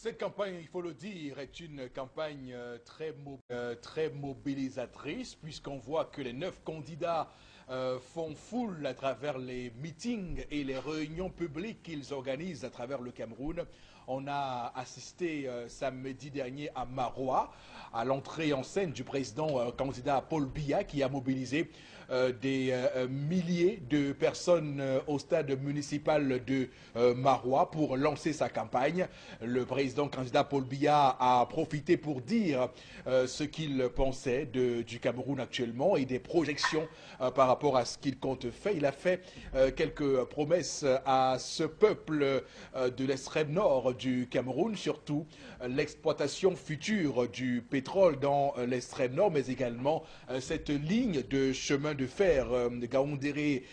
Cette campagne, il faut le dire, est une campagne très mobilisatrice, puisqu'on voit que les 9 candidats font foule à travers les meetings et les réunions publiques qu'ils organisent à travers le Cameroun. On a assisté samedi dernier à Maroua, à l'entrée en scène du président candidat Paul Biya, qui a mobilisé des milliers de personnes au stade municipal de Maroua pour lancer sa campagne. Le président candidat Paul Biya a profité pour dire ce qu'il pensait du Cameroun actuellement et des projections par rapport à ce qu'il compte faire. Il a fait quelques promesses à ce peuple de l'extrême nord du Cameroun, surtout l'exploitation future du pétrole dans l'extrême nord, mais également cette ligne de chemin de fer de Gaoundéré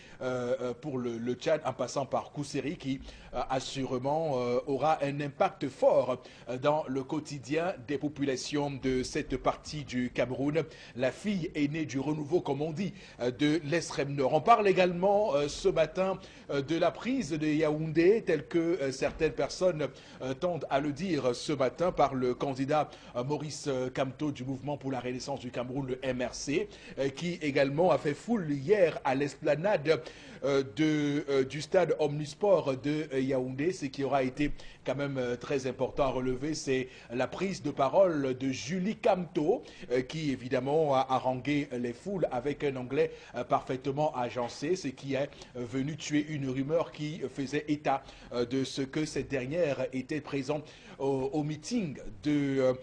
pour le Tchad en passant par Kousséri qui assurément aura un impact fort dans le quotidien des populations de cette partie du Cameroun. La fille aînée du renouveau, comme on dit, de l'extrême nord. On parle également ce matin de la prise de Yaoundé, telle que certaines personnes tendent à le dire ce matin par le candidat Maurice Kamto du Mouvement pour la Renaissance du Cameroun, le MRC, qui également a fait foule hier à l'esplanade du stade Omnisport de Yaoundé. Ce qui aura été quand même très important à relever, c'est la prise de parole de Julie Kamto, qui évidemment a harangué les foules avec un anglais parfaitement agencé, ce qui est venu tuer une rumeur qui faisait état de ce que cette dernière était présente au meeting de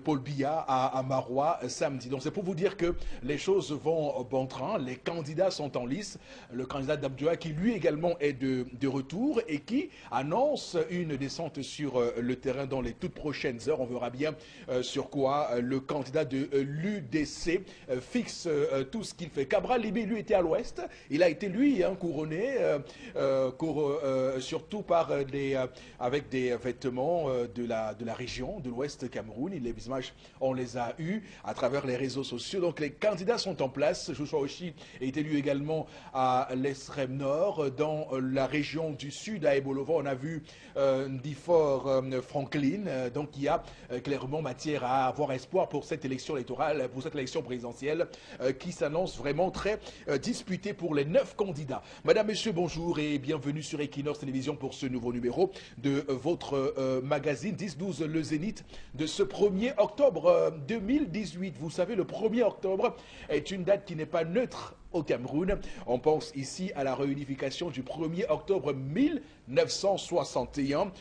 Paul Biya à Maroua samedi. Donc c'est pour vous dire que les choses vont bon train, les candidats sont en lice. Le candidat d'Abdoua qui lui également est de retour et qui annonce une descente sur le terrain dans les toutes prochaines heures. On verra bien sur quoi le candidat de l'UDC fixe tout ce qu'il fait. Cabral Libé, lui, était à l'ouest. Il a été, lui, couronné, surtout par avec des vêtements de la région, de l'ouest Cameroun. Les images, on les a eues à travers les réseaux sociaux. Donc les candidats sont en place. Joshua Oshi est élu également à l'extrême nord. Dans la région du sud, à Ebolova, on a vu Ndifor Franklin. Donc il y a clairement matière à avoir espoir pour cette élection électorale, pour cette élection présidentielle qui s'annonce vraiment très disputée pour les 9 candidats. Madame, Messieurs, bonjour et bienvenue sur Equinox Télévision pour ce nouveau numéro de votre magazine 10-12 Le Zénith de ce 1er octobre 2018. Vous savez, le 1er octobre est une date qui n'est pas neutre au Cameroun. On pense ici à la réunification du 1er octobre 1961.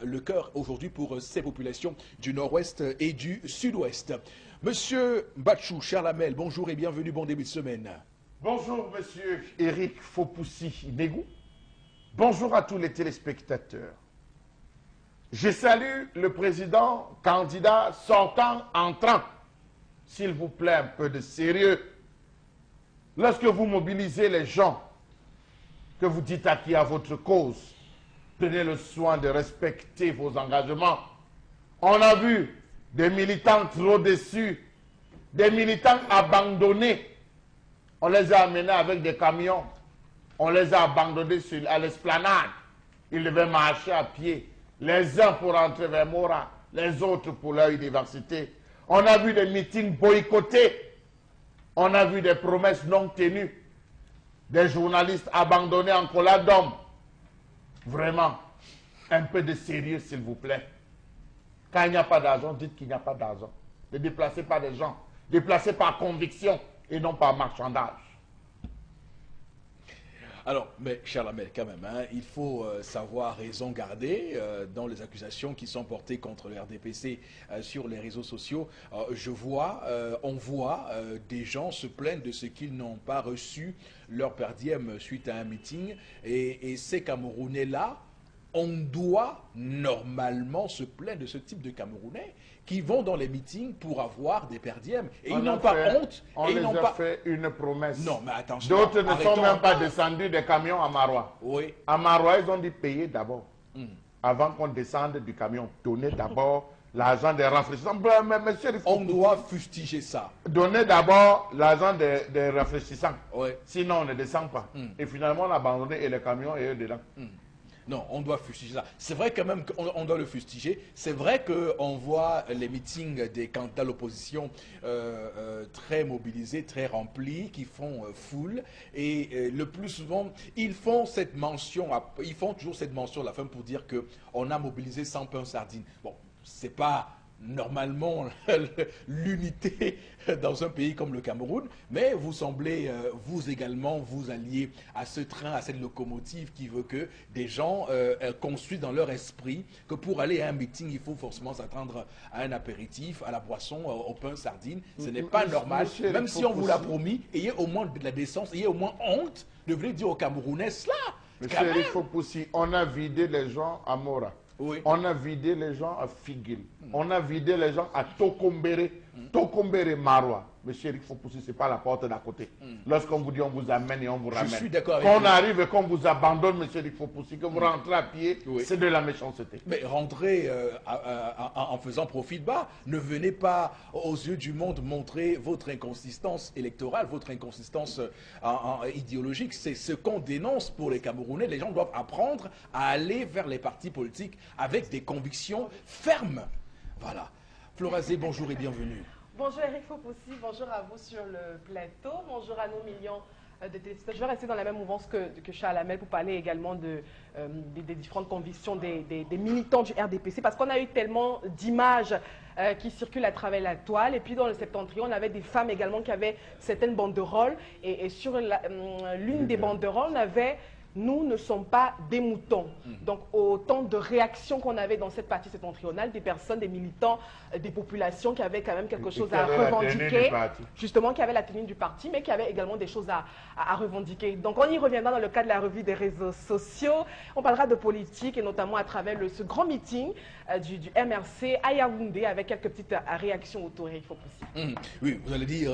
Le cœur aujourd'hui pour ces populations du nord-ouest et du sud-ouest. Monsieur Bachou Charlamel, bonjour et bienvenue, bon début de semaine. Bonjour monsieur Eric Fopoussi-Negou. Bonjour à tous les téléspectateurs. Je salue le président candidat sortant, entrant. S'il vous plaît, un peu de sérieux. Lorsque vous mobilisez les gens, que vous dites à qui à votre cause, prenez le soin de respecter vos engagements. On a vu des militants trop déçus, des militants abandonnés. On les a amenés avec des camions. On les a abandonnés à l'esplanade. Ils devaient marcher à pied. Les uns pour entrer vers Mora, les autres pour leur université. On a vu des meetings boycottés. On a vu des promesses non tenues. Des journalistes abandonnés en colère d'hommes. Vraiment, un peu de sérieux, s'il vous plaît. Quand il n'y a pas d'argent, dites qu'il n'y a pas d'argent. Ne déplacez pas des gens. Déplacez par conviction et non par marchandage. Alors, mais cher Lamel, quand même, il faut savoir raison garder dans les accusations qui sont portées contre le RDPC sur les réseaux sociaux. On voit des gens se plaindre de ce qu'ils n'ont pas reçu leur per diem suite à un meeting. Et ces Camerounais-là, on doit normalement se plaindre de ce type de Camerounais qui vont dans les meetings pour avoir des per diem. Et ils n'ont pas honte. On les a fait une promesse. Non, mais attention. D'autres ne sont même pas descendus des camions à Maroua. Oui. À Maroua, ils ont dit payer d'abord. Avant qu'on descende du camion, donnez d'abord l'argent des rafraîchissants. Mais monsieur, on doit fustiger ça. Donnez d'abord l'argent des rafraîchissants. Oui. Sinon, on ne descend pas. Et finalement, on a abandonné et les camions et eux dedans. Non, on doit fustiger ça. C'est vrai quand même qu'on doit le fustiger. C'est vrai qu'on voit les meetings des candidats à l'opposition très mobilisés, très remplis, qui font foule. Et le plus souvent, ils font toujours cette mention à la fin pour dire qu'on a mobilisé sans pain sardine. Bon, c'est pas normalement l'unité dans un pays comme le Cameroun, mais vous semblez, vous également, vous allier à ce train, à cette locomotive qui veut que des gens construisent dans leur esprit que pour aller à un meeting, il faut forcément s'attendre à un apéritif, à la boisson, au pain sardine. Ce n'est pas normal. Même si on vous l'a promis, ayez au moins de la décence, ayez au moins honte de venir dire aux Camerounais cela. Monsieur Eric Fopoussi, on a vidé les gens à Mora. Oui. On a vidé les gens à Figuil. On a vidé les gens à Tokombere. Tokombere Marois. Monsieur Eric Fopoussi, ce n'est pas la porte d'à côté. Lorsqu'on vous dit on vous amène et on vous ramène. Je suis d'accord avec vous. Qu'on vous. arrive et qu'on vous abandonne, monsieur Eric Fopoussi, que vous rentrez à pied, c'est de la méchanceté. Mais rentrez en faisant profil bas. Ne venez pas aux yeux du monde montrer votre inconsistance électorale, votre inconsistance idéologique. C'est ce qu'on dénonce pour les Camerounais. Les gens doivent apprendre à aller vers les partis politiques avec des convictions fermes. Voilà. Florazé, bonjour et bienvenue. Bonjour Eric Fopoussi, bonjour à vous sur le plateau, bonjour à nos millions de téléspectateurs. Je vais rester dans la même mouvance que Charles Hamel pour parler également des différentes convictions des militants du RDPC, parce qu'on a eu tellement d'images qui circulent à travers la toile. Et puis dans le septentrion, on avait des femmes également qui avaient certaines banderoles. Et sur l'une des banderoles, on avait « Nous ne sommes pas des moutons ». Donc autant de réactions qu'on avait dans cette partie septentrionale, des personnes, des militants, des populations qui avaient quand même quelque chose à revendiquer, justement qui avaient la tenue du parti, mais qui avaient également des choses à revendiquer. Donc on y reviendra dans le cadre de la revue des réseaux sociaux. On parlera de politique et notamment à travers ce grand meeting du MRC à Yaoundé avec quelques petites réactions autour. Il faut préciser. Oui, vous allez dire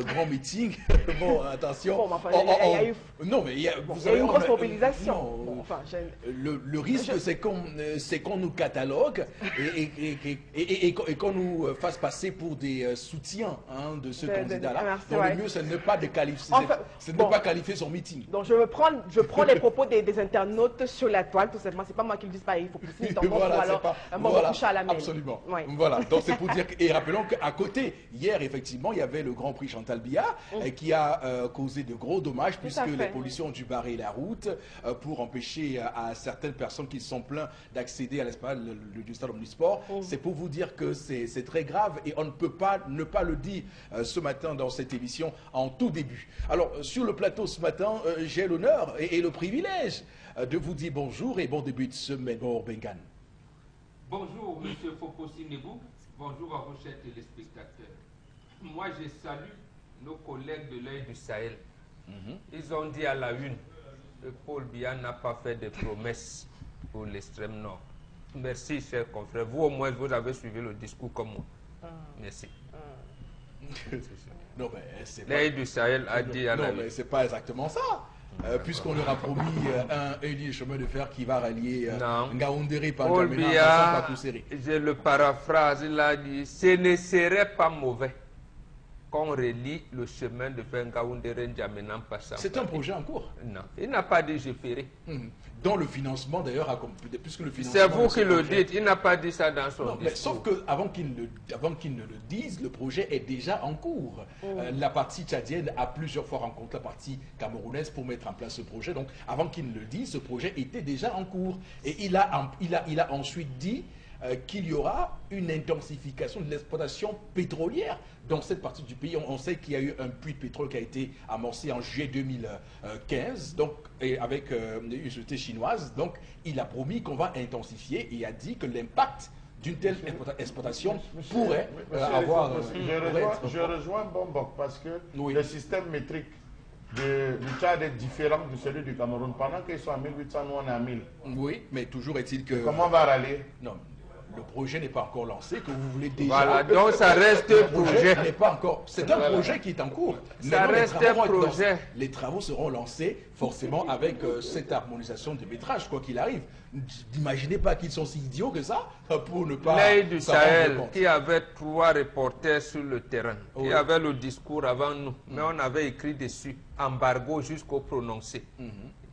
grand meeting. Bon, attention. Bon, enfin, il y a eu... Non, mais il y a une grosse mobilisation. Non, enfin, le risque, c'est qu'on nous catalogue et qu'on nous fasse passer pour des soutiens de ce candidat-là. Donc le mieux, c'est de ne pas qualifier son meeting. Donc je prends les propos des internautes sur la toile, tout simplement. C'est pas moi qui le dis, pas il faut plus absolument. Oui. Voilà. Donc c'est pour dire et rappelons qu'à côté, hier effectivement, il y avait le Grand Prix Chantal Biya qui a causé de gros dommages puisque les policiers ont dû barrer la route pour empêcher à certaines personnes qui sont pleins d'accéder à l'espace du stade Omnisport. C'est pour vous dire que c'est très grave et on ne peut pas ne pas le dire ce matin dans cette émission en tout début. Alors sur le plateau ce matin, j'ai l'honneur et le privilège de vous dire bonjour et bon début de semaine. Bon, Bengan. Bonjour, M. Fopoussi Negou. Bonjour à vos chers téléspectateurs. Moi, je salue nos collègues de l'œil du Sahel. Ils ont dit à la une que Paul Biya n'a pas fait de promesses pour l'extrême nord. Merci, chers confrères. Vous, au moins, vous avez suivi le discours comme moi. Merci. Non, mais c'est l'œil du Sahel a dit à la une. Non, mais c'est pas exactement ça. Puisqu'on leur a promis un ligne de chemin de fer qui va rallier Ngaoundéré par N'Djamena à Kousséri. Je le paraphrase, il a dit, ce ne serait pas mauvais qu'on relie le chemin de fer Ngaoundéré N'Djamena par ça. C'est un projet en cours. Non, il n'a pas dit je ferai. Dont le financement d'ailleurs, puisque le financement... C'est vous qui le dites, il n'a pas dit ça dans son discours. Sauf qu'avant qu'il ne le dise, le projet est déjà en cours. La partie tchadienne a plusieurs fois rencontré la partie camerounaise pour mettre en place ce projet. Donc avant qu'il ne le dise, ce projet était déjà en cours. Et il a ensuite dit qu'il y aura une intensification de l'exploitation pétrolière dans cette partie du pays. On sait qu'il y a eu un puits de pétrole qui a été amorcé en juillet 2015 donc, avec une société chinoise. Donc il a promis qu'on va intensifier et a dit que l'impact d'une telle exploitation pourrait avoir... Je rejoins Bombok parce que le système métrique du Tchad est différent de celui du Cameroun. Pendant qu'ils sont à 1800, nous on est à 1000. Oui, mais toujours est-il que... Comment on va rallier? Non. Le projet n'est pas encore lancé, que vous voulez déjà... Voilà, donc ça reste un projet. N'est pas encore... C'est un projet qui est en cours. Ça reste un projet. Les travaux seront lancés forcément avec cette harmonisation des métrages, quoi qu'il arrive. N'imaginez pas qu'ils sont si idiots que ça pour ne pas... L'œil du Sahel, qui avait 3 reporters sur le terrain, qui avait le discours avant nous, mais on avait écrit dessus, embargo jusqu'au prononcé.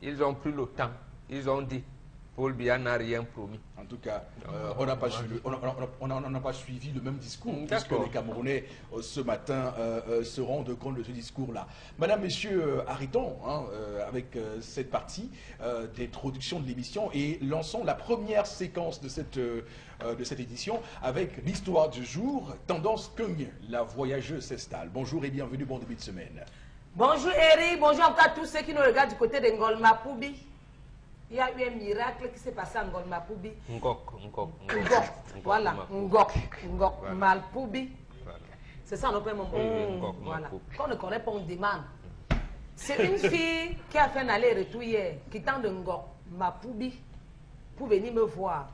Ils ont pris le temps, ils ont dit, Paul Biya n'a rien promis. En tout cas, on n'a pas suivi le même discours, puisque les Camerounais, ce matin, se rendent compte de ce discours-là. Madame, Messieurs, arrêtons avec cette partie d'introduction de l'émission et lançons la première séquence de cette édition avec l'histoire du jour, Tendance Kung, la voyageuse s'installe. Bonjour et bienvenue, bon début de semaine. Bonjour Eric, bonjour encore à tous ceux qui nous regardent du côté de Ngolma Poubi. Il y a eu un miracle qui s'est passé à Ngolma Poubi. Ngok. Voilà, Ngok Malpoubi. C'est ça, on appelle mon Ngok Voilà. Malpoubi. Quand on ne connaît pas, on demande. C'est une fille qui a fait un aller-retour hier, quittant de Ngok Malpoubi pour venir me voir.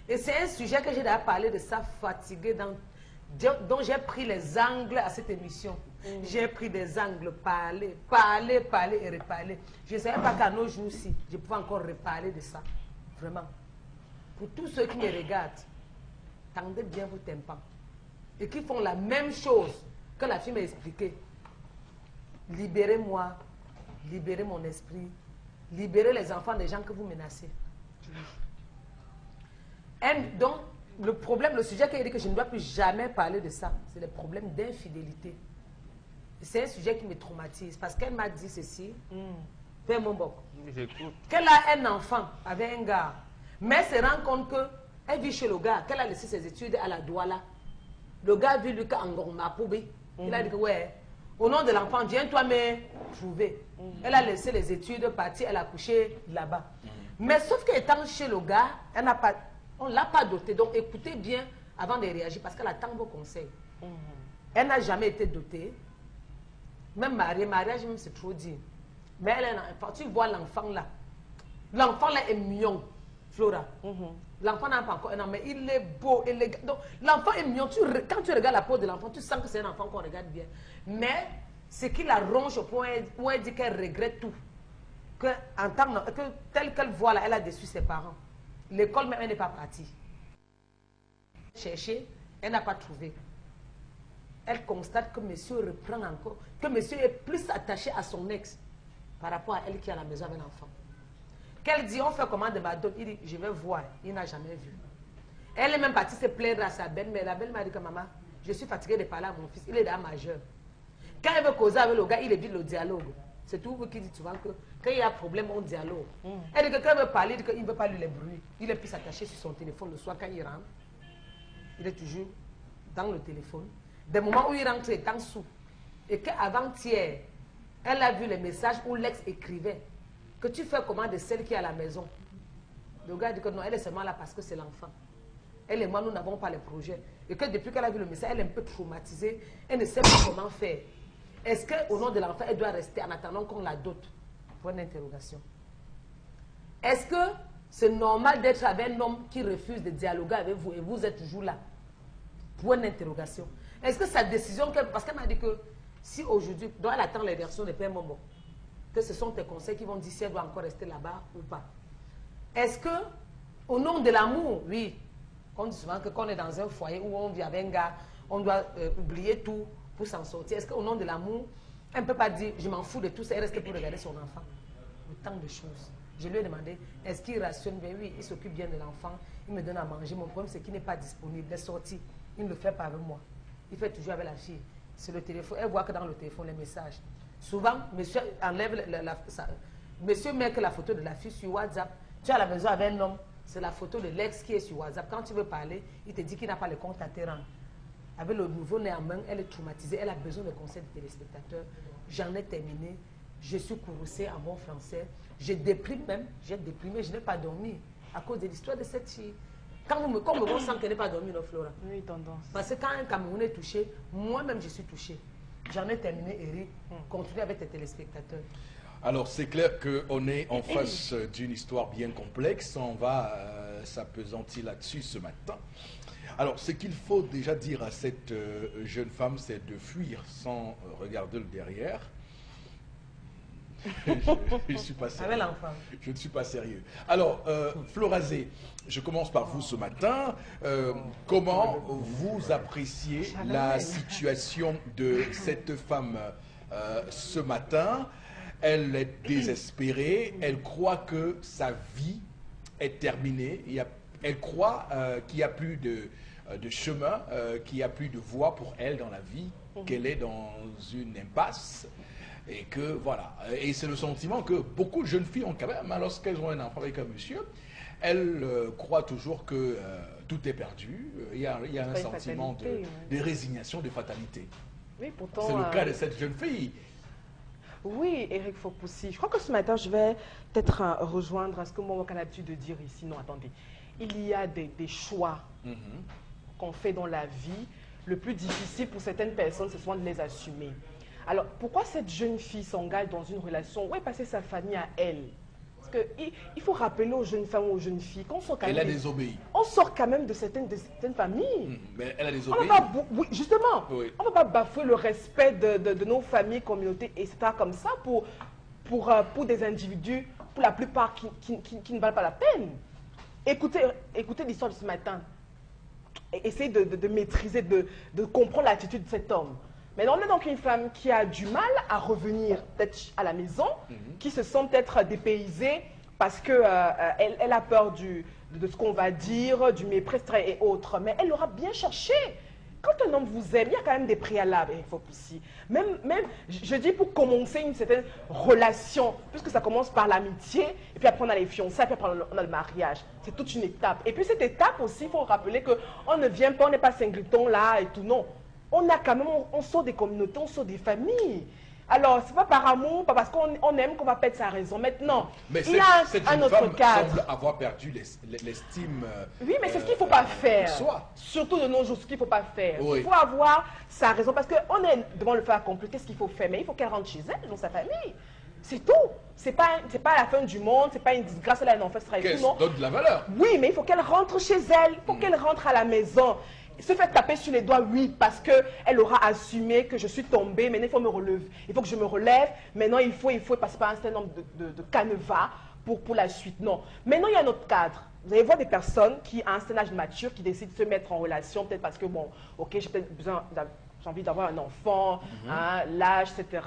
Et c'est un sujet que j'ai déjà parlé de ça, fatigué, dont j'ai pris les angles à cette émission. J'ai pris des angles, parler et reparler. Je ne savais pas qu'à nos jours-ci, je pouvais encore reparler de ça. Vraiment. Pour tous ceux qui me regardent, tendez bien vos tympans. Et qui font la même chose que la fille m'a expliqué. Libérez-moi, libérez mon esprit, libérez les enfants des gens que vous menacez. Donc, le problème, le sujet qu'elle dit que je ne dois plus jamais parler de ça, c'est le problème d'infidélité. C'est un sujet qui me traumatise parce qu'elle m'a dit ceci. Père Mombok, qu'elle a un enfant avec un gars, mais elle se rend compte qu'elle vit chez le gars, qu'elle a laissé ses études à la Douala. Le gars vit lui qu'à Ngorma Poubé. Il a dit que ouais, au nom de l'enfant, viens-toi me trouver. Elle a laissé les études, partie, elle a couché là-bas. Mais sauf qu'étant chez le gars, on ne l'a pas dotée. Donc écoutez bien avant de réagir parce qu'elle attend vos conseils. Elle n'a jamais été dotée. Même mariage, même c'est trop dit. Mais elle a un enfant. Tu vois l'enfant là. L'enfant là est mignon, Flora. L'enfant n'a pas encore un an, mais il est beau, élégant. Donc l'enfant est mignon. Quand tu regardes la peau de l'enfant, tu sens que c'est un enfant qu'on regarde bien. Mais ce qui la ronge au point où elle dit qu'elle regrette tout. Que tel qu'elle voit là, elle a déçu ses parents. L'école même, elle n'est pas partie. Chercher, elle n'a pas trouvé. Elle constate que monsieur reprend encore, que monsieur est plus attaché à son ex par rapport à elle qui est à la maison avec l'enfant. Qu'elle dit, on fait comment de ma dot? Il dit, je vais voir. Il n'a jamais vu. Elle est même partie se plaindre à sa belle-mère. La belle-mère dit que maman, je suis fatiguée de parler à mon fils. Il est déjà majeur. Quand elle veut causer avec le gars, il évite le dialogue. C'est tout vous qui dites souvent que quand il y a problème, on dialogue. Elle dit que quand elle veut parler, il dit qu'il ne veut pas lui les bruits. Il est plus attaché sur son téléphone le soir quand il rentre. Il est toujours dans le téléphone. Des moments où il rentre, il est en sous. Et qu'avant-hier, elle a vu les messages où l'ex écrivait que tu fais comment de celle qui est à la maison. Le gars dit que non, elle est seulement là parce que c'est l'enfant. Elle et moi, nous n'avons pas les projets. Et que depuis qu'elle a vu le message, elle est un peu traumatisée. Elle ne sait pas comment faire. Est-ce qu'au nom de l'enfant, elle doit rester en attendant qu'on la dote? Point d'interrogation. Est-ce que c'est normal d'être avec un homme qui refuse de dialoguer avec vous et vous êtes toujours là? Point d'interrogation. Est-ce que sa décision, parce qu'elle m'a dit que si aujourd'hui, donc elle attend les versions de Père Momo, que ce sont tes conseils qui vont dire si elle doit encore rester là-bas ou pas. Est-ce que, au nom de l'amour, oui, on dit souvent que quand on est dans un foyer où on vit avec un gars, on doit oublier tout pour s'en sortir. Est-ce qu'au nom de l'amour, elle ne peut pas dire je m'en fous de tout ça et rester pour regarder son enfant? Autant de choses. Je lui ai demandé, est-ce qu'il rationne bien? Oui, il s'occupe bien de l'enfant, il me donne à manger. Mon problème, c'est qu'il n'est pas disponible. Il est sorti, il ne le fait pas avec moi. Il fait toujours avec la fille. C'est le téléphone. Elle voit que dans le téléphone, les messages. Souvent, monsieur enlève monsieur met que la photo de la fille sur WhatsApp. Tu es à la maison avec un homme, c'est la photo de l'ex qui est sur WhatsApp. Quand tu veux parler, il te dit qu'il n'a pas le compte à te rendre. Avec le nouveau-né en main, elle est traumatisée. Elle a besoin de conseils de téléspectateurs. J'en ai terminé. Je suis courroucée en bon français. Je déprime même. J'ai déprimé. Je n'ai pas dormi à cause de l'histoire de cette fille. Quand on me sent qu'elle n'est pas dormi, non, Flora. Oui, tendance. Parce que quand un Camerounais est touché, moi-même je suis touchée. J'en ai terminé, Eric. Continue avec tes téléspectateurs. Alors, c'est clair qu'on est en face d'une histoire bien complexe. On va s'appesantir là-dessus ce matin. Alors, ce qu'il faut déjà dire à cette jeune femme, c'est de fuir sans regarder le derrière. Je ne suis pas sérieux. Je ne suis pas sérieux. Alors, Florazé, je commence par vous ce matin. Comment vous appréciez la situation de cette femme ce matin? Elle est désespérée. Elle croit que sa vie est terminée. Elle croit qu'il n'y a plus de chemin, qu'il n'y a plus de voie pour elle dans la vie, qu'elle est dans une impasse. Et que voilà. Et c'est le sentiment que beaucoup de jeunes filles ont quand même, hein, lorsqu'elles ont un enfant avec un monsieur, elles croient toujours que tout est perdu. Il y a un sentiment de résignation, de fatalité. Oui, pourtant. C'est le cas de cette jeune fille. Oui, Eric Fopoussi. Je crois que ce matin, je vais peut-être rejoindre ce que moi, j'ai l'habitude de dire ici. Non, attendez. Il y a des choix qu'on fait dans la vie. Le plus difficile pour certaines personnes, c'est souvent de les assumer. Alors, pourquoi cette jeune fille s'engage dans une relation? Où est passée sa famille à elle? Parce qu'il faut rappeler aux jeunes femmes ou aux jeunes filles qu'on sort quand même. Elle a désobéi. On sort quand même de certaines familles. Mais elle a désobéi. Oui, justement. Oui. On ne va pas bafouer le respect de nos familles, communautés, etc. comme ça pour des individus, pour la plupart, qui ne valent pas la peine. Écoutez l'histoire de ce matin. Essayez de maîtriser, de comprendre l'attitude de cet homme. Mais on est donc une femme qui a du mal à revenir peut-être à la maison, qui se sent peut-être dépaysée parce qu'elle elle a peur de ce qu'on va dire, du mépris et autres. Mais elle aura bien cherché. Quand un homme vous aime, il y a quand même des préalables, il faut aussi. Même, je dis pour commencer une certaine relation, puisque ça commence par l'amitié, et puis après on a les fiançailles, puis après on a le mariage. C'est toute une étape. Et puis cette étape aussi, il faut rappeler qu'on ne vient pas, on n'est pas singleton là et tout, non. On a quand même, on sort des communautés, on sort des familles. Alors, c'est pas par amour, pas parce qu'on aime qu'on va perdre sa raison. Maintenant, mais il y a cette un autre cadre. semble avoir perdu l'estime. Oui, mais c'est ce qu'il ne faut pas faire. Soi. Surtout de nos jours, ce qu'il ne faut pas faire. Oui. Il faut avoir sa raison. Parce qu'on est devant le fait accompli. Qu'est-ce qu'il faut faire? Mais il faut qu'elle rentre chez elle, dans sa famille. C'est tout. C'est pas la fin du monde, c'est pas une disgrâce, elle a un enfant, Qu'elle donne de la valeur. Oui, mais il faut qu'elle rentre chez elle. Il faut qu'elle rentre à la maison. Se fait taper sur les doigts, oui, parce qu'elle aura assumé que je suis tombée, maintenant il faut me relever. Il faut que je me relève, maintenant il faut passer par un certain nombre de canevas pour la suite. Non. Maintenant, il y a un autre cadre. Vous allez voir des personnes qui, à un certain âge mature, qui décident de se mettre en relation, peut-être parce que, bon, ok, j'ai peut-être besoin j'ai envie d'avoir un enfant, hein, l'âge, etc.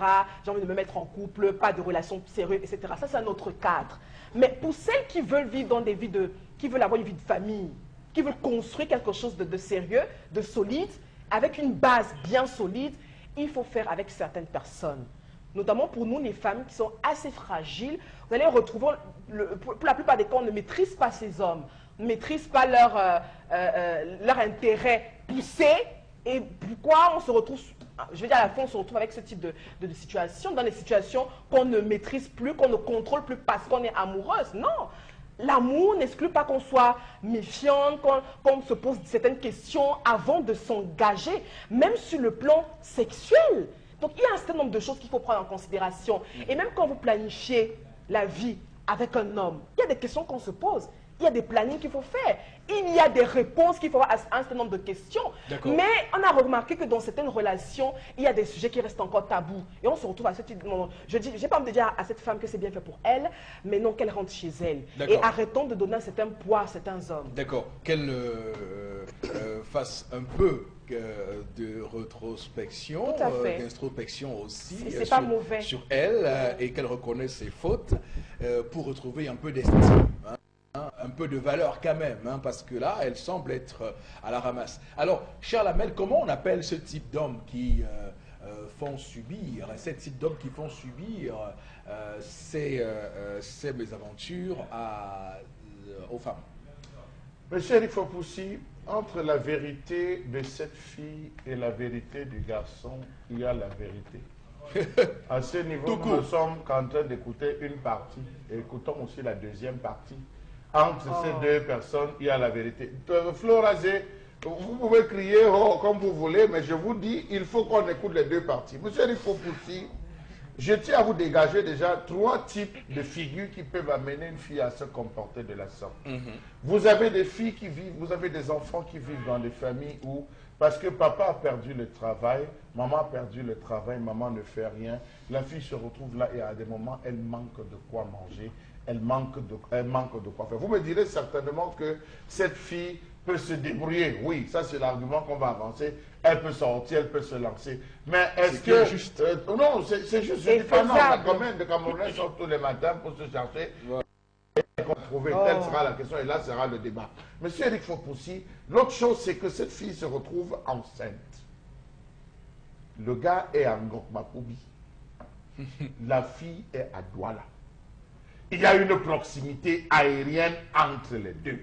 J'ai envie de me mettre en couple, pas de relation sérieuse, etc. Ça, c'est un autre cadre. Mais pour celles qui veulent vivre dans des vies qui veulent avoir une vie de famille, qui veulent construire quelque chose de sérieux, de solide, avec une base bien solide, il faut faire avec certaines personnes. Notamment pour nous, les femmes qui sont assez fragiles, vous allez retrouver, pour la plupart des cas, on ne maîtrise pas ces hommes, on ne maîtrise pas leur intérêt poussé. Et pourquoi on se retrouve, je veux dire à la fin, on se retrouve avec ce type de situation, dans des situations qu'on ne maîtrise plus, qu'on ne contrôle plus parce qu'on est amoureuse. Non. L'amour n'exclut pas qu'on soit méfiante, qu'on se pose certaines questions avant de s'engager, même sur le plan sexuel. Donc, il y a un certain nombre de choses qu'il faut prendre en considération. Et même quand vous planifiez la vie avec un homme, il y a des questions qu'on se pose. Il y a des plannings qu'il faut faire. Il y a des réponses qu'il faut avoir à un certain nombre de questions. Mais on a remarqué que dans certaines relations, il y a des sujets qui restent encore tabous. Et on se retrouve à ce type de moment. Je n'ai pas envie de dire à cette femme que c'est bien fait pour elle, mais non, qu'elle rentre chez elle. Et arrêtons de donner un certain poids à certains hommes. D'accord. Qu'elle fasse un peu de rétrospection, d'introspection aussi sur elle, et qu'elle reconnaisse ses fautes pour retrouver un peu d'estime. Hein. Un peu de valeur quand même, hein, parce que là, elle semble être à la ramasse. Alors, cher Lamel, comment on appelle ce type d'hommes qui font subir, ces types d'hommes qui font subir ces mésaventures aux femmes? Monsieur Eric Fopoussi, entre la vérité de cette fille et la vérité du garçon, il y a la vérité. À ce niveau, nous ne sommes qu'en train d'écouter une partie. Et écoutons aussi la deuxième partie. Entre ces deux personnes, il y a la vérité. Florazé, vous pouvez crier comme vous voulez, mais je vous dis, il faut qu'on écoute les deux parties. Monsieur Eric Fopoussi, je tiens à vous dégager déjà 3 types de figures qui peuvent amener une fille à se comporter de la sorte. Vous avez des filles qui vivent, vous avez des enfants qui vivent dans des familles où, parce que papa a perdu le travail, maman a perdu le travail, maman ne fait rien, la fille se retrouve là et à des moments, elle manque de quoi manger. Elle manque de quoi faire. Vous me direz certainement que cette fille peut se débrouiller. Oui, ça c'est l'argument qu'on va avancer. Elle peut sortir, elle peut se lancer. Mais est-ce que... juste non, c'est juste. Je dis pas non. Combien de Camerounais sortent tous les matins pour se chercher qu'on va trouver, telle sera la question et là sera le débat. Monsieur Eric Fopoussi, l'autre chose, c'est que cette fille se retrouve enceinte. Le gars est à Ngokmakoubi. La fille est à Douala. Il y a une proximité aérienne entre les deux.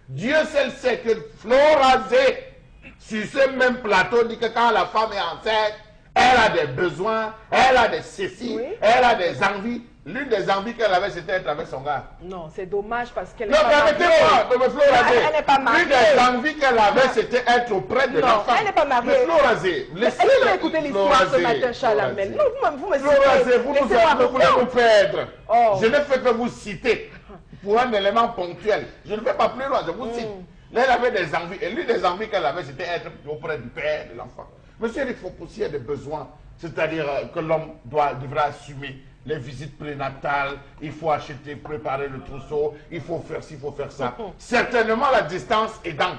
Dieu seul sait que Florazé, sur ce même plateau, dit que quand la femme est enceinte, elle a des besoins, elle a des cécils, elle a des envies. L'une des envies qu'elle avait, c'était être avec son gars. Non, c'est dommage parce qu'elle Non, permettez-moi de me Florazé. Elle n'est pas mariée. L'une des envies qu'elle avait, c'était être auprès de l'enfant. Elle n'est pas mariée. Mais Florazé, laissez-moi écouter l'histoire ce matin, Chalamel. Non, vous me Florazé, vous voulez nous perdre. Oh. Je ne fais que vous citer pour un élément ponctuel. Je ne vais pas plus loin, je vous cite. Elle avait des envies, et l'une des envies qu'elle avait, c'était être auprès du père de l'enfant. Monsieur, il faut pousser des besoins, c'est-à-dire que l'homme devra assumer les visites prénatales, il faut acheter, préparer le trousseau, il faut faire ci, il faut faire ça. Certainement, la distance aidant.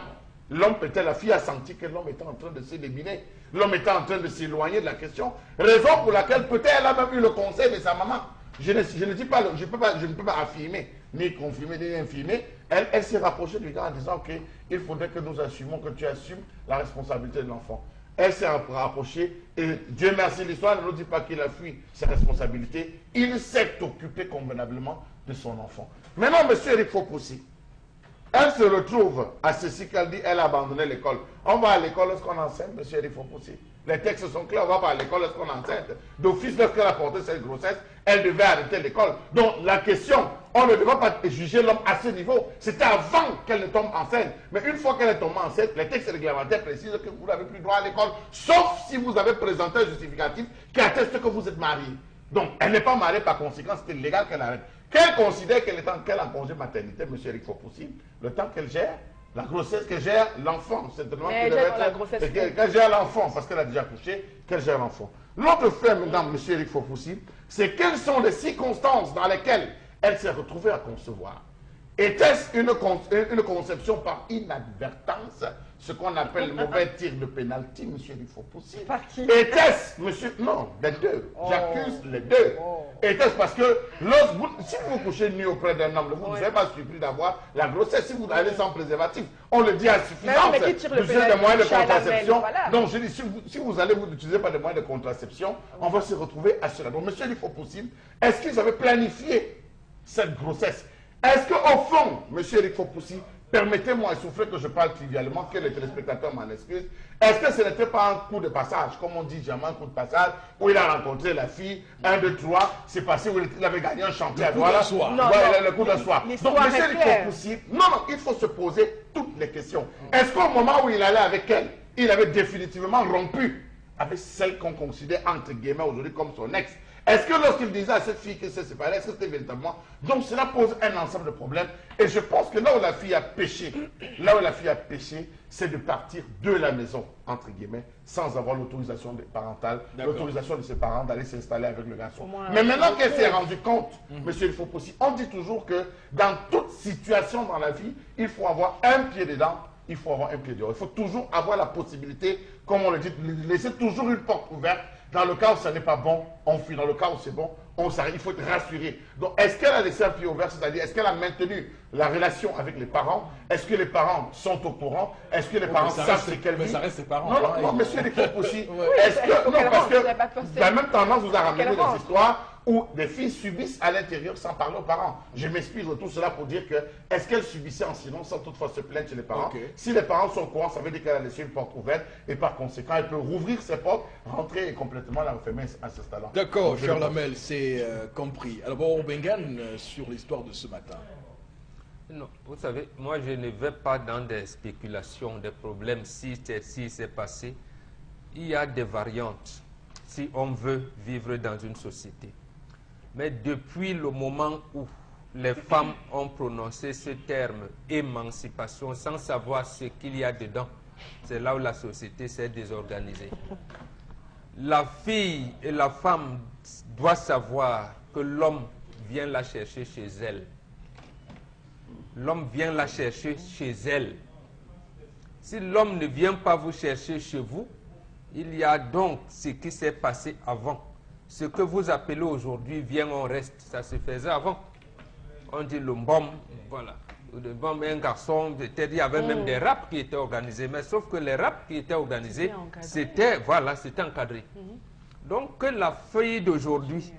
L'homme, peut-être, la fille a senti que l'homme était en train de s'éliminer. L'homme était en train de s'éloigner de la question. Raison pour laquelle, peut-être, elle a même eu le conseil de sa maman. Je ne dis pas, je ne peux pas affirmer, ni confirmer, ni infirmer. Elle s'est rapprochée du gars en disant qu'il faudrait que nous assumions, que tu assumes la responsabilité de l'enfant. Elle s'est rapprochée et Dieu merci, l'histoire ne nous dit pas qu'il a fui ses responsabilités. Il s'est occupé convenablement de son enfant. Maintenant, monsieur Eric Fopoussi, elle se retrouve à ceci qu'elle dit, elle a abandonné l'école. On va à l'école lorsqu'on est enceinte, monsieur Eric Fopoussi. Les textes sont clairs, on va pas à l'école lorsqu'on est enceinte. D'office, lorsqu'elle a porté cette grossesse, elle devait arrêter l'école. Donc la question, on ne devrait pas juger l'homme à ce niveau. C'était avant qu'elle ne tombe enceinte. Mais une fois qu'elle est tombée enceinte, les textes réglementaires précisent que vous n'avez plus droit à l'école, sauf si vous avez présenté un justificatif qui atteste que vous êtes marié. Donc elle n'est pas mariée, par conséquent, c'était légal qu'elle arrête. Qu'elle considère qu'elle est en congé maternité, M. Eric Fopoussi, le temps qu'elle gère la grossesse, qu'elle gère l'enfant, certainement qu'elle gère l'enfant, parce qu'elle a déjà couché, qu'elle gère l'enfant. L'autre fait maintenant, M. Eric Fopoussi, c'est quelles sont les circonstances dans lesquelles elle s'est retrouvée à concevoir. Était-ce une conception par inadvertance, ce qu'on appelle le mauvais tir de pénalty, M. Eric Fopoussi? Était-ce, monsieur, non, les deux, j'accuse les deux. Était-ce parce que si vous couchez nu auprès d'un homme, vous ne serez pas surpris d'avoir la grossesse si vous allez sans préservatif. On le dit à suffisance. D'utiliser des moyens de contraception. Donc je dis, si vous allez vous n'utilisez pas des moyens de contraception, on va se retrouver à cela. Donc monsieur Eric Fopoussi, est-ce qu'ils avaient planifié cette grossesse? Est-ce qu'au fond, M. Eric Fopoussi, permettez-moi, il souffrait que je parle trivialement, que les téléspectateurs m'en excusent, est-ce que ce n'était pas un coup de passage, comme on dit jamais, un coup de passage, où il a rencontré la fille, 1, 2, 3, c'est passé où il avait gagné un chantier à Douala. Le coup de soir. Donc, M. Eric Fopoussi, non, il faut se poser toutes les questions. Est-ce qu'au moment où il allait avec elle, il avait définitivement rompu avec celle qu'on considère, entre guillemets, aujourd'hui comme son ex? Est-ce que lorsqu'il disait à cette fille qu'elle s'est séparée, est-ce que c'était véritablement... Donc cela pose un ensemble de problèmes. Et je pense que là où la fille a péché, c'est de partir de la maison, entre guillemets, sans avoir l'autorisation parentale, l'autorisation de ses parents d'aller s'installer avec le garçon. Mais maintenant qu'elle s'est rendue compte, monsieur, il faut possible, on dit toujours que dans toute situation dans la vie, il faut avoir un pied dedans, il faut avoir un pied dehors. Il faut toujours avoir la possibilité, comme on le dit, laisser toujours une porte ouverte. Dans le cas où ça n'est pas bon, on fuit. Dans le cas où c'est bon, on s'arrête. Il faut être rassuré. Donc, est-ce qu'elle a laissé un pied ouvert? C'est-à-dire, est-ce qu'elle a maintenu la relation avec les parents? Est-ce que les parents sont au courant? Est-ce que les parents savent ce qu'elle vit? Mais ça reste ses parents. Non, monsieur Leclerc aussi. Est-ce que... Non, parce que la même tendance vous a ramené des histoires où des filles subissent à l'intérieur sans parler aux parents. Je m'explique de tout cela pour dire que, est-ce qu'elle subissait en silence sans toutefois se plaindre chez les parents? Si les parents sont au courant, ça veut dire qu'elle a laissé une porte ouverte et par conséquent, elle peut rouvrir ses portes, rentrer et complètement la refermer en s'installant. D'accord, cher Lamel, c'est compris. Alors, bon, Bengan, sur l'histoire de ce matin. Non, vous savez, moi je ne vais pas dans des spéculations, des problèmes, si c'est passé. Il y a des variantes si on veut vivre dans une société. Mais depuis le moment où les femmes ont prononcé ce terme émancipation sans savoir ce qu'il y a dedans, c'est là où la société s'est désorganisée. La fille et la femme doivent savoir que l'homme vient la chercher chez elle. L'homme vient la chercher chez elle. Si l'homme ne vient pas vous chercher chez vous, il y a donc ce qui s'est passé avant. Ce que vous appelez aujourd'hui, viens, on reste, ça se faisait avant. on dit le mbom, voilà. Le mbom, un garçon, peut-être il y avait même des raps qui étaient organisés, mais sauf que les raps qui étaient organisés, c'était encadré. Donc que la fille d'aujourd'hui,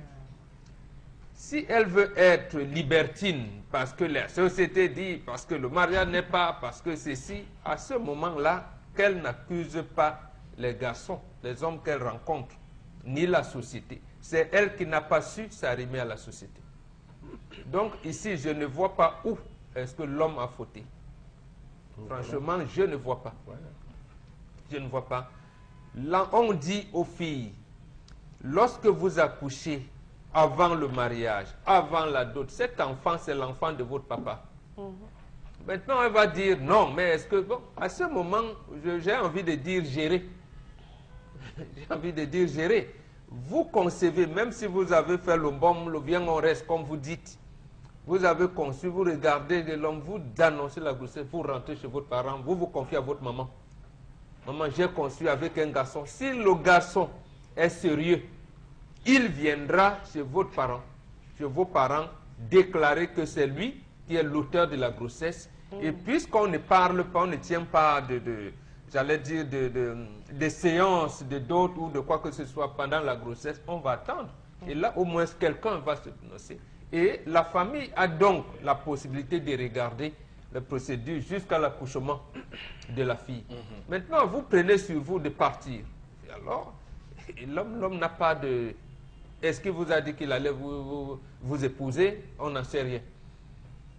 si elle veut être libertine, parce que la société dit, parce que le mariage n'est pas, parce que ceci, à ce moment-là, qu'elle n'accuse pas les garçons, les hommes qu'elle rencontre, ni la société. C'est elle qui n'a pas su s'arrimer à la société. Donc ici, je ne vois pas où est-ce que l'homme a fauté. Franchement, je ne vois pas. Je ne vois pas. Là, on dit aux filles, lorsque vous accouchez, avant le mariage, avant la dot, cet enfant, c'est l'enfant de votre papa. Maintenant, elle va dire, non, mais est-ce que... Bon, à ce moment, j'ai envie de dire gérer. J'ai envie de dire gérer. Vous concevez, même si vous avez fait le bon, le bien, on reste, comme vous dites. Vous avez conçu, vous regardez l'homme, vous annoncez la grossesse, vous rentrez chez votre parent, vous vous confiez à votre maman. Maman, j'ai conçu avec un garçon. Si le garçon est sérieux, il viendra chez votre parent, chez vos parents, déclarer que c'est lui qui est l'auteur de la grossesse. Et puisqu'on ne parle pas, on ne tient pas j'allais dire, de séances, de dot ou de quoi que ce soit pendant la grossesse, on va attendre. Et là, au moins, quelqu'un va se prononcer. Et la famille a donc la possibilité de regarder la procédure jusqu'à l'accouchement de la fille. Maintenant, vous prenez sur vous de partir. Et alors, l'homme n'a pas de... Est-ce qu'il vous a dit qu'il allait vous épouser? On n'en sait rien.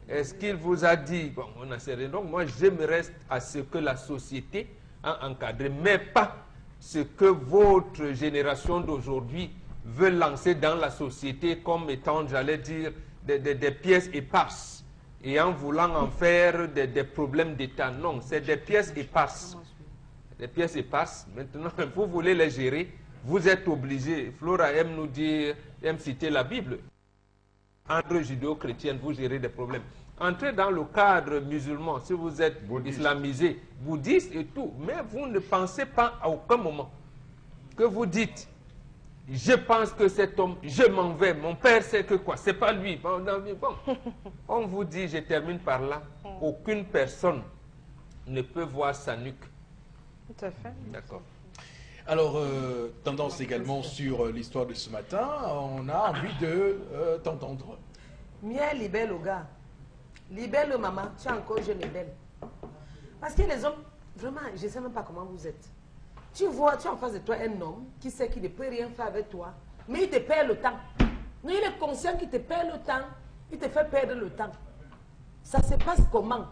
Est-ce qu'il vous a dit... Bon, on n'en sait rien. Donc, moi, je me reste à ce que la société a encadré, mais pas ce que votre génération d'aujourd'hui veut lancer dans la société comme étant, j'allais dire, des pièces éparses. Et en voulant en faire des problèmes d'État. Non, c'est des pièces éparses. Des pièces éparses. Maintenant, vous voulez les gérer. Vous êtes obligé, Flora aime nous dire, aime citer la Bible. Entre judéo-chrétiennes, vous gérez des problèmes. Entrez dans le cadre musulman, si vous êtes islamisé, bouddhiste et tout, mais vous ne pensez pas à aucun moment que vous dites, je pense que cet homme, je m'en vais, mon père sait que quoi, c'est pas lui. Bon, on vous dit, je termine par là, aucune personne ne peut voir sa nuque. Tout à fait. D'accord. Alors, tendance également sur l'histoire de ce matin, on a envie de t'entendre. Miel, libelle au gars. Libelle maman, tu es encore jeune et belle. Parce que les hommes, vraiment, je ne sais même pas comment vous êtes. Tu vois, tu as en face de toi un homme qui sait qu'il ne peut rien faire avec toi, mais il te perd le temps. Mais il est conscient qu'il te perd le temps, il te fait perdre le temps. Ça se passe comment?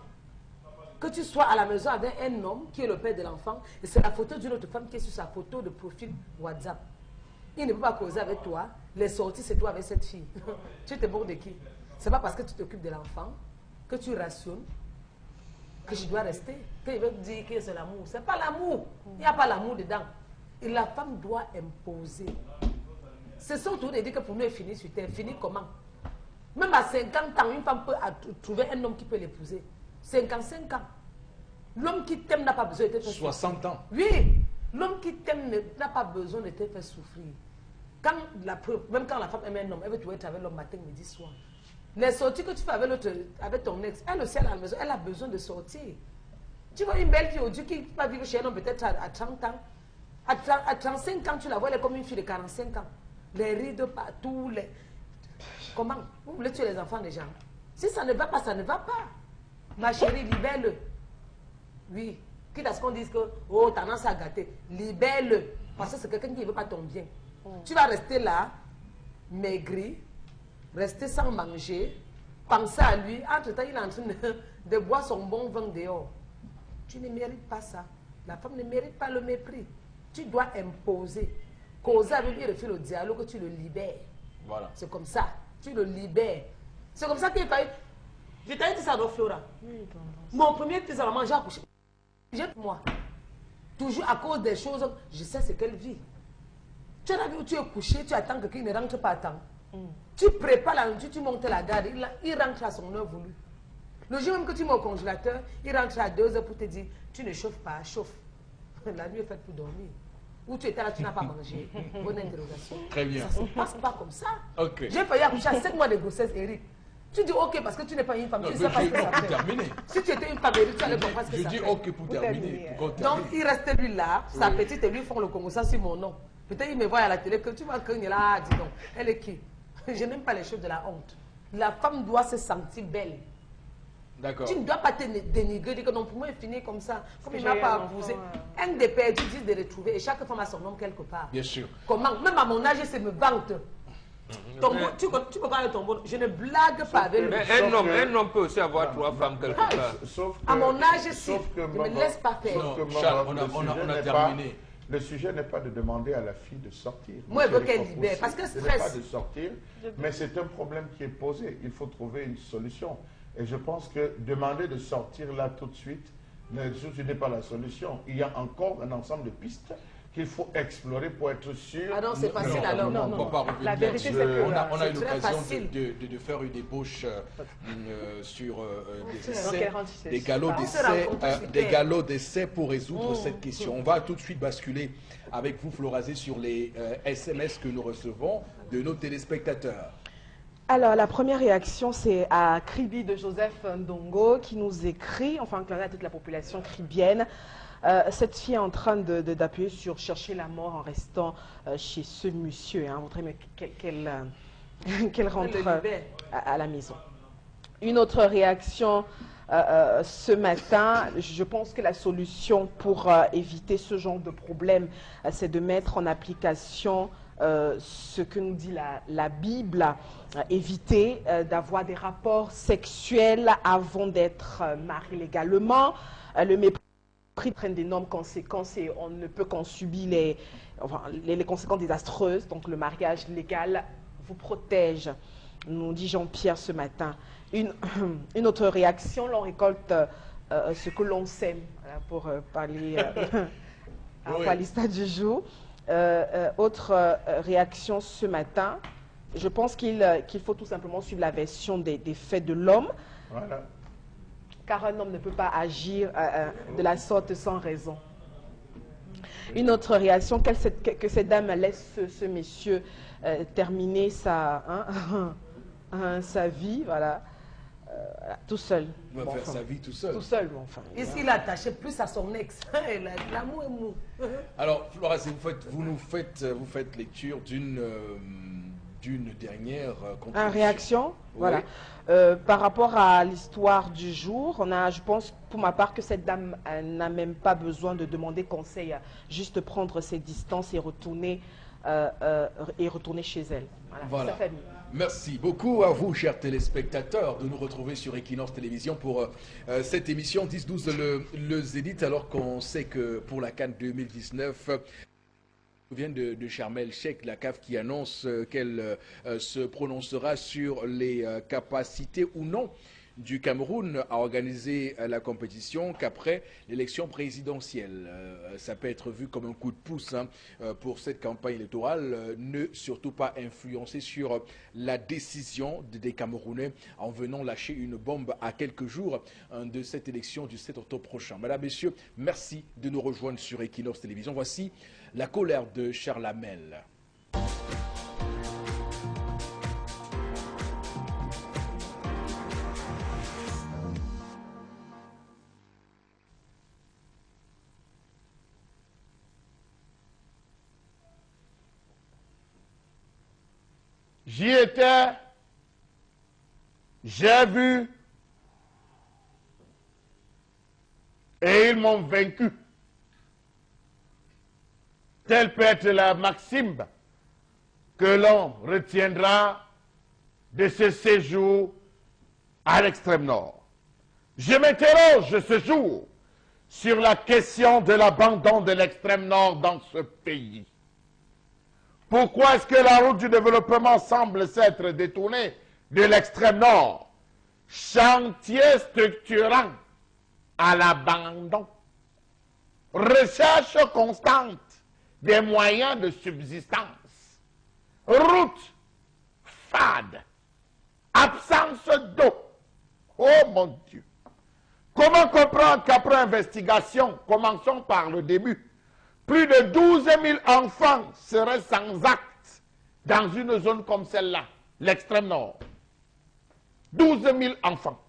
Que tu sois à la maison avec un homme qui est le père de l'enfant, et c'est la photo d'une autre femme qui est sur sa photo de profil WhatsApp. Il ne peut pas causer avec toi, les sorties c'est toi avec cette fille. Tu te moques de qui? C'est pas parce que tu t'occupes de l'enfant, que tu rationnes, que je dois rester, qu'il veut dire que c'est l'amour. C'est pas l'amour, il n'y a pas l'amour dedans. Et la femme doit imposer. C'est ça autour de dire que pour nous est fini sur terre. Fini comment? Même à 50 ans, une femme peut trouver un homme qui peut l'épouser. 55 ans. L'homme qui t'aime n'a pas besoin de te faire 60 ans. Oui, l'homme qui t'aime n'a pas besoin de te faire souffrir. Même quand la femme aime un homme, elle veut toujours être avec l'homme matin, midi, soir. Les sorties que tu fais avec ton ex, elle aussi à la maison, elle a besoin de sortir. Tu vois une belle fille aujourd'hui qui va vivre chez un homme peut-être à 30 ans. À 35 ans, tu la vois, elle est comme une fille de 45 ans. Les rides partout. Comment? Vous voulez tuer les enfants des gens? Si ça ne va pas, ça ne va pas. Ma chérie, libère-le. Oui. Quitte à ce qu'on dise que, oh, tendance à gâter. Libère-le. Parce que c'est quelqu'un qui ne veut pas ton bien. Tu vas rester là, maigri, rester sans manger, penser à lui. Entre-temps, il est en train de boire son bon vin dehors. Tu ne mérites pas ça. La femme ne mérite pas le mépris. Tu dois imposer. Causer avec lui, il refait le dialogue, tu le libères. Voilà. C'est comme ça. Tu le libères. C'est comme ça qu'il fallait. Je t'ai dit ça dans Flora. Mon premier fils à maman, j'ai accouché. Moi. Toujours à cause des choses, je sais ce qu'elle vit. Tu as vu où tu es couché, tu attends que quelqu'un ne rentre pas à temps. Tu prépares la nourriture, tu montes la garde, il rentre à son heure voulue. Le jour même que tu mets au congélateur, il rentre à 2 heures pour te dire, tu ne chauffes pas, chauffe. La nuit est faite pour dormir. Où tu étais là, tu n'as pas mangé. Bonne interrogation. Très bien. Ça ne se passe pas comme ça. Ok. J'ai failli accoucher à 7 mois de grossesse, Eric. Tu dis ok parce que tu n'es pas une femme, Non, tu ne sais pas ce que ça pour fait. terminer. Si tu étais une femme, tu allais comprendre ce que Je ça dis fait. ok pour terminer. terminer. Pour qu'on Donc termine. il restait lui là, sa petite et lui font le Congo, ça c'est mon nom. Peut-être il me voit à la télé que tu vois qu'il est là, dis donc, elle est qui? Je n'aime pas les choses de la honte. La femme doit se sentir belle. D'accord. Tu ne dois pas te dénigrer, dire que non, pour moi, il finit comme ça. Comme il que ne m'a j'ai pas un enfant, épousé. Un des perdus disent de retrouver et chaque femme a son nom quelque part. Bien sûr. Comment? Même à mon âge, c'est me vante. Tombeau, tu peux parler de tombeau. Je ne blague pas avec lui. Mais un homme peut aussi avoir 3 femmes quelque part. Sauf À mon âge, si, sauf que ne me maman- laisse pas faire. sauf que Non, maman, Charles, le on sujet a n'est terminé. Le sujet n'est pas de demander à la fille de sortir. Moi, je veux Monsieur qu'elle le libère, Focussi, parce que ce n'est stress. pas de sortir, mais c'est un problème qui est posé. Il faut trouver une solution. Et je pense que demander de sortir là tout de suite n'est pas la solution. Il y a encore un ensemble de pistes qu'il faut explorer pour être sûr. Ah non, c'est facile Non, alors. non, non, on va pas revenir la vérité, là-dessus. c'est que on a eu c'est très l'occasion facile. de faire une débauche sur des Donc, essais, elle rentre chez des elle. galops On se d'essais, rencontre super. des galops d'essais pour résoudre cette question. On va tout de suite basculer avec vous, Florazé, sur les SMS que nous recevons de nos téléspectateurs. Alors, la première réaction, c'est à Kribi de Joseph Ndongo qui nous écrit, enfin, inclinant à toute la population cribienne. Cette fille est en train d'appuyer sur chercher la mort en restant chez ce monsieur. Hein. Voudrait qu'elle rentre Le libère. à la maison. Une autre réaction ce matin, je pense que la solution pour éviter ce genre de problème, c'est de mettre en application ce que nous dit la Bible, éviter d'avoir des rapports sexuels avant d'être marié légalement, le mépris prennent d'énormes conséquences et on ne peut qu'en subir les conséquences désastreuses. Donc le mariage légal vous protège, nous dit Jean-Pierre ce matin. Une autre réaction, l'on récolte ce que l'on sème, voilà, pour parler à l'histoire du jour. Autre réaction ce matin, je pense qu'il faut tout simplement suivre la version des faits de l'homme. Voilà. Car un homme ne peut pas agir de la sorte sans raison. Une autre réaction, que cette dame laisse ce monsieur terminer sa vie, voilà, tout seul. Il va faire sa vie tout seul. Tout seul, bon, enfin. Ici, il est attaché plus à son ex. L'amour est mou. Alors, Florazé, vous faites lecture d'une dernière contribution. Réaction, Oui. voilà. Par rapport à l'histoire du jour, je pense pour ma part que cette dame n'a même pas besoin de demander conseil, juste prendre ses distances et retourner chez elle. Voilà. Sa famille. Merci beaucoup à vous, chers téléspectateurs, de nous retrouver sur Equinox Télévision pour cette émission 10-12 le Zénith, alors qu'on sait que pour la CAN 2019, on vient de Charmel Cheikh, la CAF, qui annonce qu'elle se prononcera sur les capacités ou non du Cameroun à organiser la compétition qu'après l'élection présidentielle. Ça peut être vu comme un coup de pouce pour cette campagne électorale, ne surtout pas influencer sur la décision des Camerounais en venant lâcher une bombe à quelques jours de cette élection du 7 octobre prochain. Mesdames, Messieurs, merci de nous rejoindre sur Equinox Télévision. Voici la colère de Charles Hamel. J'y étais, j'ai vu, et ils m'ont vaincu. Telle peut être la maxime que l'on retiendra de ce séjour à l'extrême nord. Je m'interroge ce jour sur la question de l'abandon de l'extrême nord dans ce pays. Pourquoi est-ce que la route du développement semble s'être détournée de l'extrême nord? Chantier structurant à l'abandon. Recherche constante des moyens de subsistance. Route fade. Absence d'eau. Oh mon Dieu. Comment comprendre qu'après investigation, commençons par le début, plus de 12 000 enfants seraient sans acte dans une zone comme celle-là, l'extrême nord. 12 000 enfants.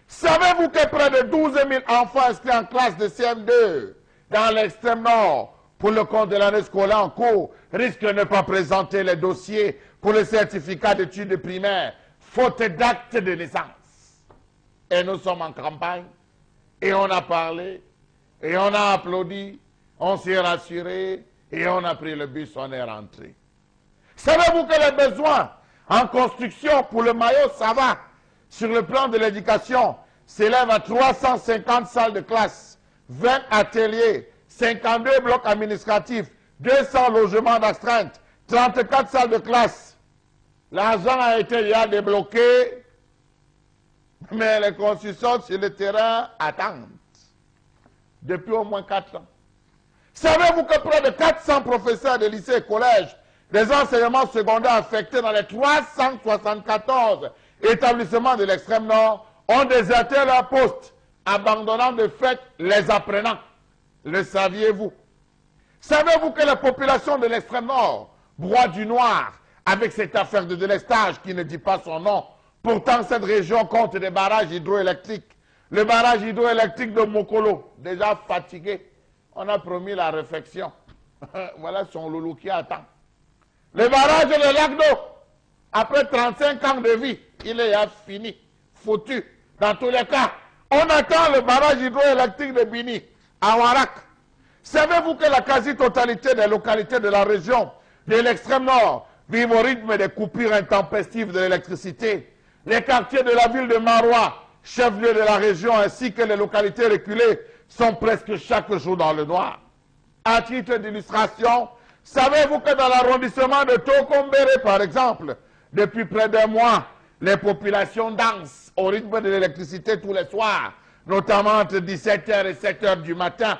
Savez-vous que près de 12 000 enfants inscrits en classe de CM2 dans l'extrême nord pour le compte de l'année scolaire en cours risquent de ne pas présenter les dossiers pour le certificat d'études primaires, faute d'acte de naissance. Et nous sommes en campagne, et on a parlé, et on a applaudi, on s'est rassuré, et on a pris le bus, on est rentré. Savez-vous que les besoins en construction pour le maillot, ça va, sur le plan de l'éducation, s'élève à 350 salles de classe, 20 ateliers, 52 blocs administratifs, 200 logements d'astreinte, 34 salles de classe. L'argent a été déjà débloqué, mais les constructions sur le terrain attendent depuis au moins 4 ans. Savez-vous que près de 400 professeurs de lycées et collèges, des enseignements secondaires affectés dans les 374 établissements de l'extrême nord ont déserté leur poste, abandonnant de fait les apprenants? Le saviez-vous? Savez-vous que la population de l'extrême nord broie du noir avec cette affaire de délestage qui ne dit pas son nom? Pourtant, cette région compte des barrages hydroélectriques. Le barrage hydroélectrique de Mokolo, déjà fatigué, on a promis la réfection. Voilà son loulou qui attend. Le barrage de lac d'eau, après 35 ans de vie, il est fini, foutu. Dans tous les cas, on attend le barrage hydroélectrique de Bini, à Warak. Savez-vous que la quasi-totalité des localités de la région de l'extrême nord vivent au rythme des coupures intempestives de l'électricité? Les quartiers de la ville de Maroua, chef-lieu de la région, ainsi que les localités reculées, sont presque chaque jour dans le noir. À titre d'illustration, savez-vous que dans l'arrondissement de Tokombéré, par exemple, depuis près d'un mois, les populations dansent au rythme de l'électricité tous les soirs, notamment entre 17h et 7h du matin?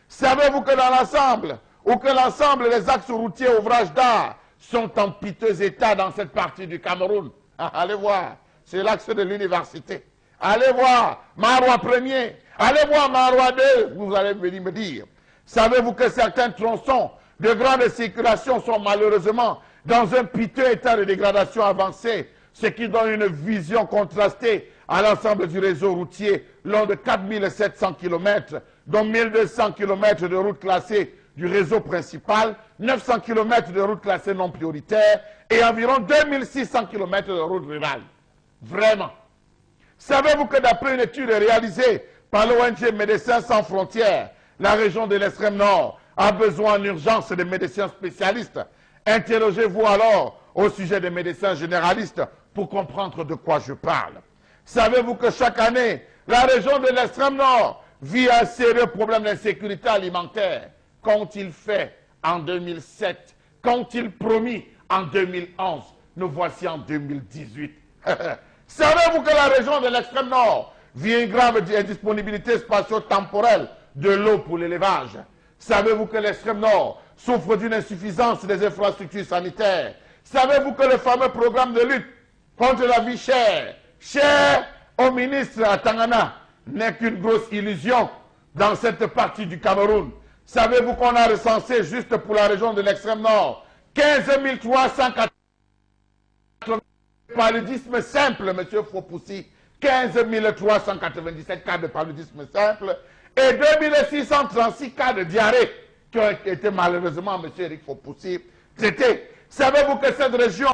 Savez-vous que dans l'ensemble, ou que l'ensemble des axes routiers ouvrages d'art sont en piteux état dans cette partie du Cameroun? Allez voir, c'est l'axe de l'université. Allez voir Maroua 1er, allez voir Maroua 2, vous allez venir me dire. Savez-vous que certains tronçons de grande circulation sont malheureusement dans un piteux état de dégradation avancée, ce qui donne une vision contrastée à l'ensemble du réseau routier long de 4700 km, dont 1200 km de routes classées du réseau principal, 900 km de routes classées non prioritaires et environ 2600 km de routes rurales. Vraiment. Savez-vous que d'après une étude réalisée par l'ONG Médecins sans frontières, la région de l'extrême nord a besoin en urgence de médecins spécialistes? Interrogez-vous alors au sujet des médecins généralistes pour comprendre de quoi je parle. Savez-vous que chaque année, la région de l'extrême nord vit un sérieux problème d'insécurité alimentaire? Qu'ont-ils fait en 2007? Qu'ont-ils promis en 2011? Nous voici en 2018. Savez-vous que la région de l'extrême nord vit une grave indisponibilité spatio-temporelle de l'eau pour l'élevage? Savez-vous que l'extrême nord souffre d'une insuffisance des infrastructures sanitaires? Savez-vous que le fameux programme de lutte contre la vie chère, cher au ministre à Tangana, n'est qu'une grosse illusion dans cette partie du Cameroun? Savez-vous qu'on a recensé juste pour la région de l'extrême nord 15 380 paludisme simple, M. Fopoussi, 15 397 cas de paludisme simple et 2636 cas de diarrhée qui ont été malheureusement, M. Eric Fopoussi, traités. Savez-vous que cette région,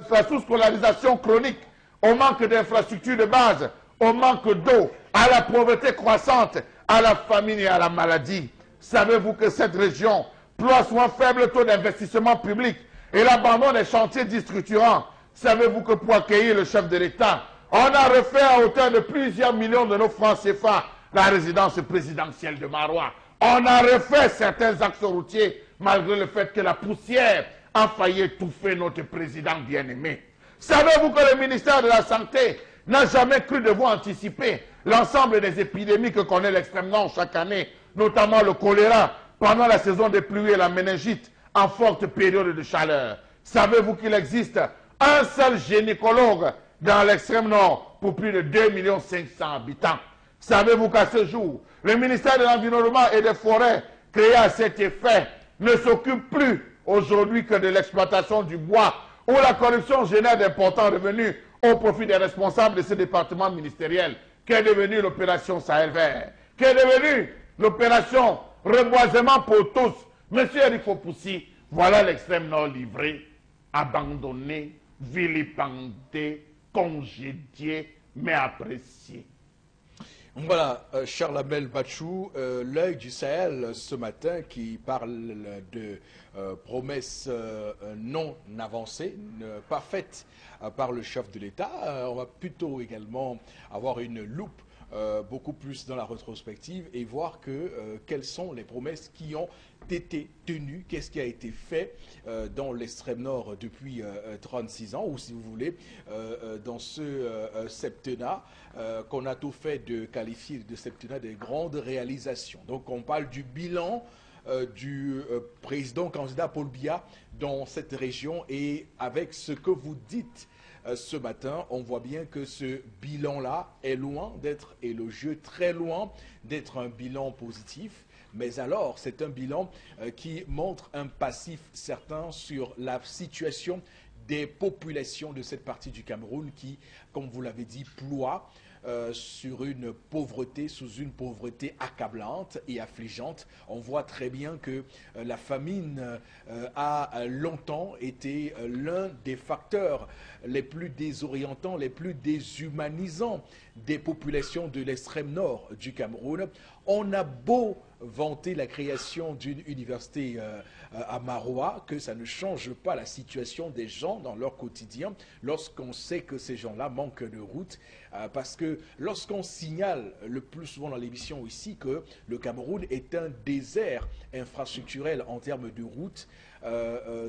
la sous-scolarisation chronique, au manque d'infrastructures de base, au manque d'eau, à la pauvreté croissante, à la famine et à la maladie? Savez-vous que cette région ploie sur un faible taux d'investissement public et l'abandon des chantiers déstructurants? Savez-vous que pour accueillir le chef de l'État, on a refait à hauteur de plusieurs millions de nos francs CFA la résidence présidentielle de Maroua? On a refait certains axes routiers malgré le fait que la poussière a failli étouffer notre président bien-aimé. Savez-vous que le ministère de la Santé n'a jamais cru devoir anticiper l'ensemble des épidémies que connaît l'extrême nord chaque année, notamment le choléra pendant la saison des pluies et la méningite en forte période de chaleur? Savez-vous qu'il existe un seul gynécologue dans l'extrême nord pour plus de 2 500 000 habitants? Savez-vous qu'à ce jour, le ministère de l'Environnement et des Forêts, créé à cet effet, ne s'occupe plus aujourd'hui que de l'exploitation du bois, où la corruption génère d'importants revenus au profit des responsables de ce département ministériel, qu'est devenu l'opération Sahel Vert, qu'est devenue l'opération Reboisement pour tous. Monsieur Eric Fopoussi, voilà l'extrême nord livré, abandonné, vilipendé, congédié, mais apprécié. Voilà, Charles Amel Bachou, l'œil du Sahel ce matin qui parle de promesses non avancées, pas faites par le chef de l'État. On va plutôt également avoir une loupe beaucoup plus dans la rétrospective et voir quelles sont les promesses qui ont été tenues, qu'est-ce qui a été fait dans l'extrême nord depuis 36 ans, ou si vous voulez, dans ce septennat qu'on a tout fait de qualifier de septennat des grandes réalisations. Donc on parle du bilan du président candidat Paul Biya dans cette région, et avec ce que vous dites ce matin, on voit bien que ce bilan-là est loin d'être élogieux, très loin d'être un bilan positif. Mais alors, c'est un bilan qui montre un passif certain sur la situation des populations de cette partie du Cameroun qui, comme vous l'avez dit, ploie sous une pauvreté accablante et affligeante. On voit très bien que la famine a longtemps été l'un des facteurs les plus désorientants, les plus déshumanisants des populations de l'extrême nord du Cameroun. On a beau vanter la création d'une université à Maroua, que ça ne change pas la situation des gens dans leur quotidien lorsqu'on sait que ces gens-là manquent de route. Parce que lorsqu'on signale le plus souvent dans l'émission ici que le Cameroun est un désert infrastructurel en termes de route,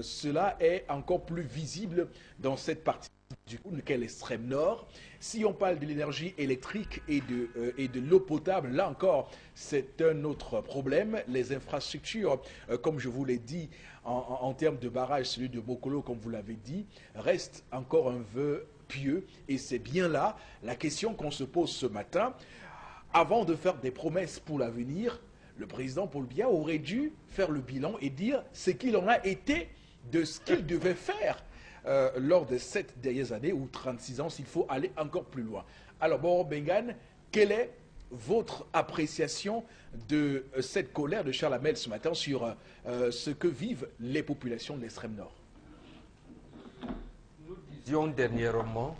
cela est encore plus visible dans cette partie du Cameroun qu'est l'extrême nord. Si on parle de l'énergie électrique et de l'eau potable, là encore, c'est un autre problème. Les infrastructures, comme je vous l'ai dit, en termes de barrage, celui de Bokolo, comme vous l'avez dit, reste encore un vœu pieux. Et c'est bien là la question qu'on se pose ce matin. Avant de faire des promesses pour l'avenir, le président Paul Biya aurait dû faire le bilan et dire ce qu'il en a été de ce qu'il devait faire lors des 7 dernières années ou 36 ans, s'il faut aller encore plus loin. Alors, Boro Bengan, quelle est votre appréciation de cette colère de Charles Amel ce matin sur ce que vivent les populations de l'extrême nord? Nous disions dernièrement,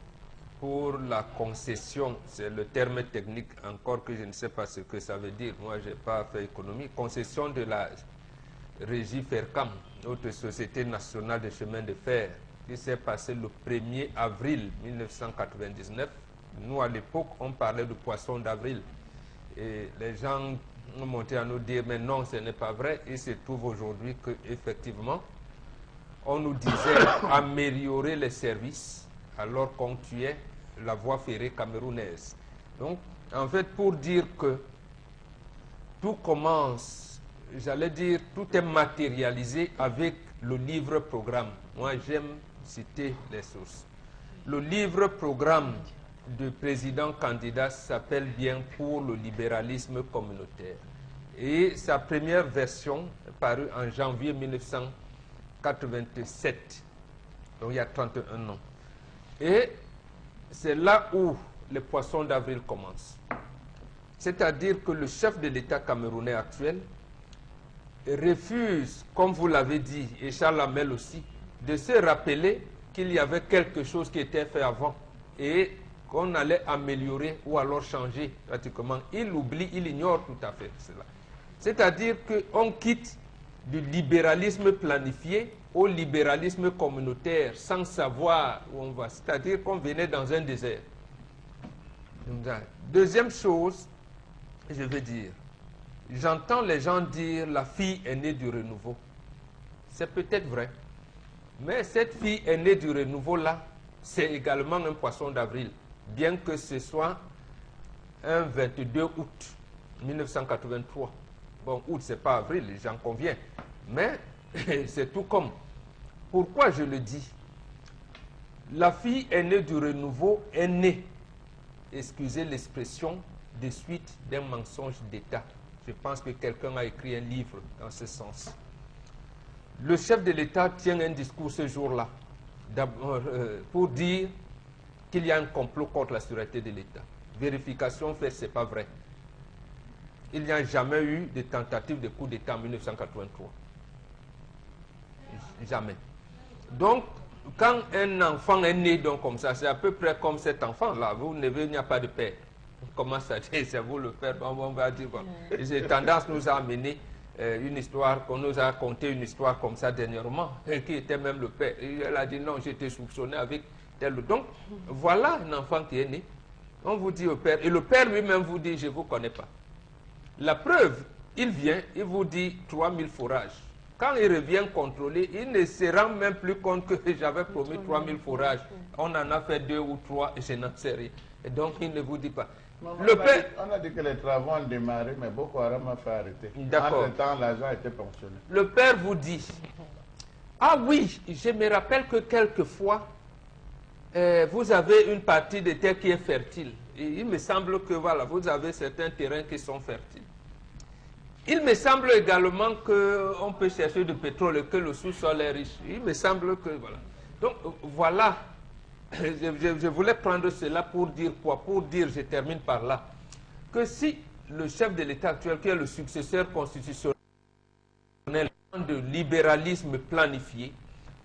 pour la concession, c'est le terme technique encore que je ne sais pas ce que ça veut dire, moi je n'ai pas fait économie, concession de la régie Fercam, notre Société nationale de chemin de fer, qui s'est passé le 1er avril 1999. Nous, à l'époque, on parlait de poisson d'avril. Et les gens ont monté à nous dire, mais non, ce n'est pas vrai. Il se trouve aujourd'hui qu'effectivement, on nous disait améliorer les services alors qu'on tuait la voie ferrée camerounaise. Donc, en fait, pour dire que tout commence, j'allais dire, tout est matérialisé avec le livre-programme. Moi, j'aime citer les sources. Le livre-programme du président candidat s'appelle bien Pour le libéralisme communautaire. Et sa première version est parue en janvier 1987, donc il y a 31 ans. Et c'est là où les poissons d'avril commencent. C'est-à-dire que le chef de l'État camerounais actuel refuse, comme vous l'avez dit, et Charles Amel aussi, de se rappeler qu'il y avait quelque chose qui était fait avant et qu'on allait améliorer ou alors changer pratiquement. Il oublie, il ignore tout à fait cela. C'est-à-dire qu'on quitte du libéralisme planifié au libéralisme communautaire sans savoir où on va. C'est-à-dire qu'on venait dans un désert. Deuxième chose, je veux dire, j'entends les gens dire la fille est née du renouveau. C'est peut-être vrai. Mais cette fille est née du renouveau-là, c'est également un poisson d'avril, bien que ce soit un 22 août 1983. Bon, août, c'est pas avril, j'en conviens. Mais c'est tout comme. Pourquoi je le dis? La fille est née du renouveau, est née, excusez l'expression, de suite d'un mensonge d'État. Je pense que quelqu'un a écrit un livre dans ce sens. Le chef de l'État tient un discours ce jour-là pour dire qu'il y a un complot contre la sûreté de l'État. Vérification faite, ce n'est pas vrai. Il n'y a jamais eu de tentative de coup d'État en 1983. Jamais. Donc, quand un enfant est né donc comme ça, c'est à peu près comme cet enfant-là. Vous il n'y a pas de père. Comment ça dit? C'est vous le père, on va dire. J'ai tendance nous a amené une histoire, qu'on nous a conté une histoire comme ça dernièrement, qui était même le père. Et elle a dit non, j'étais soupçonné avec tel. Donc, voilà un enfant qui est né. On vous dit au père, et le père lui-même vous dit, je ne vous connais pas. La preuve, il vient, il vous dit 3000 fourrages. Quand il revient contrôler, il ne se rend même plus compte que j'avais promis 3000 fourrages. On en a fait 2 ou 3 et je n'en sais rien. Et donc, il ne vous dit pas. Non, Le père... On a dit que les travaux ont démarré, mais Boko Haram a fait arrêter. D'accord. Entre-temps, l'argent a été ponctionné. Le père vous dit, ah oui, je me rappelle que quelquefois, vous avez une partie de terre qui est fertile. Et il me semble que voilà, vous avez certains terrains qui sont fertiles. Il me semble également qu'on peut chercher du pétrole et que le sous-sol est riche. Il me semble que voilà. Donc voilà, je voulais prendre cela pour dire quoi? Pour dire, je termine par là, que si le chef de l'État actuel, qui est le successeur constitutionnel de libéralisme planifié,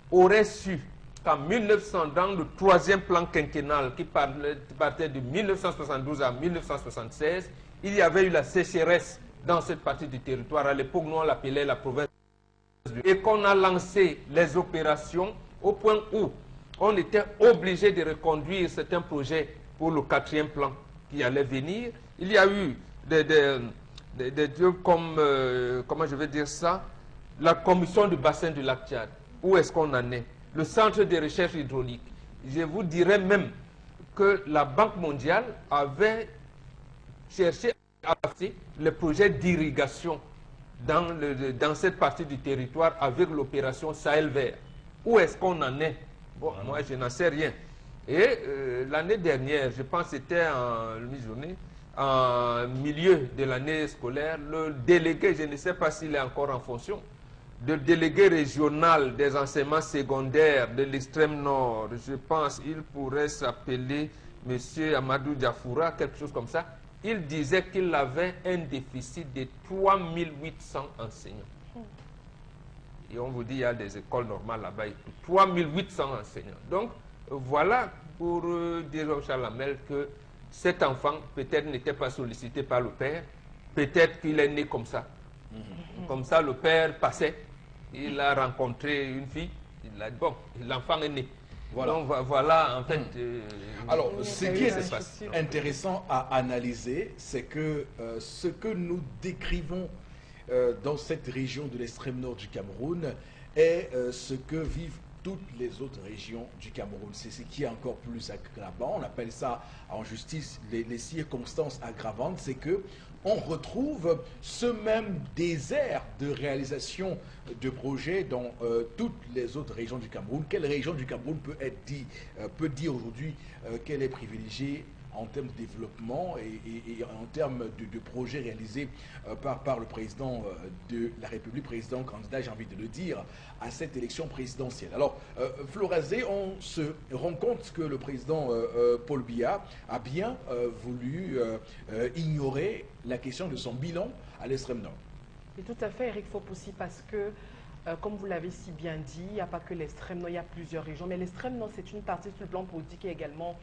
aurait su qu'en 1900, dans le 3e plan quinquennal qui partait de 1972 à 1976, il y avait eu la sécheresse dans cette partie du territoire. À l'époque, nous on l'appelait la province et qu'on a lancé les opérations au point où on était obligé de reconduire certains projets pour le 4e plan qui allait venir. Il y a eu des trucs comme, comment je vais dire ça, la commission du bassin du lac Tchad. Où est-ce qu'on en est? Le centre de recherche hydraulique. Je vous dirais même que la Banque mondiale avait cherché à faire les projets d'irrigation dans cette partie du territoire avec l'opération Sahel vert. Où est-ce qu'on en est? Bon, moi, je n'en sais rien. Et l'année dernière, je pense que c'était en mi-journée, en milieu de l'année scolaire, le délégué, je ne sais pas s'il est encore en fonction, le délégué régional des enseignements secondaires de l'extrême nord, je pense il pourrait s'appeler M. Amadou Diafoura, quelque chose comme ça, il disait qu'il avait un déficit de 3800 enseignants. Et on vous dit qu'il y a des écoles normales là-bas, 3800 enseignants. Donc, voilà pour dire au Chalamel que cet enfant, peut-être n'était pas sollicité par le père, peut-être qu'il est né comme ça. Comme ça, le père passait, il a rencontré une fille, il a dit, bon, l'enfant est né. Voilà. Donc, voilà, en fait... Alors, ce qui est intéressant à analyser, c'est que ce que nous décrivons dans cette région de l'extrême nord du Cameroun est ce que vivent toutes les autres régions du Cameroun. C'est ce qui est encore plus aggravant. On appelle ça en justice les circonstances aggravantes. C'est que on retrouve ce même désert de réalisation de projets dans toutes les autres régions du Cameroun. Quelle région du Cameroun peut dire aujourd'hui qu'elle est privilégiée en termes de développement et en termes de projets réalisés par le président de la République, président candidat, j'ai envie de le dire, à cette élection présidentielle. Alors, Florazé, on se rend compte que le président Paul Biya a bien voulu ignorer la question de son bilan à l'extrême nord. Et tout à fait, Eric Fopoussi, parce que, comme vous l'avez si bien dit, il n'y a pas que l'extrême nord, il y a plusieurs régions. Mais l'extrême nord, c'est une partie sur le plan politique également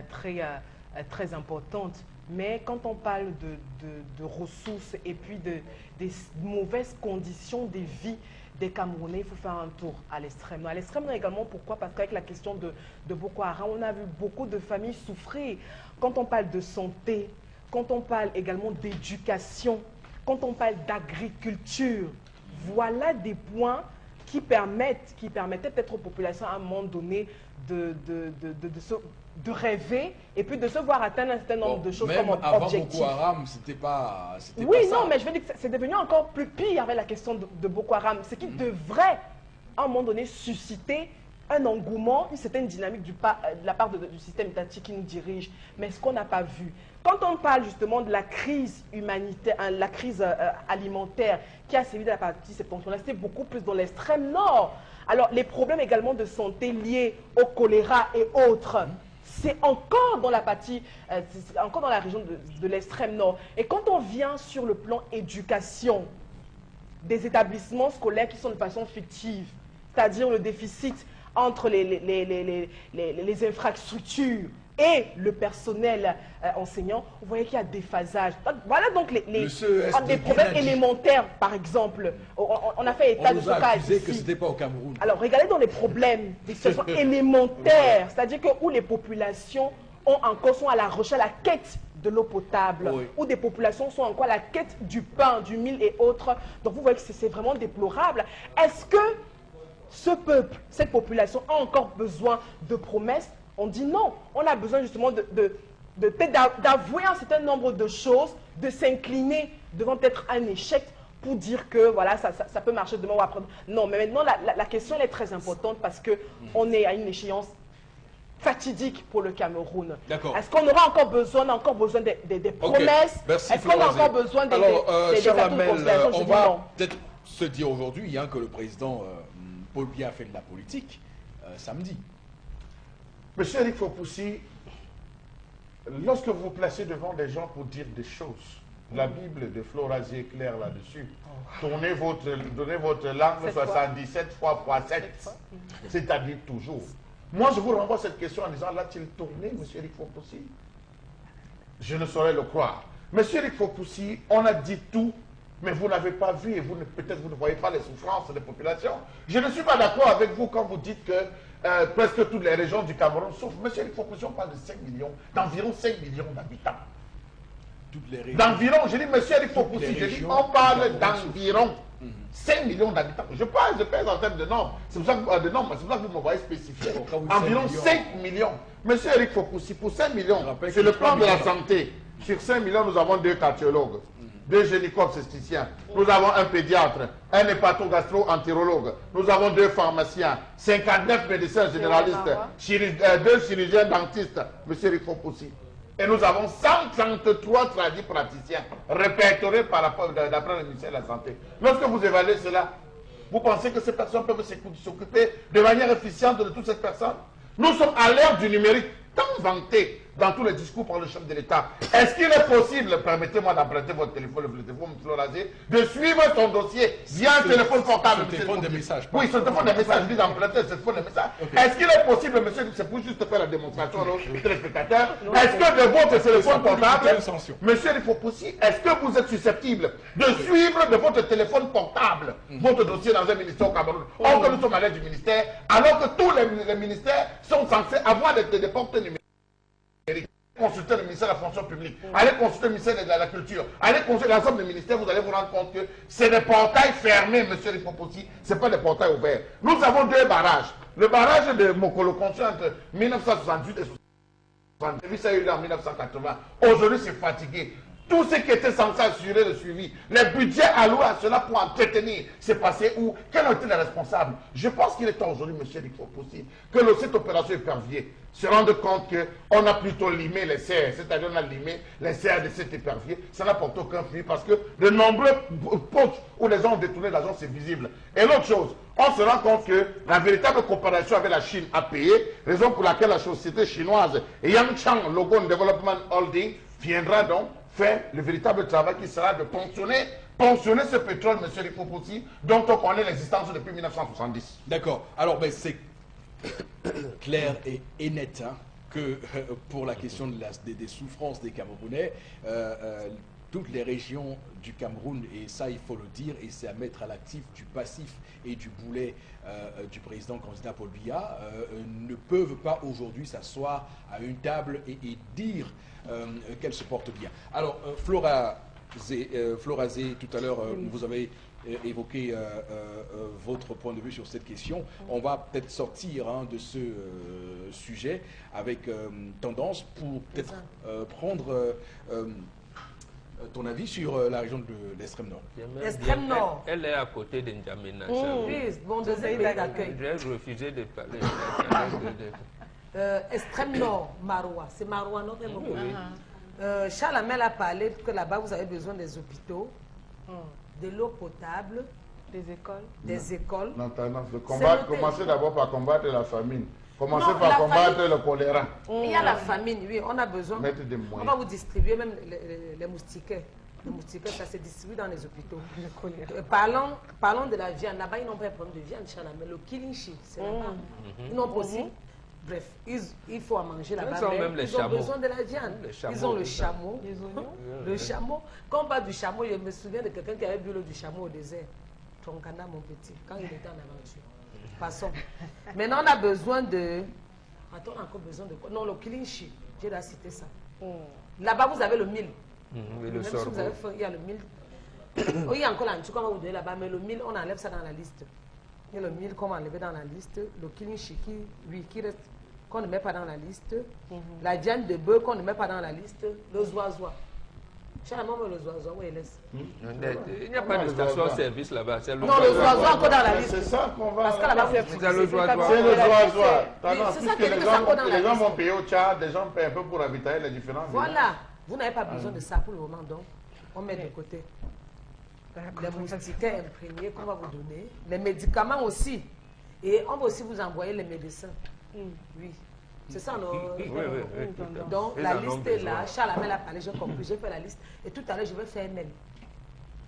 très importante. Mais quand on parle de ressources et puis des mauvaises conditions de vie des Camerounais, il faut faire un tour à l'extrême nord. À l'extrême nord également, pourquoi? Parce qu'avec la question de Boko Haram, on a vu beaucoup de familles souffrir. Quand on parle de santé, quand on parle également d'éducation, quand on parle d'agriculture, voilà des points qui permettaient peut-être aux populations à un moment donné de rêver et puis de se voir atteindre un certain nombre de choses comme objectif. Même avant Boko Haram, c'était pas ça. Oui, non, mais je veux dire que c'est devenu encore plus pire avec la question de Boko Haram. Ce qui devrait, à un moment donné, susciter un engouement, une certaine dynamique de la part du système étatique qui nous dirige. Mais ce qu'on n'a pas vu. Quand on parle justement de la crise humanitaire, la crise alimentaire qui a sévi de la partie septentrionale, c'était beaucoup plus dans l'extrême nord. Alors, les problèmes également de santé liés au choléra et autres c'est encore dans la partie, c'est encore dans la région de l'extrême nord. Et quand on vient sur le plan éducation, des établissements scolaires qui sont de façon fictive, c'est-à-dire le déficit entre les infrastructures et le personnel enseignant, vous voyez qu'il y a des phasages. Voilà donc des problèmes élémentaires, par exemple. On a fait état de ce cas ici. Que c'était pas au Cameroun. Alors, regardez dans les problèmes, des situations élémentaires, c'est-à-dire que où les populations sont à la recherche, à la quête de l'eau potable, oui. où des populations sont encore à la quête du pain, du mil et autres. Donc, vous voyez que c'est vraiment déplorable. Est-ce que ce peuple, cette population a encore besoin de promesses? On dit non. On a besoin justement d'avouer un certain nombre de choses, de s'incliner devant peut-être un échec pour dire que voilà, ça peut marcher demain ou après. Non, mais maintenant, la question elle est très importante parce qu'on est à une échéance fatidique pour le Cameroun. Est-ce qu'on aura encore besoin, des promesses? Est-ce qu'on a encore besoin des considérations? On va peut-être se dire aujourd'hui que le président Paul Biya a fait de la politique samedi. Monsieur Eric Fopoussi, lorsque vous vous placez devant des gens pour dire des choses, la Bible de Florazier est claire là-dessus. Donnez votre langue 77 fois x 7, c'est-à-dire toujours. Moi, je vous renvoie cette question en disant, l'a-t-il tourné, monsieur Eric Fopoussi? Je ne saurais le croire. Monsieur Eric Fopoussi, on a dit tout, mais vous n'avez pas vu et peut-être vous ne voyez pas les souffrances des populations. Je ne suis pas d'accord avec vous quand vous dites que presque toutes les régions du Cameroun souffrent. Monsieur Eric Fopoussi, on parle de 5 millions, d'environ 5 millions d'habitants. Toutes les régions. D'environ, je dis, monsieur Eric Fopoussi, on parle d'environ 5 millions d'habitants. Je pèse en termes de nombre. C'est pour ça que vous me voyez spécifier. Environ 5 millions. Monsieur Eric Fopoussi, pour 5 millions, c'est le plan de la santé. Sur 5 millions, nous avons 2 cardiologues, 2 gynéco-obstétriciens, nous avons un pédiatre, un hépato-gastro-entérologue, nous avons 2 pharmaciens, 59 médecins généralistes, 2 chirurgiens dentistes, monsieur Eric Fopoussi. Et nous avons 133 tradis praticiens répertoriés d'après le ministère de la Santé. Lorsque vous évaluez cela, vous pensez que ces personnes peuvent s'occuper de manière efficiente de toutes ces personnes? Nous sommes à l'ère du numérique, tant vanté dans tous les discours par le chef de l'État. Est-ce qu'il est possible, permettez-moi d'emprunter votre téléphone, le téléphone Florazier, de suivre son dossier via un téléphone portable? Ce téléphone de messages. Oui, ce téléphone de messages, je dis d'emprunter ce téléphone de messages. Est-ce qu'il est possible, monsieur, c'est pour juste faire la démonstration aux téléspectateurs, est-ce que de votre téléphone portable, monsieur il faut pousser, est-ce que vous êtes susceptible de suivre de votre téléphone portable votre dossier dans un ministère au Cameroun? Or que nous sommes à l'aide du ministère, alors que tous les ministères sont censés avoir des portes numériques. Consultez le ministère de la fonction publique, allez consulter le ministère de la culture, allez consulter l'ensemble des ministères, vous allez vous rendre compte que c'est des portails fermés, monsieur le Fopoussi, ce n'est pas des portails ouverts. Nous avons 2 barrages. Le barrage de Mokolo construit entre 1968 et 1970, ça a eu lieu en 1980. Aujourd'hui, c'est fatigué. Tout ce qui était censé assurer le suivi, les budgets alloués à cela pour entretenir, c'est passé où? Quels ont été les responsables? Je pense qu'il est temps aujourd'hui, monsieur Eric Fopoussi, que cette opération épervier se rende compte qu'on a plutôt limé les serres, c'est-à-dire on a limé les serres de cet épervier. Ça n'apporte aucun fruit parce que de nombreux postes où les gens ont détourné l'argent, c'est visible. Et l'autre chose, on se rend compte que la véritable coopération avec la Chine a payé, raison pour laquelle la société chinoise Yangchang Logon Development Holding viendra donc faire le véritable travail qui sera de ponctionner ce pétrole, monsieur Eric Fopoussi, dont on connaît l'existence depuis 1970. D'accord. Alors, ben, c'est clair et net que pour la question des souffrances des Camerounais, toutes les régions du Cameroun, et ça il faut le dire, et c'est à mettre à l'actif du passif et du boulet du président candidat Paul Biya, ne peuvent pas aujourd'hui s'asseoir à une table et dire qu'elle se porte bien. Alors, Florazé, tout à l'heure, vous avez évoqué votre point de vue sur cette question. On va peut-être sortir de ce sujet avec tendance pour peut-être prendre ton avis sur la région de l'extrême nord. L'extrême nord. Elle est à côté de N'Djamena. Oui, bon deuxième pays d'accueil. J'ai refusé de parler. Extrême nord, Maroua. C'est Maroua, notre Charles Amel a parlé que là-bas, vous avez besoin des hôpitaux, de l'eau potable, des écoles. Des écoles. Non, commencez d'abord par combattre la famine. Commencez Non, par la combattre le choléra. Il y a la famine, oui, on a besoin. Mettre des On moyens. va vous distribuer même les moustiquaires. Les moustiquaires, ça se distribue dans les hôpitaux. Parlons de la viande. Là-bas, ils n'ont pas de problème de viande, mais le kilinchi, c'est là-bas. Ils n'ont pas aussi. Bref, il faut à manger là-bas. Ils ont même les Ils ont chameaux. besoin de la viande. Ils ont le chameau. Le chameau. Quand on parle du chameau, je me souviens de quelqu'un qui avait bu l'eau du chameau au désert. Troncana, mon petit, quand il était en aventure. Passons. Maintenant, on a besoin de... Attends, on a encore besoin de quoi? Non, le kilinchi. J'ai déjà cité ça. Là-bas, vous avez le mil. Oui, Même le si vous sorgho. avez faim, il y a le mil. Oh, il y a encore l'antou qu'on va vous donner là-bas, mais le mil, on enlève ça dans la liste. Il y a le mil qu'on va enlever dans la liste. Le kilinchi qui reste, qu'on ne met pas dans la liste. La viande de bœuf qu'on ne met pas dans la liste. Le zoisois. Généralement, le zoisois, où il laisse. Il n'y a pas de station-service là-bas. C'est le Non, le zoisois encore dans la liste. C'est ça qu'on va... Parce que là-bas, C'est le zoisois. C'est le zoisois. Oui, c'est ça Puisque qui est les que ça compte dans la gens liste. vont payer au Tchad, les gens paient un peu pour ravitailler les différents villages. Voilà. Vous n'avez pas besoin de ça pour le moment, donc on met de côté. Les moustiquaires imprégnés qu'on va vous donner, les médicaments aussi. Et on va aussi vous envoyer les médecins. Oui. C'est ça, non? Oui. Donc Ils la en ont liste est besoin. là. Charles Amel a parlé, j'ai compris, j'ai fait la liste. Et tout à l'heure, je vais faire un mail.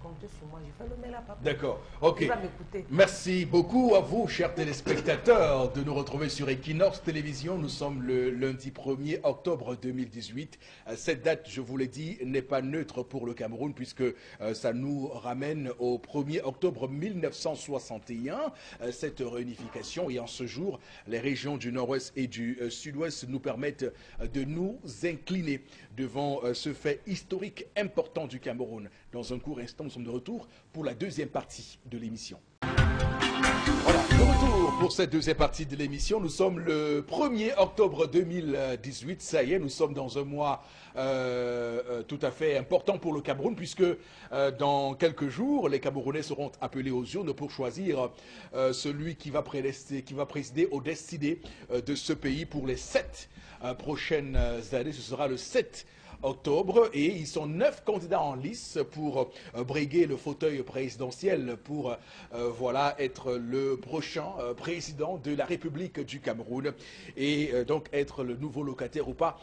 Comptez sur moi, je fais le mail à papa. D'accord, ok. Il va m'écouter. Merci beaucoup à vous, chers téléspectateurs, de nous retrouver sur Equinox Télévision. Nous sommes le lundi 1er octobre 2018. Cette date, je vous l'ai dit, n'est pas neutre pour le Cameroun puisque ça nous ramène au 1er octobre 1961. Cette réunification et en ce jour, les régions du nord-ouest et du sud-ouest nous permettent de nous incliner devant ce fait historique important du Cameroun. Dans un court instant, nous sommes de retour pour la deuxième partie de l'émission. Voilà, de retour pour cette deuxième partie de l'émission. Nous sommes le 1er octobre 2018. Ça y est, nous sommes dans un mois tout à fait important pour le Cameroun puisque dans quelques jours, les Camerounais seront appelés aux urnes pour choisir celui qui va présider aux destinées de ce pays pour les 7 prochaines années. Ce sera le 7 octobre et ils sont 9 candidats en lice pour briguer le fauteuil présidentiel pour voilà être le prochain président de la République du Cameroun et donc être le nouveau locataire ou pas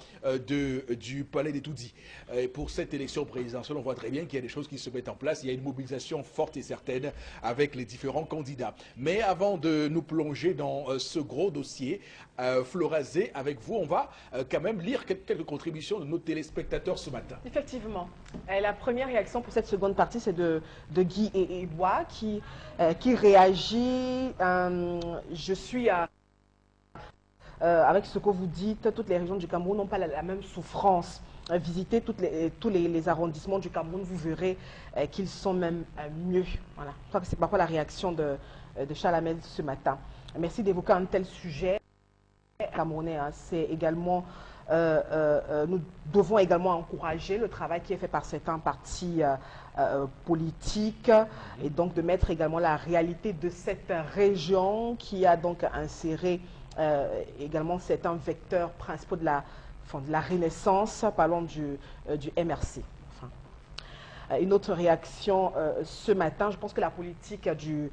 du palais des Toudis. Et pour cette élection présidentielle, on voit très bien qu'il y a des choses qui se mettent en place. Il y a une mobilisation forte et certaine avec les différents candidats. Mais avant de nous plonger dans ce gros dossier, Flora Zé, avec vous, on va quand même lire quelques contributions de nos téléspectateurs ce matin. Effectivement. La première réaction pour cette seconde partie, c'est de Guy et Bois qui réagit. Je suis avec ce que vous dites, toutes les régions du Cameroun n'ont pas la même souffrance. Visitez tous les arrondissements du Cameroun, vous verrez qu'ils sont même mieux. Voilà. Je crois que c'est parfois la réaction de Charles Amel ce matin. Merci d'évoquer un tel sujet. Camerounais, hein, c'est également, nous devons également encourager le travail qui est fait par certains partis politiques et donc de mettre également la réalité de cette région qui a donc inséré également certains vecteurs principaux de la Renaissance, parlons du MRC. Enfin, une autre réaction ce matin, je pense que la politique de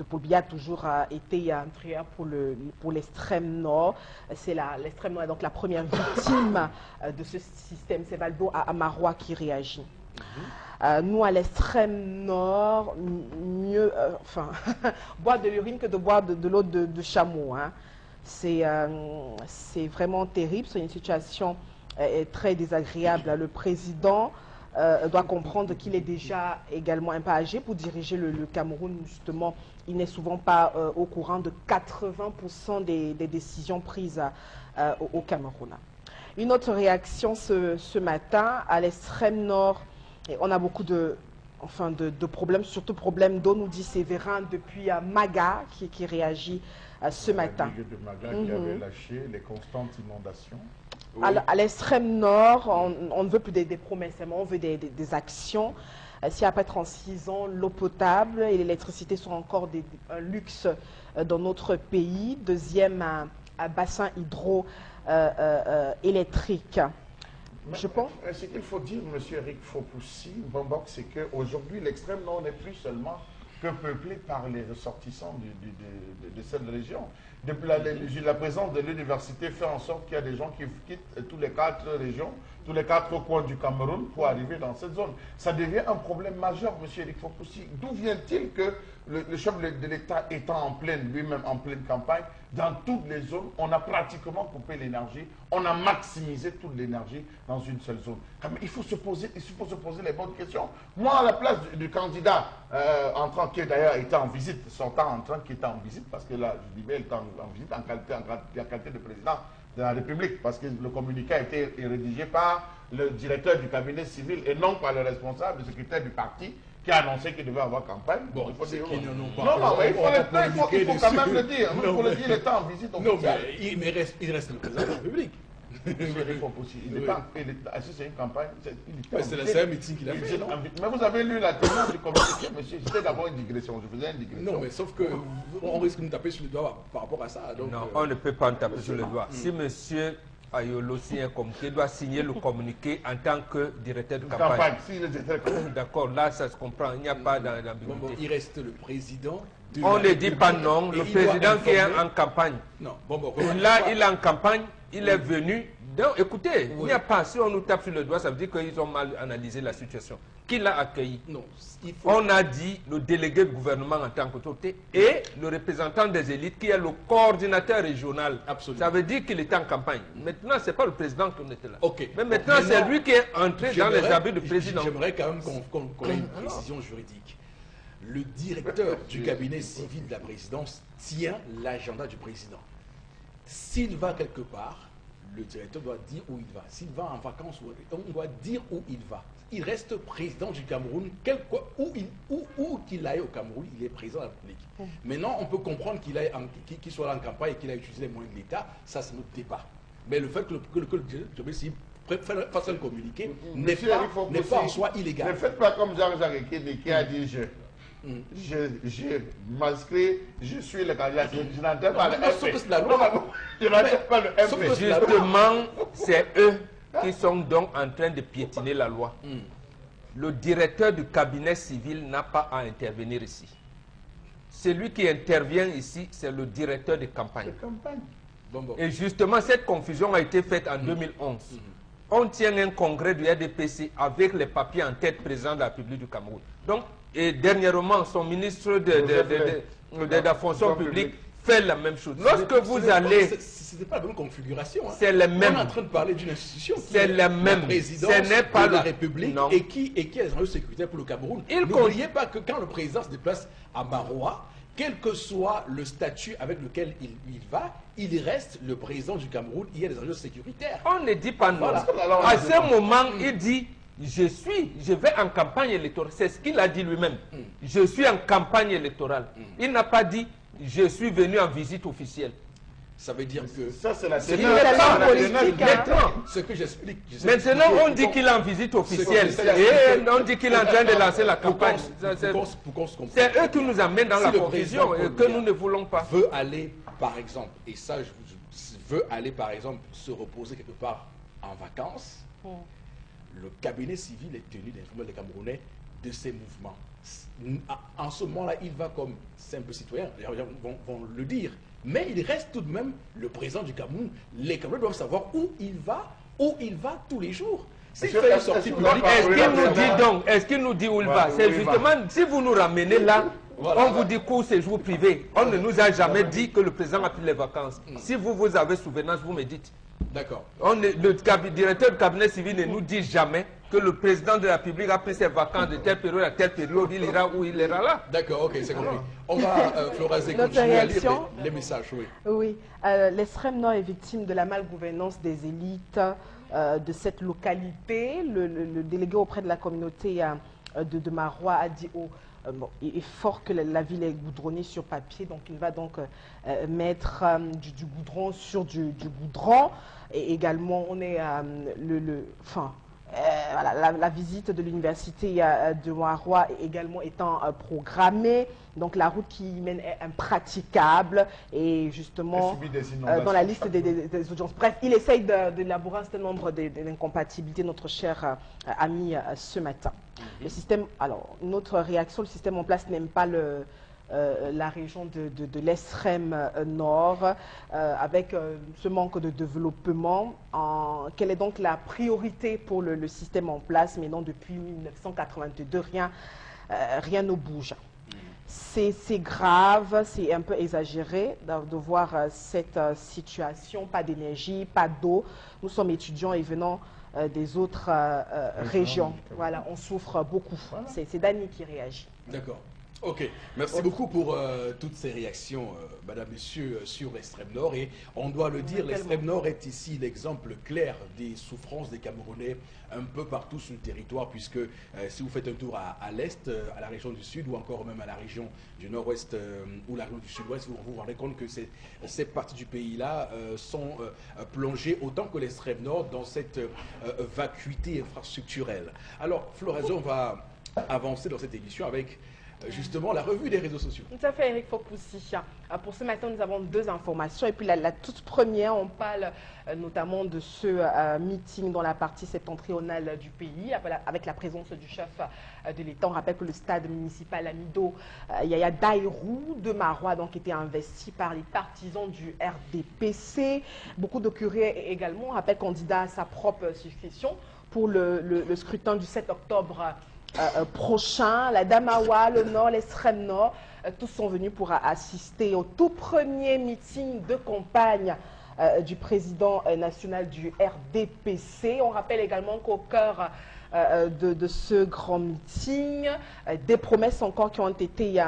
Paul Biya a toujours été un prière pour l'extrême nord. C'est l'extrême nord est donc la première victime de ce système. C'est Valdo Amarois qui réagit. Nous, à l'extrême nord, mieux, boire de l'urine que de boire de l'eau de chameau. Hein. C'est vraiment terrible. C'est une situation très désagréable. Le président doit comprendre qu'il est déjà également un peu âgé pour diriger le Cameroun. Justement, il n'est souvent pas au courant de 80% des décisions prises au Cameroun. Une autre réaction ce matin, à l'extrême nord, et on a beaucoup de problèmes, surtout problèmes d'eau, nous dit Séverin depuis Maga qui réagit ce matin. La digue de Maga qui avait lâché les constantes inondations. Oui. À l'extrême nord, on ne veut plus des promesses, on veut des actions. Si après 36 ans, l'eau potable et l'électricité sont encore un luxe dans notre pays. Deuxième, un bassin hydroélectrique. Je pense. Ce qu'il faut dire, M. Eric Fopoussi, c'est qu'aujourd'hui, l'extrême nord n'est plus seulement que peuplée par les ressortissants de cette région. Depuis la présence de l'université fait en sorte qu'il y a des gens qui quittent tous les 4 régions, tous les 4 coins du Cameroun pour arriver dans cette zone. Ça devient un problème majeur, M. Eric Fopoussi. D'où vient-il que le chef de l'État étant lui-même en pleine campagne, dans toutes les zones, on a pratiquement coupé l'énergie, on a maximisé toute l'énergie dans une seule zone. Il faut se poser les bonnes questions. Moi, à la place du candidat entrant, qui d'ailleurs était en visite, sortant entrant, qui était en visite, parce que là, je disais, il était en visite en qualité de président de la République, parce que le communiqué a été rédigé par le directeur du cabinet civil et non par le responsable, le secrétaire du parti, qui a annoncé qu'il devait avoir campagne. Bon, il faut dire non, non, mais il faut quand même le dire. Il faut le dire, il était en visite officielle. Non, mais il reste le président de la République. C'est une campagne. C'est un meeting qu'il a fait, non? Mais vous avez lu la teneur du communiqué, monsieur. C'était d'abord une digression. Je faisais une digression. Non, mais sauf qu'on risque de nous taper sur le doigt par rapport à ça. Donc, non, on ne peut pas nous taper sur le doigt. Si monsieur Ayolo signe un communiqué, doit signer le communiqué en tant que directeur de campagne. D'accord, là ça se comprend, il n'y a pas d'ambiguïté. Bon, il reste le président. On ne dit pas non, le président qui est en campagne. Non, là, il est en campagne, il est venu. Donc, écoutez, il n'y a pas, si on nous tape sur le doigt, ça veut dire qu'ils ont mal analysé la situation. Qui l'a accueilli? Non, on a dit le délégué du gouvernement en tant qu'autorité et le représentant des élites qui est le coordinateur régional. Absolument. Ça veut dire qu'il était en campagne. Maintenant, ce n'est pas le président qui était là. Okay. Mais maintenant, c'est lui qui est entré dans les habits du président. J'aimerais quand même qu'on ait une précision juridique. Le directeur du cabinet civil de la présidence tient l'agenda du président. S'il va quelque part, le directeur doit dire où il va. S'il va en vacances, on doit dire où il va. Il reste président du Cameroun, où qu'il aille au Cameroun, il est président de la République. Maintenant, on peut comprendre qu'il soit là en campagne et qu'il a utilisé les moyens de l'État, ça c'est notre débat. Mais le fait que le directeur fasse un communiqué n'est pas en soi illégal. Ne faites pas comme Jacques qui a dit je m'inscris, je suis le candidat. Je n'entends pas le MP. Je n'entends pas le MP. Justement, c'est eux qui sont donc en train de piétiner la loi. Le directeur du cabinet civil n'a pas à intervenir ici. Celui qui intervient ici, c'est le directeur de campagne. Et justement, cette confusion a été faite en 2011. On tient un congrès du RDPC avec les papiers en tête président de la République du Cameroun. Donc, et dernièrement, son ministre de la fonction publique fait la même chose. Lorsque vous allez... Ce n'est pas la même configuration. Hein. C'est le même. On est en train de parler d'une institution qui est la même. Présidence ce n'est pas de la République et qui a les enjeux sécuritaires pour le Cameroun. N'oubliez pas que quand le président se déplace à Maroua, quel que soit le statut avec lequel il va, il reste le président du Cameroun, il y a des enjeux sécuritaires. On ne dit pas non. Voilà. À ce moment, il dit... Je vais en campagne électorale. C'est ce qu'il a dit lui-même. Je suis en campagne électorale. Il n'a pas dit, je suis venu en visite officielle. Ça veut dire que... Ça, c'est la Ce que j'explique... Maintenant, on dit qu'il est en visite officielle. Et on dit qu'il est en train de lancer la campagne. C'est eux qui nous amènent dans la confusion et que nous ne voulons pas. Veut aller, par exemple, et ça, je veux aller, par exemple, se reposer quelque part en vacances... Le cabinet civil est tenu d'informer les Camerounais de ces mouvements. En ce moment-là, il va comme simple citoyen, les gens vont le dire. Mais il reste tout de même le président du Cameroun. Les Camerounais doivent savoir où il va tous les jours. Est-ce qu'il nous dit où il va? C'est justement, si vous nous ramenez là, on vous dit court séjour privé. On ne nous a jamais dit que le président a pris les vacances. Si vous avez souvenance, vous me dites. D'accord. Le directeur du cabinet civil ne nous dit jamais que le président de la République a pris ses vacances de telle période à telle période, il ira où il ira là. D'accord, ok, c'est compris. On va, Flora Zé, continuer à lire les messages. Oui, l'extrême nord est victime de la malgouvernance des élites de cette localité. Le délégué auprès de la communauté de Maroua a dit bon, il est fort que la ville est goudronnée sur papier, donc il va donc mettre du goudron sur du goudron. Et également, on est voilà, la visite de l'université de Marois également étant programmée. Donc la route qui y mène est impraticable et justement dans la liste des audiences. Bref, il essaye d'élaborer un certain nombre d'incompatibilités, notre cher ami, ce matin. Le système, alors notre réaction, le système en place n'aime pas la région de l'Extrême Nord avec ce manque de développement. Quelle est donc la priorité pour le système en place? Mais non, depuis 1982, rien ne bouge. C'est grave, c'est un peu exagéré de voir cette situation, pas d'énergie, pas d'eau. Nous sommes étudiants et venant des autres régions. Voilà, on souffre beaucoup. Voilà. C'est Dani qui réagit. D'accord. Ok, merci beaucoup pour toutes ces réactions, Madame, Monsieur, sur l'extrême nord. Et on doit le dire, l'extrême nord est ici l'exemple clair des souffrances des Camerounais un peu partout sur le territoire, puisque si vous faites un tour à l'est, à la région du sud, ou encore même à la région du nord-ouest ou la région du sud-ouest, vous vous rendez compte que ces parties du pays-là sont plongées autant que l'extrême nord dans cette vacuité infrastructurelle. Alors, Florazo, on va avancer dans cette émission avec justement la revue des réseaux sociaux. Tout à fait, Eric Fopoussi. Pour ce matin, nous avons deux informations. Et puis la toute première, on parle notamment de ce meeting dans la partie septentrionale du pays, avec la présence du chef de l'État. On rappelle que le stade municipal Amido Yaya Daïrou de Marois donc, était investi par les partisans du RDPC. Beaucoup de curés également, on rappelle, candidat à sa propre succession pour le scrutin du 7 octobre prochain. La Damawa, le Nord, l'extrême Nord, tous sont venus pour assister au tout premier meeting de campagne du président national du RDPC. On rappelle également qu'au cœur de ce grand meeting, des promesses encore qui ont été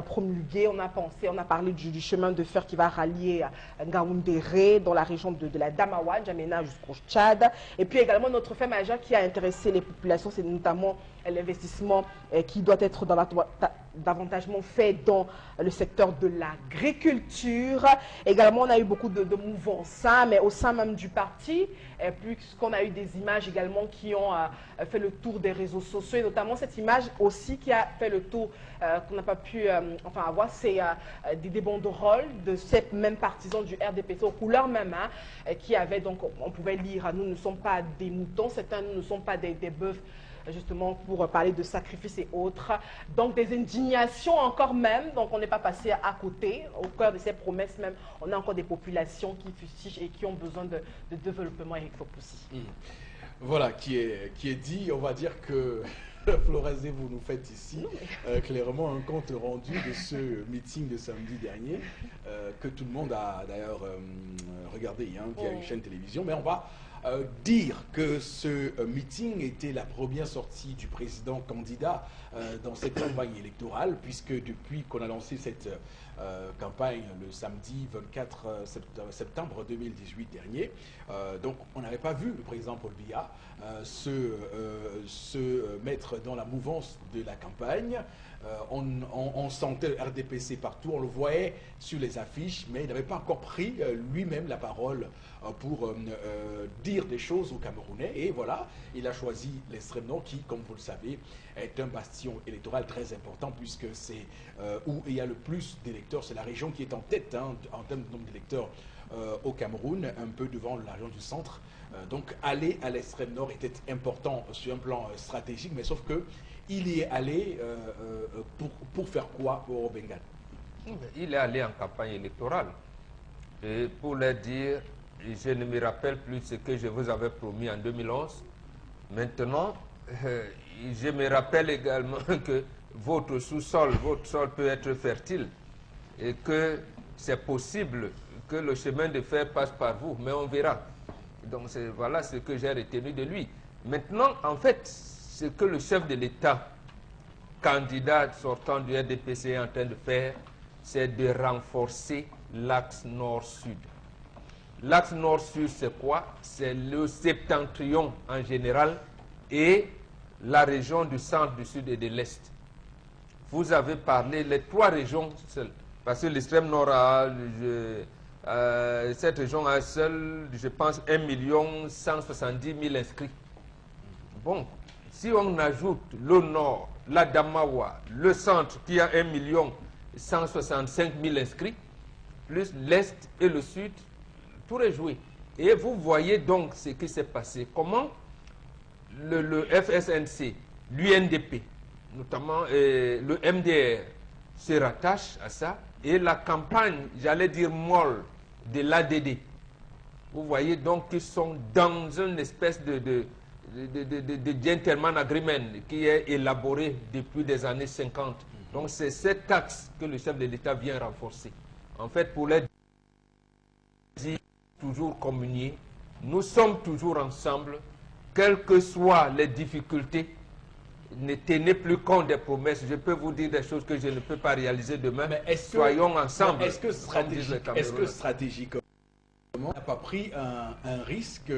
promulguées. On a parlé du chemin de fer qui va rallier Ngaoundéré dans la région de la Damawa, N'Djamena jusqu'au Tchad. Et puis également notre fait majeur qui a intéressé les populations, c'est notamment l'investissement qui doit être davantage fait dans le secteur de l'agriculture. Également, on a eu beaucoup de mouvances, mais au sein même du parti, puisqu'on a eu des images également qui ont fait le tour des réseaux sociaux, et notamment cette image aussi qui a fait le tour, qu'on n'a pas pu avoir, c'est des banderoles de ces mêmes partisans du RDPC aux couleurs même, qui avaient donc, on pouvait lire, nous ne sommes pas des moutons, certains nous ne sommes pas des bœufs, justement pour parler de sacrifices et autres. Donc des indignations encore même, donc on n'est pas passé à côté. Au cœur de ces promesses même, on a encore des populations qui fustigent et qui ont besoin de développement, Eric Fopoussi. Voilà, qui est dit, on va dire que Florazé, vous nous faites ici clairement un compte rendu de ce meeting de samedi dernier, que tout le monde a d'ailleurs regardé via une chaîne télévision, mais on va dire que ce meeting était la première sortie du président candidat dans cette campagne électorale, puisque depuis qu'on a lancé cette campagne le samedi 24 septembre 2018 dernier, donc on n'avait pas vu le président Paul Biya se mettre dans la mouvance de la campagne. On sentait le RDPC partout, on le voyait sur les affiches, mais il n'avait pas encore pris lui-même la parole pour dire des choses aux Camerounais. Et voilà, il a choisi l'extrême nord qui, comme vous le savez, est un bastion électoral très important, puisque c'est où il y a le plus d'électeurs. C'est la région qui est en tête en termes de nombre d'électeurs au Cameroun, un peu devant la région du centre. Donc aller à l'extrême nord était important sur un plan stratégique, mais sauf que il y est allé pour faire quoi pour Bengale? Il est allé en campagne électorale. Et pour leur dire, je ne me rappelle plus ce que je vous avais promis en 2011. Maintenant, je me rappelle également que votre sous-sol, votre sol peut être fertile et que c'est possible que le chemin de fer passe par vous, mais on verra. Donc voilà ce que j'ai retenu de lui. Maintenant, en fait, ce que le chef de l'État, candidat sortant du RDPC, est en train de faire, c'est de renforcer l'axe nord-sud. L'axe nord-sud, c'est quoi? C'est le septentrion en général et la région du centre, du sud et de l'est. Vous avez parlé les trois régions seules, parce que l'extrême nord a... cette région a seul, je pense, 1 170 000 inscrits. bon, si on ajoute le nord, l'Adamawa, le centre qui a 1 165 000 inscrits, plus l'est et le sud, tout est joué. Et vous voyez donc ce qui s'est passé. Comment le FSNC, l'UNDP, notamment le MDR, se rattache à ça. Et la campagne, j'allais dire molle, de l'ADD. Vous voyez donc qu'ils sont dans une espèce de gentleman agreement qui est élaboré depuis des années 50. Donc c'est cet axe que le chef de l'État vient renforcer. En fait, pour les dire toujours communier, nous sommes toujours ensemble, quelles que soient les difficultés. Ne tenez plus compte des promesses. Je peux vous dire des choses que je ne peux pas réaliser demain. Mais soyons ensemble. Est-ce que stratégiquement, on n'a pas pris un risque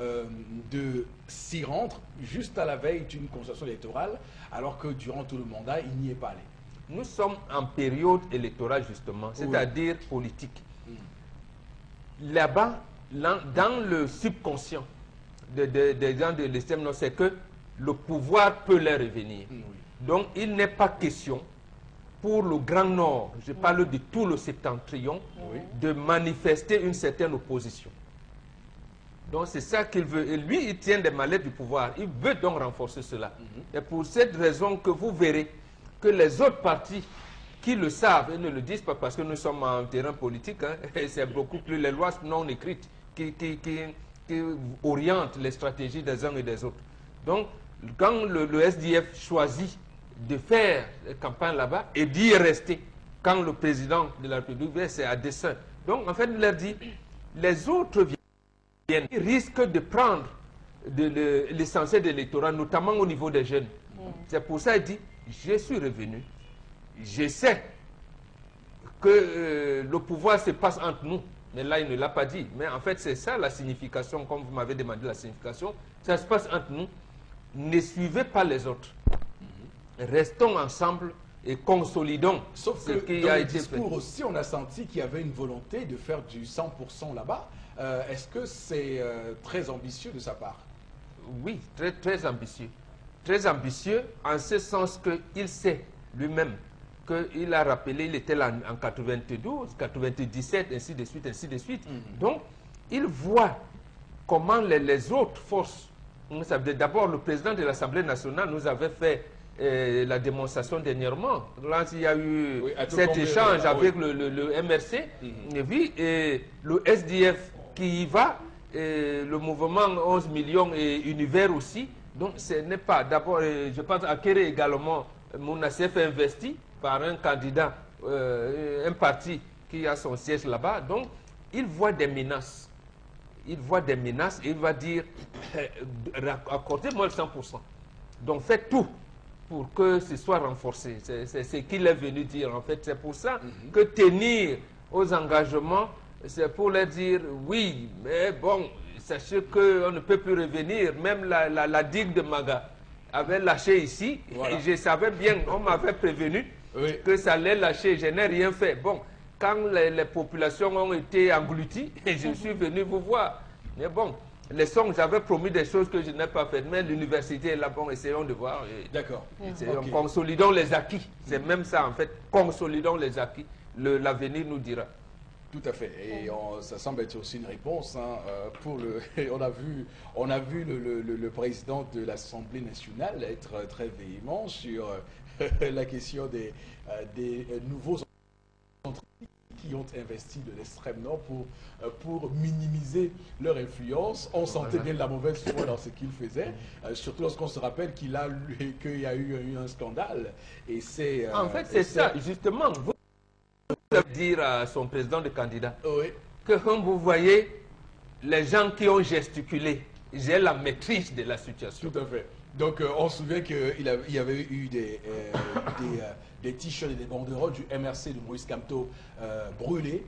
de s'y rendre juste à la veille d'une consultation électorale, alors que durant tout le mandat, il n'y est pas allé? Nous sommes en période électorale, justement, c'est-à-dire politique. Là-bas, dans le subconscient des gens de l'extrême nord, c'est que le pouvoir peut leur revenir. Donc, il n'est pas question pour le Grand Nord, je parle de tout le septentrion, de manifester une certaine opposition. Donc, c'est ça qu'il veut. Et lui, il tient des mallettes du pouvoir. Il veut donc renforcer cela. Et pour cette raison que vous verrez que les autres partis qui le savent et ne le disent pas parce que nous sommes en terrain politique, hein, c'est beaucoup plus les lois non écrites qui orientent les stratégies des uns et des autres. Donc, quand le SDF choisit de faire campagne là-bas et d'y rester, quand le président de la République vient, c'est à dessein. Donc, en fait, il leur dit, les autres viennent, ils risquent de prendre l'essentiel de l'électorat, notamment au niveau des jeunes. C'est pour ça qu'il dit, je suis revenu, je sais que le pouvoir se passe entre nous. Mais là, il ne l'a pas dit. Mais en fait, c'est ça la signification, comme vous m'avez demandé la signification. Ça se passe entre nous. Ne suivez pas les autres. Restons ensemble et consolidons Sauf ce que qui dans a le été discours fait. aussi, on a senti qu'il y avait une volonté de faire du 100% là-bas. Est-ce que c'est très ambitieux de sa part? Oui, très, très ambitieux. Très ambitieux en ce sens qu'il sait lui-même qu'il a rappelé, il était là en 92, 97, ainsi de suite, ainsi de suite. Donc, il voit comment les autres forces, d'abord le président de l'Assemblée nationale nous avait fait la démonstration dernièrement. Là, il y a eu cet échange avec le MRC, et puis, le SDF qui y va, le mouvement 11 millions et Univers aussi. Donc, ce n'est pas, d'abord, je pense à Kéré également, Mounacef investi par un candidat, un parti qui a son siège là-bas. Donc, il voit des menaces. Il voit des menaces et il va dire, accordez-moi le 100%. Donc, faites tout pour que ce soit renforcé. C'est ce qu'il est venu dire, en fait. C'est pour ça que tenir aux engagements, c'est pour leur dire, oui, mais bon, sachez qu'on ne peut plus revenir. Même la digue de Maga avait lâché ici. Voilà. Et je savais bien, on m'avait prévenu que ça allait lâcher. Je n'ai rien fait. Bon, quand les populations ont été englouties, je suis venu vous voir. Mais bon, j'avais promis des choses que je n'ai pas faites. Mais l'université est là, bon, essayons de voir. D'accord. Consolidons les acquis. C'est même ça, en fait. Consolidons les acquis. L'avenir nous dira. Tout à fait. Et ça semble être aussi une réponse. Hein, pour on a vu le président de l'Assemblée nationale être très véhément sur la question des nouveaux entreprises qui ont investi de l'extrême nord pour minimiser leur influence. On sentait bien la mauvaise foi dans ce qu'il faisait, surtout lorsqu'on se rappelle qu'il y a eu un scandale. Et c'est en fait, c'est ça, justement. Vous dire à son président de candidat que comme vous voyez, les gens qui ont gesticulé, j'ai la maîtrise de la situation. Tout à fait. Donc, on se souvient qu'il y avait eu des t-shirts et des banderoles du MRC de Maurice Kamto brûlés.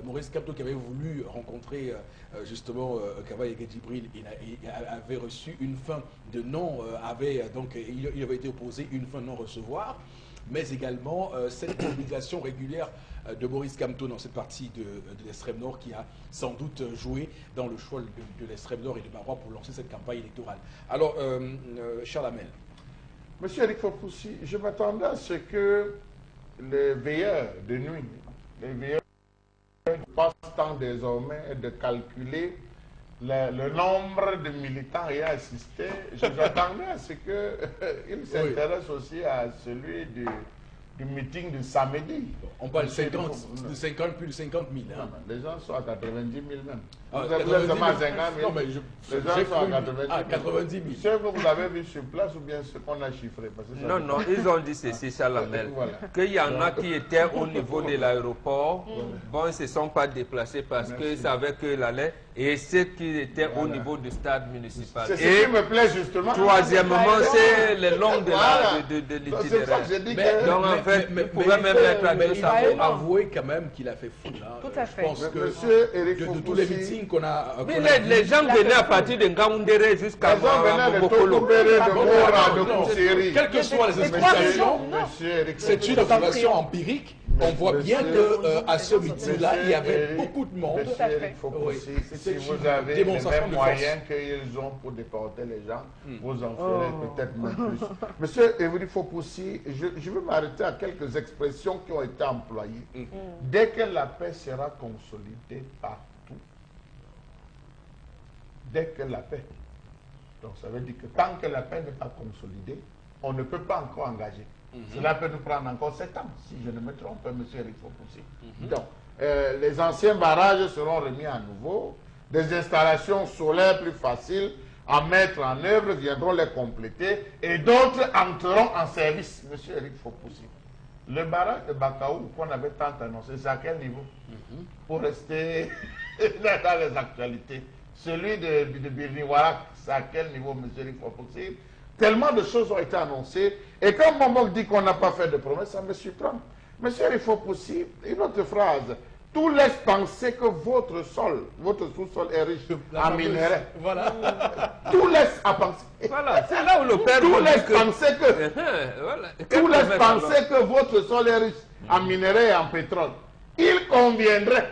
Maurice Kamto qui avait voulu rencontrer justement Kavaye Djibril avait reçu une fin de non, il avait été opposé une fin de non-recevoir. Mais également cette mobilisation régulière de Maurice Kamto dans cette partie de l'extrême nord qui a sans doute joué dans le choix de l'extrême nord et de Marois pour lancer cette campagne électorale. Alors, Charles Hamel. Monsieur Eric Fopoussi, je m'attendais à ce que les veilleurs de nuit, les veilleurs passent temps désormais de calculer le nombre de militants ayant assisté. Je m'attendais à ce qu'ils s'intéressent aussi à celui du meeting de samedi. On parle de 50, plus de 50 000. Hein. Non, les gens sont à 90 000 même. Ah, vous êtes seulement à 50 000. Non, mais les gens sont à 90 000. Ah, 90 000. Ce que vous avez vu sur place ou bien ce qu'on a chiffré? Parce que non, ils ont dit ceci, Chalamel, qu'il y en a qui étaient au niveau de l'aéroport. Bon, ils ne se sont pas déplacés parce qu'ils savaient qu'ils allaient. Et ceux qui étaient au niveau du stade municipal. C'est ce qui me plaît justement. Troisièmement, c'est le long de l'itinéraire. Donc en fait, vous pouvez même être à 200. Il faut avouer quand même qu'il a fait fou. Tout à fait. Je pense que de tous les meetings qu'on a... Les gens venaient à partir de Ngaoundéré jusqu'à Mokolo. Quelles que soient les explications, c'est une observation empirique. On voit bien qu'à ce meeting-là, il y avait beaucoup de monde. Si vous avez les mêmes moyens qu'ils ont pour déporter les gens, vous en ferez peut-être même plus. Monsieur Evry Fopoussi, je veux m'arrêter à quelques expressions qui ont été employées. Dès que la paix sera consolidée partout, dès que la paix, donc ça veut dire que tant que la paix n'est pas consolidée, on ne peut pas encore engager. Cela peut nous prendre encore 7 ans, si je ne me trompe, M. Eric Fopoussi. Donc, les anciens barrages seront remis à nouveau, des installations solaires plus faciles à mettre en œuvre viendront les compléter et d'autres entreront en service, M. Eric Fopoussi. Le barrage de Bakaou qu'on avait tant annoncé, c'est à quel niveau? Pour rester dans les actualités. Celui de Birniwarak, c'est à quel niveau, M. Eric Fopoussi? Tellement de choses ont été annoncées. Et quand Momok dit qu'on n'a pas fait de promesses, ça me surprend. Monsieur Eric Fopoussi, une autre phrase. Tout laisse penser que votre sous-sol est riche en minerais. Voilà. Tout laisse à penser. Voilà, c'est là où le père tout laisse penser que... tout laisse penser que votre sol est riche en minerais et en pétrole. Il conviendrait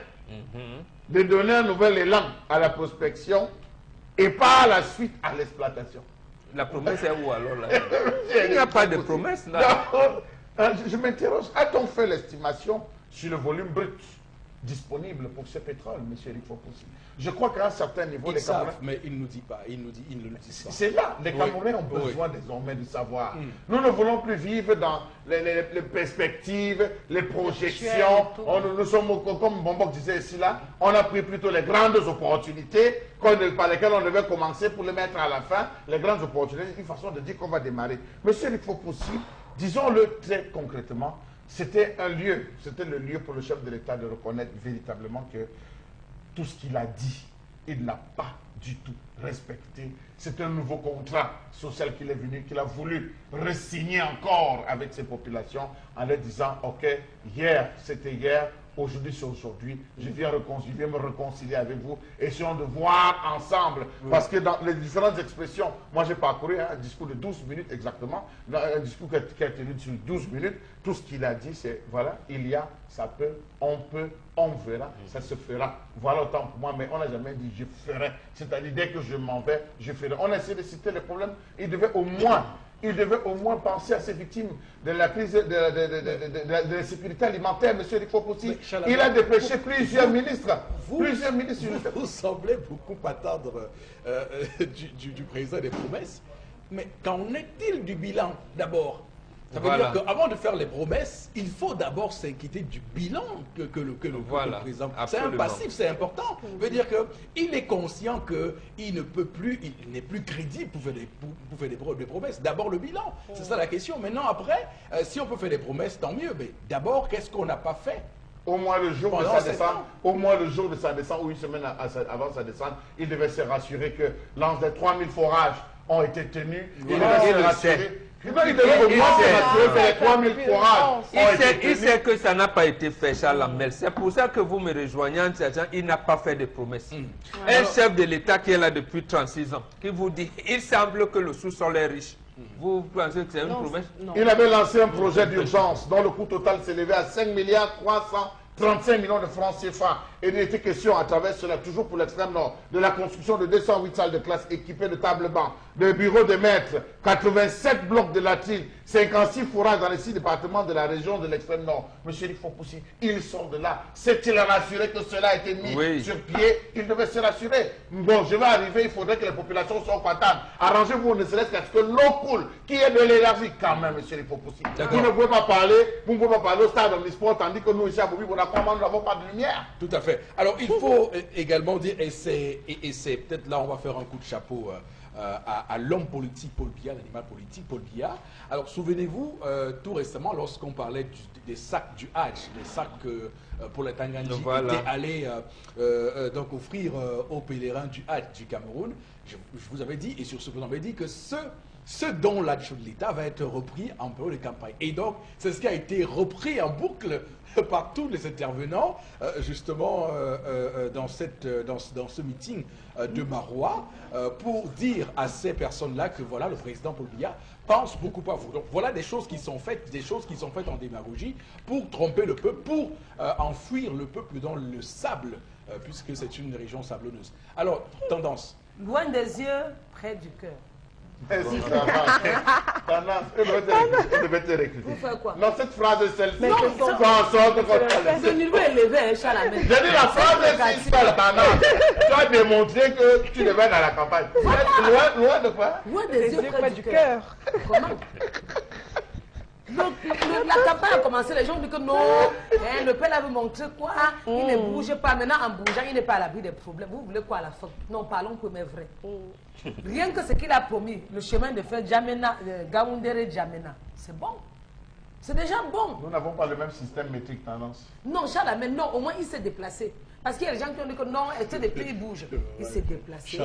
de donner un nouvel élan à la prospection et par la suite à l'exploitation. La promesse est où alors là? Il n'y a pas de promesse là. Je m'interroge, a-t-on fait l'estimation sur le volume brut disponible pour ce pétrole, M. Eric Fopoussi? Je crois qu'à un certain niveau, les Camerounais... mais ils ne nous disent pas, ils ne le disent pas. C'est là, les Camerounais ont besoin désormais de savoir. Nous ne voulons plus vivre dans les perspectives, les projections. Nous sommes, comme Bombok disait ici là, on a pris plutôt les grandes opportunités par lesquelles on devait commencer pour les mettre à la fin. Les grandes opportunités, une façon de dire qu'on va démarrer. M. Eric Fopoussi, disons-le très concrètement, c'était le lieu pour le chef de l'État de reconnaître véritablement que tout ce qu'il a dit, il n'a pas du tout respecté. C'est un nouveau contrat social qu'il est venu, qu'il a voulu re-signer encore avec ses populations en leur disant, ok, hier c'était hier, aujourd'hui c'est aujourd'hui, je viens me réconcilier avec vous, essayons de voir ensemble, parce que dans les différentes expressions, moi j'ai parcouru un discours de 12 minutes exactement, un discours qui a tenu sur 12 minutes, tout ce qu'il a dit c'est, voilà, il y a, ça peut, on verra, ça se fera. Voilà autant pour moi, mais on n'a jamais dit je ferai, c'est-à-dire dès que je m'en vais, je ferai. On a essayé de citer les problèmes, il devait au moins penser à ces victimes de la crise de la sécurité alimentaire, M. Eric Fopoussi. Il a dépêché plusieurs ministres. Vous semblez beaucoup attendre du président des promesses. Mais qu'en est-il du bilan d'abord? Ça veut dire qu'avant de faire les promesses, il faut d'abord s'inquiéter du bilan que le président... C'est un passif, c'est important. Ça veut dire qu'il est conscient qu'il ne peut plus, il n'est plus crédible pour faire des promesses. D'abord le bilan, c'est ça la question. Maintenant après, si on peut faire des promesses, tant mieux. Mais d'abord, qu'est-ce qu'on n'a pas fait? Au moins le jour de sa descente, ou une semaine avant sa descente, il devait se rassurer que l'an des 3000 forages ont été tenus. Il devait se rassurer. Il sait que ça n'a pas été fait, Charles Hamel. C'est pour ça que vous me rejoignez en disant il n'a pas fait de promesses. Un chef de l'État qui est là depuis 36 ans, qui vous dit il semble que le sous-sol est riche. Vous pensez que c'est une promesse? Non. Il avait lancé un projet d'urgence dont le coût total s'élevait à 5,335 milliards de francs CFA. Et il était question à travers cela, toujours pour l'extrême nord, de la construction de 208 salles de classe équipées de tables-bancs, de bureaux de maîtres, 87 blocs de latrines, 56 fourrages dans les 6 départements de la région de l'extrême nord. Monsieur Fopoussi, ils sont de là. C'est-il rassuré que cela a été mis sur pied? Il devait se rassurer. Bon, je vais arriver, il faudrait que les populations soient contentes. Arrangez-vous, ne serait-ce qu'à ce que l'eau coule, qu'il y ait de l'énergie quand même, monsieur Fopoussi. Vous ne pouvez pas parler, vous ne pouvez pas parler au stade omnisport, tandis que nous ici à Boubi, nous n'avons pas de lumière. Tout à fait. Alors, il faut également dire, et c'est peut-être là on va faire un coup de chapeau à l'homme politique Paul Biya, l'animal politique Paul Biya. Alors, souvenez-vous, tout récemment, lorsqu'on parlait des sacs du Hajj, les sacs que Paul Tangandji était allé donc offrir aux pèlerins du Hajj du Cameroun, je vous avais dit, et sur ce que vous avez dit, que ce dont l'action de l'État va être repris en période de campagne. Et donc, c'est ce qui a été repris en boucle par tous les intervenants, justement, dans ce meeting de Marois, pour dire à ces personnes-là que voilà, le président Paul Biya pense beaucoup à vous. Donc voilà des choses qui sont faites, en démagogie pour tromper le peuple, pour enfouir le peuple dans le sable, puisque c'est une région sablonneuse. Alors, tendance. Loin des yeux, près du cœur. Merci, Tendance, elle devait te recruter. Vous faites quoi? Non, cette phrase est celle-ci. Non, Ce niveau élevé, Chalamel. j'ai dit la phrase est si seule, Tendance. Tu as démontré que tu devais dans la campagne. Loin de quoi? Loin des yeux, près du cœur. Comment? Donc, la campagne a commencé, les gens disent que non, le père avait montré quoi, il ne bouge pas. Maintenant, en bougeant, il n'est pas à l'abri des problèmes. Vous voulez quoi à la fin? Non, parlons pour mes vrais. Rien que ce qu'il a promis, le chemin de fer Djamena, Gaoundéré Djamena, c'est bon. C'est déjà bon. Nous n'avons pas le même système métrique, Tendance. Non, Chalamel, non, au moins il s'est déplacé. Parce qu'il y a des gens qui ont dit que non, des pays bougent. Il s'est déplacé.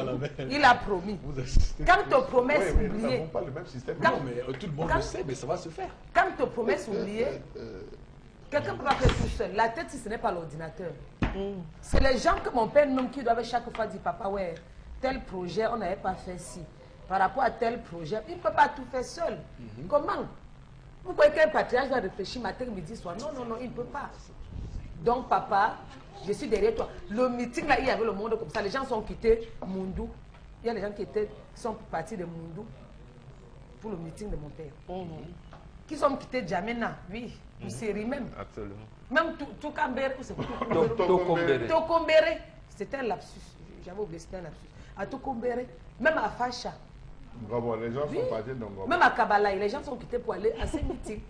Il a promis. Quand tes promesses oubliées. Nous n'avons pas le même système. Non, mais tout le monde le sait, mais ça va se faire. Quand tes promesses oubliées, quelqu'un peut pas faire tout seul. La tête, si ce n'est pas l'ordinateur. C'est les gens que mon père nomme qui doivent chaque fois dire papa, ouais, tel projet, on n'avait pas fait ci. Par rapport à tel projet, il ne peut pas tout faire seul. Comment? Vous croyez qu'un patriarche va réfléchir matin, midi, soir? Non, non, non, il ne peut pas. Donc, papa, je suis derrière toi. Le meeting, là, il y avait le monde comme ça. Les gens sont quittés Mundou. Il y a des gens qui sont partis de Mundou pour le meeting de mon père. Qui sont quittés Djamena, oui, pour Série même. Absolument. Même Toukambere, c'est Tokombere. C'était un lapsus. J'avais oublié, c'était un lapsus. À Tokombere, même à Facha. Les gens sont partis dans Gobo. Même à Kabalaï, les gens sont quittés pour aller à ces meetings.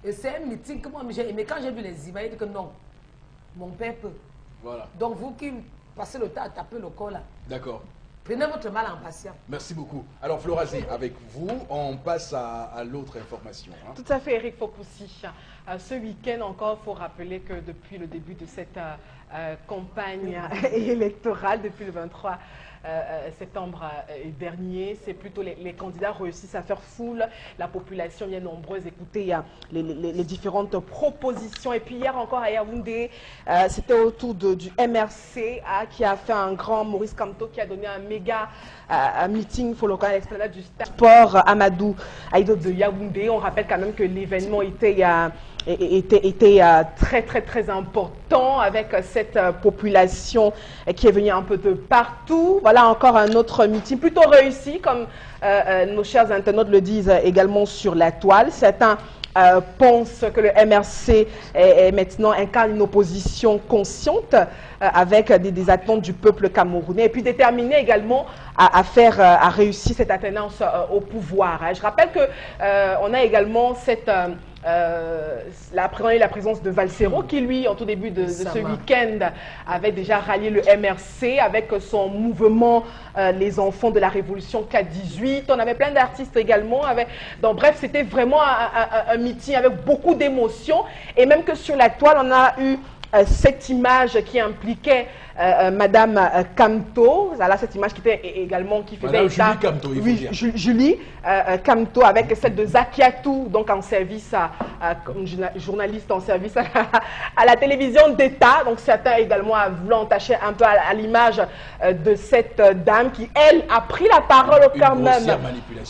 Et c'est un meeting que moi j'ai aimé. Quand j'ai vu les images, j'ai dit que non, mon père peut. Voilà. Donc vous qui passez le temps à taper le corps là. D'accord. Prenez votre mal en patience. Merci beaucoup. Alors, Florazé, avec vous, on passe à l'autre information. Tout à fait, Eric Fopoussi. Ce week-end encore, il faut rappeler que depuis le début de cette campagne électorale, depuis le 23 septembre dernier, c'est plutôt les candidats réussissent à faire foule. La population est nombreuse. Écoutez, il y a les différentes propositions. Et puis hier encore à Yaoundé, c'était autour du MRC qui a fait un grand, Maurice Kamto, qui a donné un méga meeting pour le canal explanade du sport Amadou Aïdo de Yaoundé. On rappelle quand même que l'événement était très important avec cette population qui est venue un peu de partout. Voilà encore un autre meeting plutôt réussi, comme nos chers internautes le disent également sur la toile. Certains pensent que le MRC maintenant incarne une opposition consciente avec des attentes du peuple camerounais et puis déterminé également à réussir cette alternance au pouvoir. Je rappelle que on a également cette la présence de Valsero qui lui en tout début de ce week-end avait déjà rallié le MRC avec son mouvement les enfants de la révolution 4-18. On avait plein d'artistes également. Donc bref, c'était vraiment un meeting avec beaucoup d'émotions et même que sur la toile on a eu cette image qui impliquait Madame Kamto, voilà cette image qui était également qui faisait Madame état, Julie Kamto, il faut oui, dire. Julie Kamto avec celle de Zakiatou, donc en service comme journaliste en service à la télévision d'État. Donc certains également a voulu entacher un peu à l'image de cette dame qui elle a pris la parole quand même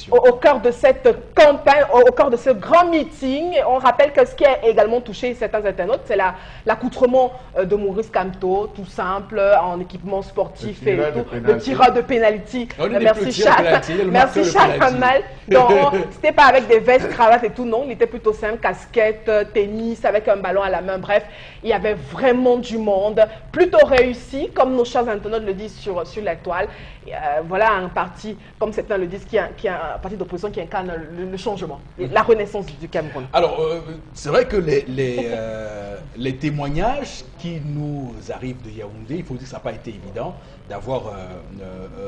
au cœur de cette campagne, au cœur de ce grand meeting. On rappelle que ce qui a également touché certains internautes, c'est l'accoutrement de Maurice Kamto, tout simple, en équipement sportif et tout, le tireur de pénalty. Merci Charles. Merci Charles Kamal. Donc, c'était pas avec des vestes, cravates et tout, non. Il était plutôt simple, casquette, tennis, avec un ballon à la main. Bref, il y avait vraiment du monde, plutôt réussi, comme nos chers internautes le disent sur la toile. Voilà un parti, comme certains le disent, qui est un parti d'opposition qui incarne le changement, la renaissance du Cameroun. Alors, c'est vrai que les témoignages qui nous arrivent de Yaoundé, il faut dire que ça n'a pas été évident d'avoir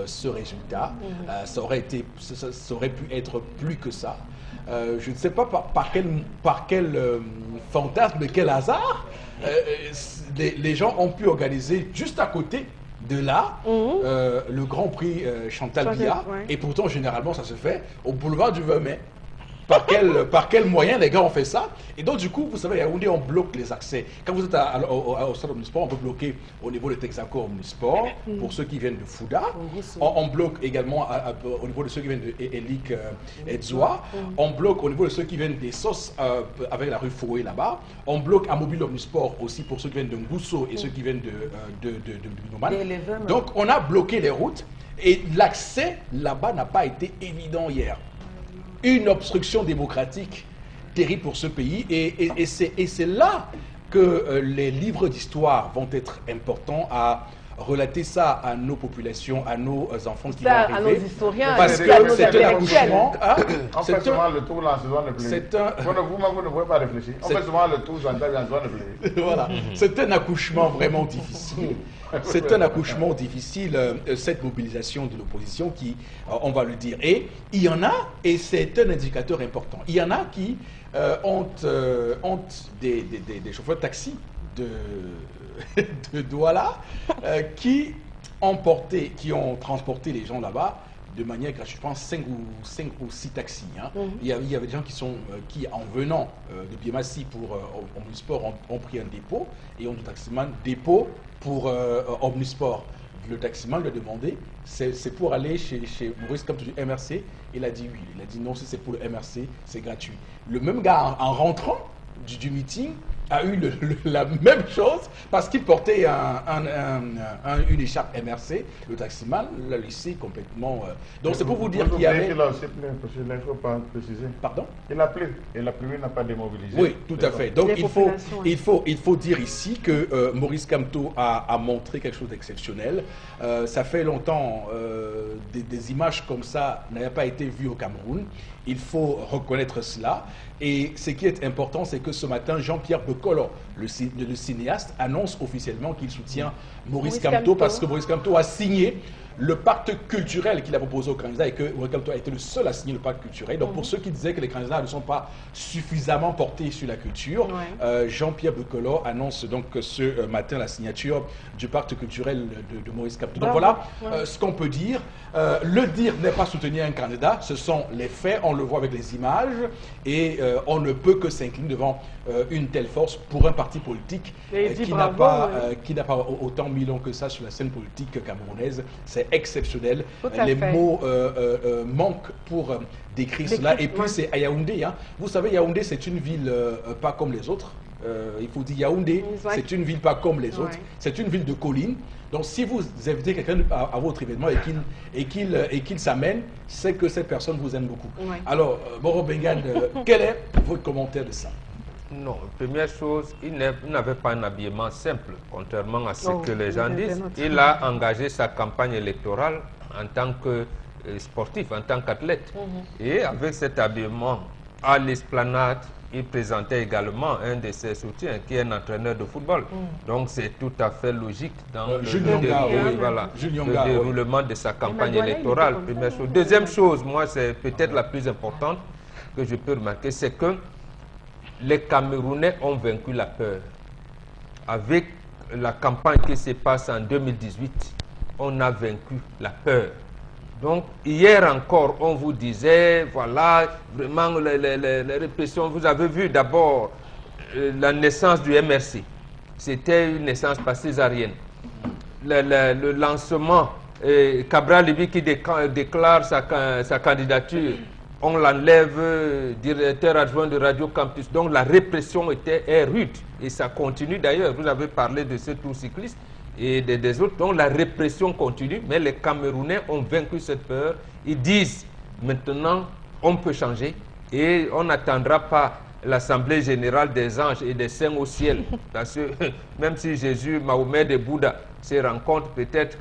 ce résultat. Ça aurait pu être plus que ça. Je ne sais pas par quel fantasme, de quel hasard, les gens ont pu organiser juste à côté de là, le Grand Prix Chantal Biya, ouais. Et pourtant, généralement, ça se fait au boulevard du 20 mai. Par quel moyen les gars ont fait ça? Et donc, du coup, vous savez, à Yaoundé, on bloque les accès. Quand vous êtes au stade Omnisport, on peut bloquer au niveau de Texaco Omnisport, pour ceux qui viennent de Fouda. On bloque également au niveau de ceux qui viennent de Elik Edzoa. On bloque au niveau de ceux qui viennent des Sos avec la rue Foué là-bas. On bloque à Mobile Omnisport aussi pour ceux qui viennent de Ngousso et ceux qui viennent de Binoman. Donc, on a bloqué les routes et l'accès là-bas n'a pas été évident hier. Une obstruction démocratique terrible pour ce pays et c'est là que les livres d'histoire vont être importants à relater ça à nos populations, à nos enfants qui vont arriver. À nos historiens, parce que c'est un accouchement. On fait souvent le tour dans ce zone de pluie. Vous ne pouvez pas réfléchir. On fait souvent le tour dans ce zone de pluie. Voilà. C'est un accouchement vraiment difficile. C'est un accouchement difficile, cette mobilisation de l'opposition qui, on va le dire. Et il y en a, et c'est un indicateur important, il y en a qui ont des chauffeurs de taxi de Douala qui ont transporté les gens là-bas de manière gratuite. Je pense 5 ou 6 taxis. Hein. Il y avait des gens qui en venant de Biemassi pour Omnisport, ont pris un dépôt et ont dit taximan dépôt pour Omnisport. Le taximan lui a demandé, c'est pour aller chez Maurice Kamto du MRC. Il a dit oui. Il a dit non, si c'est pour le MRC, c'est gratuit. Le même gars, en rentrant du meeting, a eu la même chose parce qu'il portait une écharpe MRC. Le taximan l'a laissé complètement. Donc c'est pour vous dire qu'il y avait. Il a aussi plu, parce qu'il ne faut pas préciser. Pardon? Il a plu et la pluie n'a pas démobilisé. Oui, tout à fait. Donc il faut dire ici que Maurice Kamto a montré quelque chose d'exceptionnel. Ça fait longtemps des images comme ça n'avaient pas été vues au Cameroun. Il faut reconnaître cela. Et ce qui est important, c'est que ce matin, Jean-Pierre Bekolo, le cinéaste, annonce officiellement qu'il soutient Maurice Kamto parce que Maurice Kamto a signé le pacte culturel qu'il a proposé aux candidats et que Maurice Kamto a été le seul à signer le pacte culturel. Donc pour ceux qui disaient que les candidats ne sont pas suffisamment portés sur la culture, Jean-Pierre Bekolo annonce donc ce matin la signature du pacte culturel de Maurice Kamto. Donc voilà ce qu'on peut dire. Le dire n'est pas soutenir un candidat, ce sont les faits, on le voit avec les images et on ne peut que s'incliner devant une telle force pour un parti politique qui n'a pas autant mis long que ça sur la scène politique camerounaise. C'est exceptionnel. Les mots manquent pour décrire cela. Et puis c'est à Yaoundé. Hein. Vous savez, Yaoundé, c'est une ville pas comme les autres. Il faut dire Yaoundé, c'est une ville pas comme les autres. C'est une ville de collines. Donc si vous invitez quelqu'un à votre événement et qu'il s'amène, c'est que cette personne vous aime beaucoup. Alors, Moro Bengan, quel est votre commentaire de ça? Non, première chose, il n'avait pas un habillement simple, contrairement à ce que les gens disent. Il a engagé sa campagne électorale en tant que sportif, en tant qu'athlète. Et avec cet habillement à l'esplanade, il présentait également un de ses soutiens qui est un entraîneur de football. Donc c'est tout à fait logique dans le déroulement de sa campagne électorale. Première chose. Deuxième chose, moi c'est peut-être la plus importante que je peux remarquer, c'est que les Camerounais ont vaincu la peur. avec la campagne qui se passe en 2018, on a vaincu la peur. Donc, hier encore, on vous disait, voilà, vraiment, les répressions, vous avez vu d'abord la naissance du MRC. C'était une naissance par césarienne. Le lancement, Cabral Libi qui déclare sa candidature, on l'enlève directeur adjoint de Radio Campus. Donc, la répression est rude. Et ça continue d'ailleurs. Vous avez parlé de ce tour cycliste et des autres. Donc la répression continue, mais les Camerounais ont vaincu cette peur. Ils disent maintenant on peut changer et on n'attendra pas l'Assemblée générale des anges et des saints au ciel. Parce que même si Jésus, Mahomet et Bouddha se rencontrent, peut-être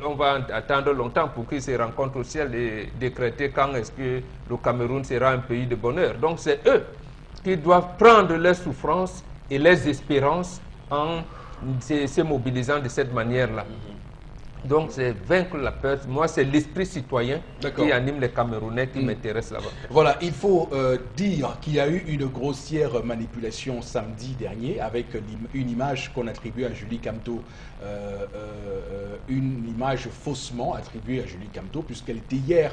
qu'on va attendre longtemps pour qu'ils se rencontrent au ciel et décréter quand est-ce que le Cameroun sera un pays de bonheur. Donc c'est eux qui doivent prendre leurs souffrances et leurs espérances en se mobilisant de cette manière-là. Donc, c'est vaincre la peur. Moi, c'est l'esprit citoyen qui anime les Camerounais qui m'intéresse là-bas. Voilà, il faut dire qu'il y a eu une grossière manipulation samedi dernier avec une image qu'on attribue à Julie Kamto, une image faussement attribuée à Julie Kamto, puisqu'elle était hier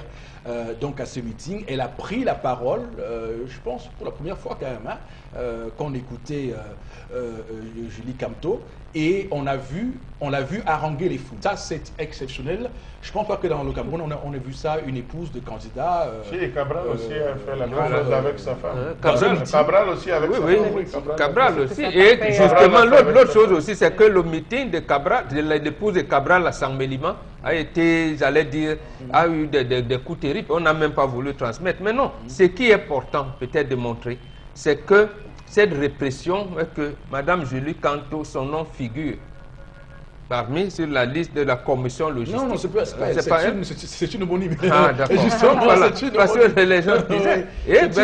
donc à ce meeting. Elle a pris la parole, je pense pour la première fois quand même, qu'on écoutait Julie Kamto, et on l'a vu haranguer les foules. Ça, c'est exceptionnel. Je ne pense pas que dans le Cameroun, on a vu ça, une épouse de candidat. Si, Cabral aussi a fait la même chose avec sa femme. Cabral aussi avec sa femme. Cabral aussi. Et justement, l'autre chose aussi, c'est que le meeting de Cabral, de l'épouse de Cabral à Saint-Mélima, a été, j'allais dire, a eu des coups terribles. On n'a même pas voulu transmettre. Mais non, ce qui est important peut-être de montrer, c'est que cette répression, que Mme Julie Kamto, son nom figure parmi sur la liste de la commission logistique. Non, c'est une homonyme. Ah, d'accord. Voilà, parce que les gens disaient.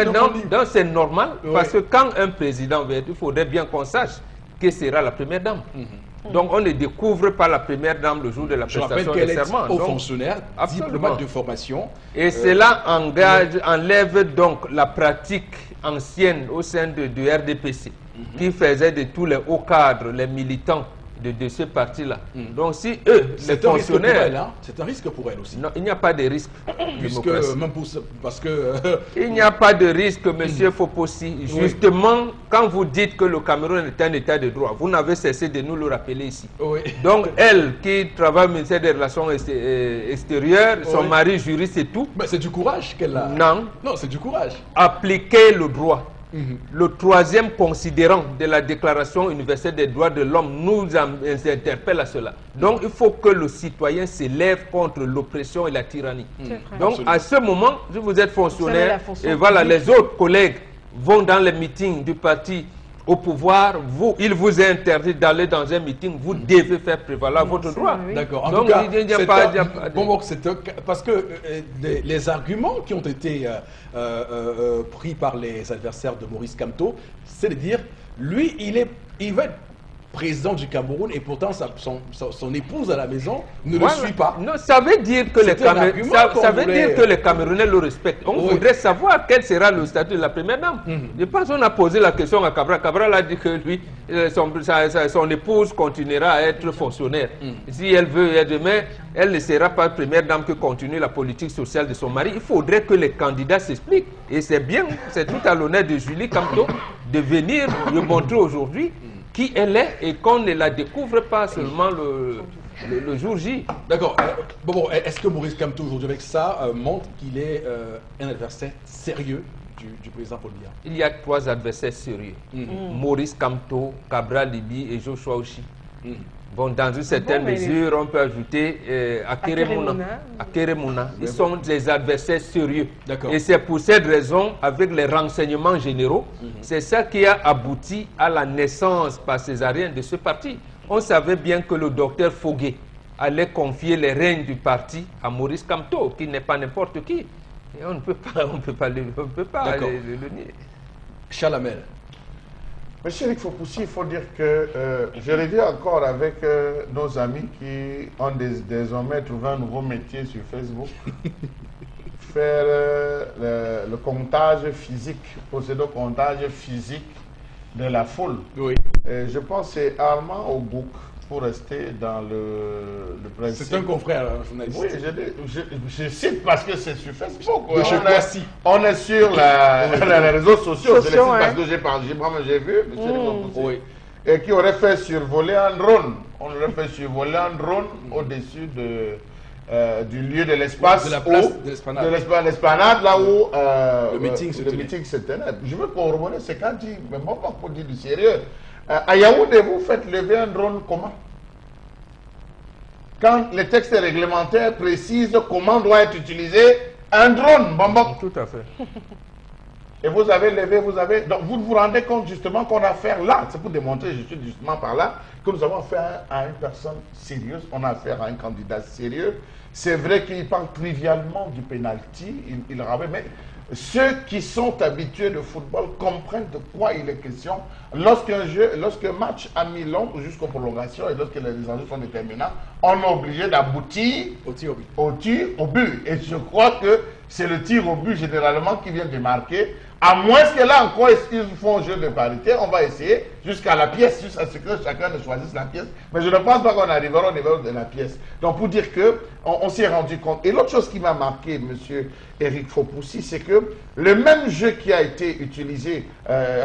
Donc c'est normal, parce que quand un président vient, il faudrait bien qu'on sache qui sera la première dame. Donc on ne découvre pas la première dame le jour de la prestation de serment. Je rappelle qu'elle est haut fonctionnaire, diplomate de formation. Et cela enlève donc la pratique ancienne au sein du RDPC, qui faisait de tous les hauts cadres, les militants de ce parti-là. Donc si eux, les fonctionnaires... C'est un risque pour elle aussi. Non, il n'y a pas de risque. Il n'y a pas de risque, monsieur Fopossi. Justement, quand vous dites que le Cameroun est un état de droit, vous n'avez cessé de nous le rappeler ici. Donc elle, qui travaille au ministère des Relations extérieures, son mari juriste et tout... Mais c'est du courage qu'elle a. Non, c'est du courage. Appliquer le droit. Le troisième considérant de la Déclaration universelle des droits de l'homme nous interpelle à cela. Donc il faut que le citoyen s'élève contre l'oppression et la tyrannie. Donc à ce moment, si vous êtes fonctionnaire, et voilà, les autres collègues vont dans les meetings du parti au pouvoir, il vous est interdit d'aller dans un meeting, vous devez faire prévaloir votre droit. D'accord. En tout cas, parce que les arguments qui ont été pris par les adversaires de Maurice Kamto, c'est de dire, lui, il veut être président du Cameroun et pourtant son épouse à la maison ne le suit pas. Non, ça veut dire que les Camerounais le respectent. On voudrait savoir quel sera le statut de la première dame. Je pense qu'on a posé la question à Cabral. Cabral a dit que lui, son épouse continuera à être fonctionnaire. Si elle veut demain, elle ne sera pas première dame que continue la politique sociale de son mari. Il faudrait que les candidats s'expliquent. Et c'est bien, c'est tout à l'honneur de Julie Kamto de venir le montrer aujourd'hui qui elle est et qu'on ne la découvre pas seulement le jour J. D'accord. Est-ce que Maurice Kamto aujourd'hui avec ça montre qu'il est un adversaire sérieux du président Paul Biya? Il y a 3 adversaires sérieux. Maurice Kamto, Cabral Libi et Joshua Oshi. Bon, dans une certaine mesure, on peut ajouter Akeremouna. Ils sont des adversaires sérieux. Et c'est pour cette raison, avec les renseignements généraux, c'est ça qui a abouti à la naissance par césarienne de ce parti. On savait bien que le docteur Foguet allait confier les rênes du parti à Maurice Kamto, qui n'est pas n'importe qui. Et on ne peut pas le nier. Chalamel. Monsieur Eric Fopoussi, il faut dire que je reviens encore avec nos amis qui ont désormais trouvé un nouveau métier sur Facebook. Faire le comptage physique, procéder au comptage physique de la foule. Oui. Je pense que c'est Armand Ogouk, pour rester dans le principe. C'est un confrère journaliste. Oui, je cite parce que c'est sur Facebook. De chez Kwasi. On est sur les réseaux sociaux. Je le cite Sociaux, parce que j'ai vu, monsieur Oui. et qui aurait fait survoler un drone. On aurait fait survoler un drone au-dessus du lieu de l'espace. De la place de l'esplanade. De l'esplanade, là où le meeting se tenait. Je veux corroborer ce qu'a dit, mais moi, pas pour dire du sérieux. À Yaoundé, vous faites lever un drone comment? Quand les textes réglementaires précisent comment doit être utilisé un drone. Tout à fait. Et vous avez levé, donc vous vous rendez compte justement qu'on a affaire là, c'est pour démontrer, je suis justement par là, que nous avons affaire à une personne sérieuse, on a affaire à un candidat sérieux. C'est vrai qu'il parle trivialement du penalty, il ramène, mais ceux qui sont habitués de football comprennent de quoi il est question. Lorsqu'un match a mis long jusqu'aux prolongations et lorsque les enjeux sont déterminants, on est obligé d'aboutir au tir au but. Et je crois que c'est le tir au but généralement qui vient de marquer. À moins que là encore, ils font un jeu de parité, on va essayer jusqu'à la pièce, jusqu'à ce que chacun ne choisisse la pièce. Mais je ne pense pas qu'on arrivera au niveau de la pièce. Donc pour dire que on s'est rendu compte. Et l'autre chose qui m'a marqué, monsieur Eric Fopoussi, c'est que le même jeu qui a été utilisé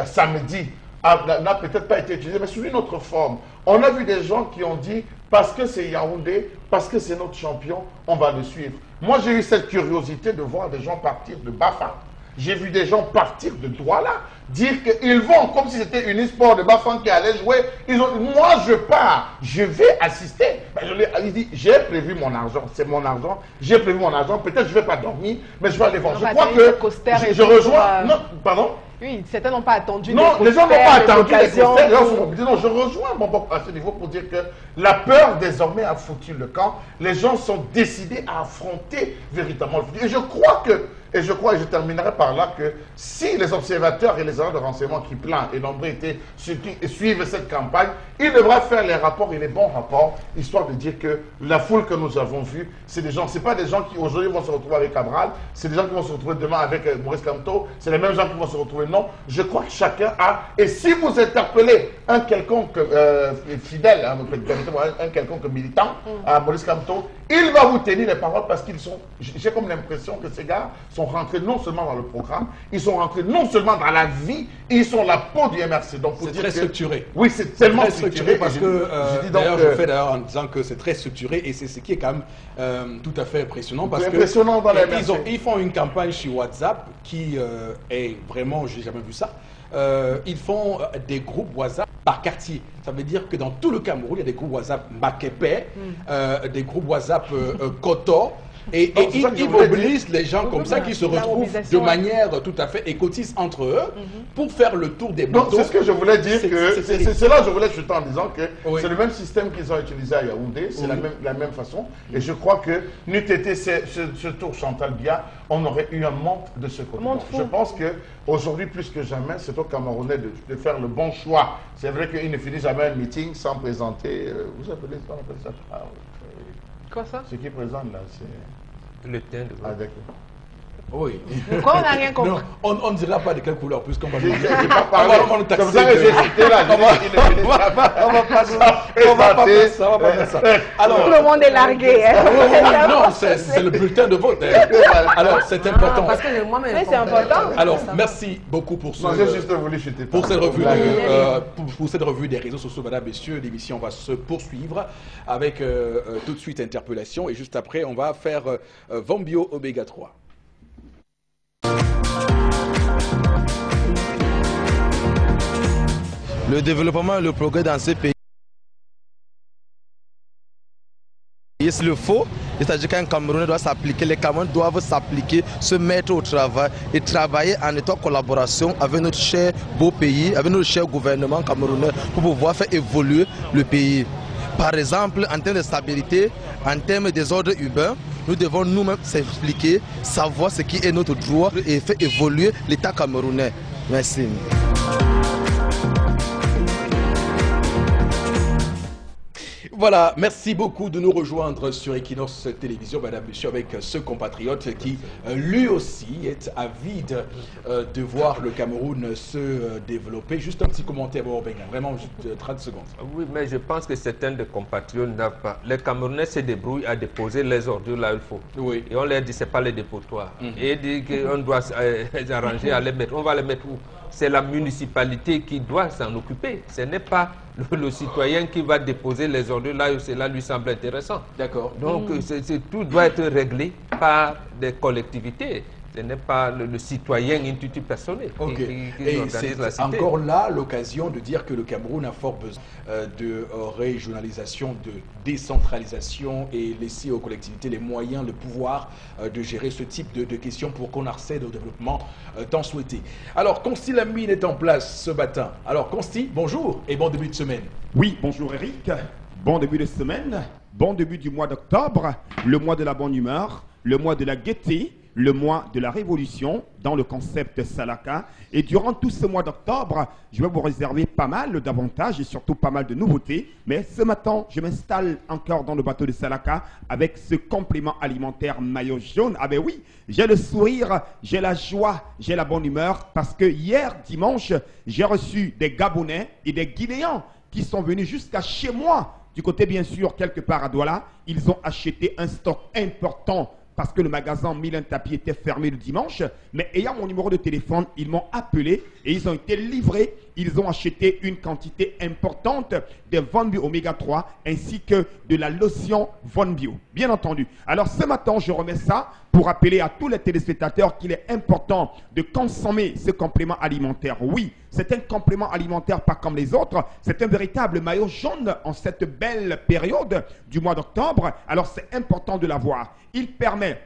samedi n'a peut-être pas été utilisé, mais sous une autre forme. On a vu des gens qui ont dit, parce que c'est Yaoundé, parce que c'est notre champion, on va le suivre. Moi, j'ai eu cette curiosité de voir des gens partir de Bafang. J'ai vu des gens partir de Douala, dire qu'ils vont, comme si c'était une sport de Bafang qui allait jouer. Moi, je pars, je vais assister. Ben, il dit, j'ai prévu mon argent, c'est mon argent, j'ai prévu mon argent, peut-être je ne vais pas dormir, mais je vais aller voir. Je crois que je rejoins... Non, pardon? Oui, certains n'ont pas attendu. Non, les gens n'ont pas attendu les concerts. Non, je rejoins mon papa à ce niveau pour dire que la peur désormais a foutu le camp. Les gens sont décidés à affronter véritablement le futur. Et je crois, et je terminerai par là, que si les observateurs et les agents de renseignement qui planent et nombreux étaient ceux qui suivent cette campagne, ils devraient faire les rapports et les bons rapports, histoire de dire que la foule que nous avons vue, c'est des gens, c'est pas des gens qui aujourd'hui vont se retrouver avec Cabral, c'est des gens qui vont se retrouver demain avec Maurice Kamto, c'est les mêmes gens qui vont se retrouver. Non, je crois que chacun a, et si vous interpellez un quelconque fidèle, un quelconque militant à Maurice Kamto, il va vous tenir les paroles parce qu'ils sont, j'ai comme l'impression que ces gars sont rentrés non seulement dans le programme, ils sont rentrés non seulement dans la vie, ils sont la peau du MRC. Donc c'est très structuré. Oui, c'est tellement structuré parce que, d'ailleurs, je fais d'ailleurs en disant que c'est très structuré et c'est ce qui est quand même tout à fait impressionnant parce que ils font une campagne sur WhatsApp qui est vraiment, je n'ai jamais vu ça. Ils font des groupes WhatsApp par quartier. Ça veut dire que dans tout le Cameroun, il y a des groupes WhatsApp Makepe, des groupes WhatsApp Koto. Et ils mobilisent les gens comme ça qui se retrouvent de manière tout à fait et cotisent entre eux pour faire le tour des bateaux. C'est ce que je voulais dire, c'est là que je voulais chuter en disant que c'est le même système qu'ils ont utilisé à Yaoundé, c'est la même façon. Et je crois que n'eût été ce tour Chantal Bia, on aurait eu un manque de ce côté. Je pense qu'aujourd'hui, plus que jamais, c'est aux Camerounais de faire le bon choix. C'est vrai qu'ils ne finissent jamais un meeting sans présenter, vous appelez ça quoi ça? Ce qui présente là, c'est... Le teint de... Ah, d'accord. Oui. Pourquoi on n'a rien compris? On ne dira pas de quelle couleur, puisqu'on va... J'ai pas parlé. Comme ça que j'ai cité là. On va pas faire ça. Alors, tout le monde est largué. Non, c'est le bulletin de vote. Alors, c'est important. Parce que moi-même... Mais c'est important. Alors, merci beaucoup pour ce... J'ai juste voulu chuter. Pour cette revue des réseaux sociaux, mesdames, messieurs, l'émission va se poursuivre avec tout de suite interpellation. Et juste après, on va faire Vambio Oméga 3. Le développement et le progrès dans ces pays, s'il le faut, c'est-à-dire qu'un Camerounais doit s'appliquer, les Camerounais doivent s'appliquer, se mettre au travail et travailler en étroite collaboration avec notre cher beau pays, avec notre cher gouvernement camerounais pour pouvoir faire évoluer le pays. Par exemple, en termes de stabilité, en termes des ordres urbains, nous devons nous-mêmes s'expliquer, savoir ce qui est notre droit et faire évoluer l'État camerounais. Merci. Voilà, merci beaucoup de nous rejoindre sur Equinox Télévision, madame, monsieur, avec ce compatriote qui, lui aussi, est avide de voir le Cameroun se développer. Juste un petit commentaire, Benga, vraiment juste 30 secondes. Oui, mais je pense que certains des compatriotes n'ont pas. Les Camerounais se débrouillent à déposer les ordures là où il faut. Oui. Et on leur dit, ce n'est pas les dépotoirs. Et dit qu'on doit les arranger à les mettre. On va les mettre où? C'est la municipalité qui doit s'en occuper. Ce n'est pas le citoyen qui va déposer les ordures là où cela lui semble intéressant. D'accord. Donc, tout doit être réglé par des collectivités. Ce n'est pas le citoyen intuitif personnel qui organise la cité. Encore là l'occasion de dire que le Cameroun a fort besoin de régionalisation, de décentralisation et laisser aux collectivités les moyens, le pouvoir de gérer ce type de questions pour qu'on accède au développement tant souhaité. Alors, Consti Lamine est en place ce matin. Alors, Consti, bonjour et bon début de semaine. Oui, bonjour Eric. Bon début de semaine, bon début du mois d'octobre, le mois de la bonne humeur, le mois de la gaieté, le mois de la révolution dans le concept Salaka. Et durant tout ce mois d'octobre, je vais vous réserver pas mal d'avantages et surtout pas mal de nouveautés. Mais ce matin, je m'installe encore dans le bateau de Salaka avec ce complément alimentaire maillot jaune. Ah ben oui, j'ai le sourire, j'ai la joie, j'ai la bonne humeur parce que hier dimanche, j'ai reçu des Gabonais et des Guinéens qui sont venus jusqu'à chez moi, du côté bien sûr quelque part à Douala. Ils ont acheté un stock important parce que le magasin Milan Tapi était fermé le dimanche. Mais ayant mon numéro de téléphone, ils m'ont appelé et ils ont été livrés. Ils ont acheté une quantité importante de Von Bio Oméga 3 ainsi que de la lotion Von Bio, bien entendu. Alors ce matin, je remets ça pour rappeler à tous les téléspectateurs qu'il est important de consommer ce complément alimentaire. Oui, c'est un complément alimentaire pas comme les autres. C'est un véritable maillot jaune en cette belle période du mois d'octobre. Alors c'est important de l'avoir. Il permet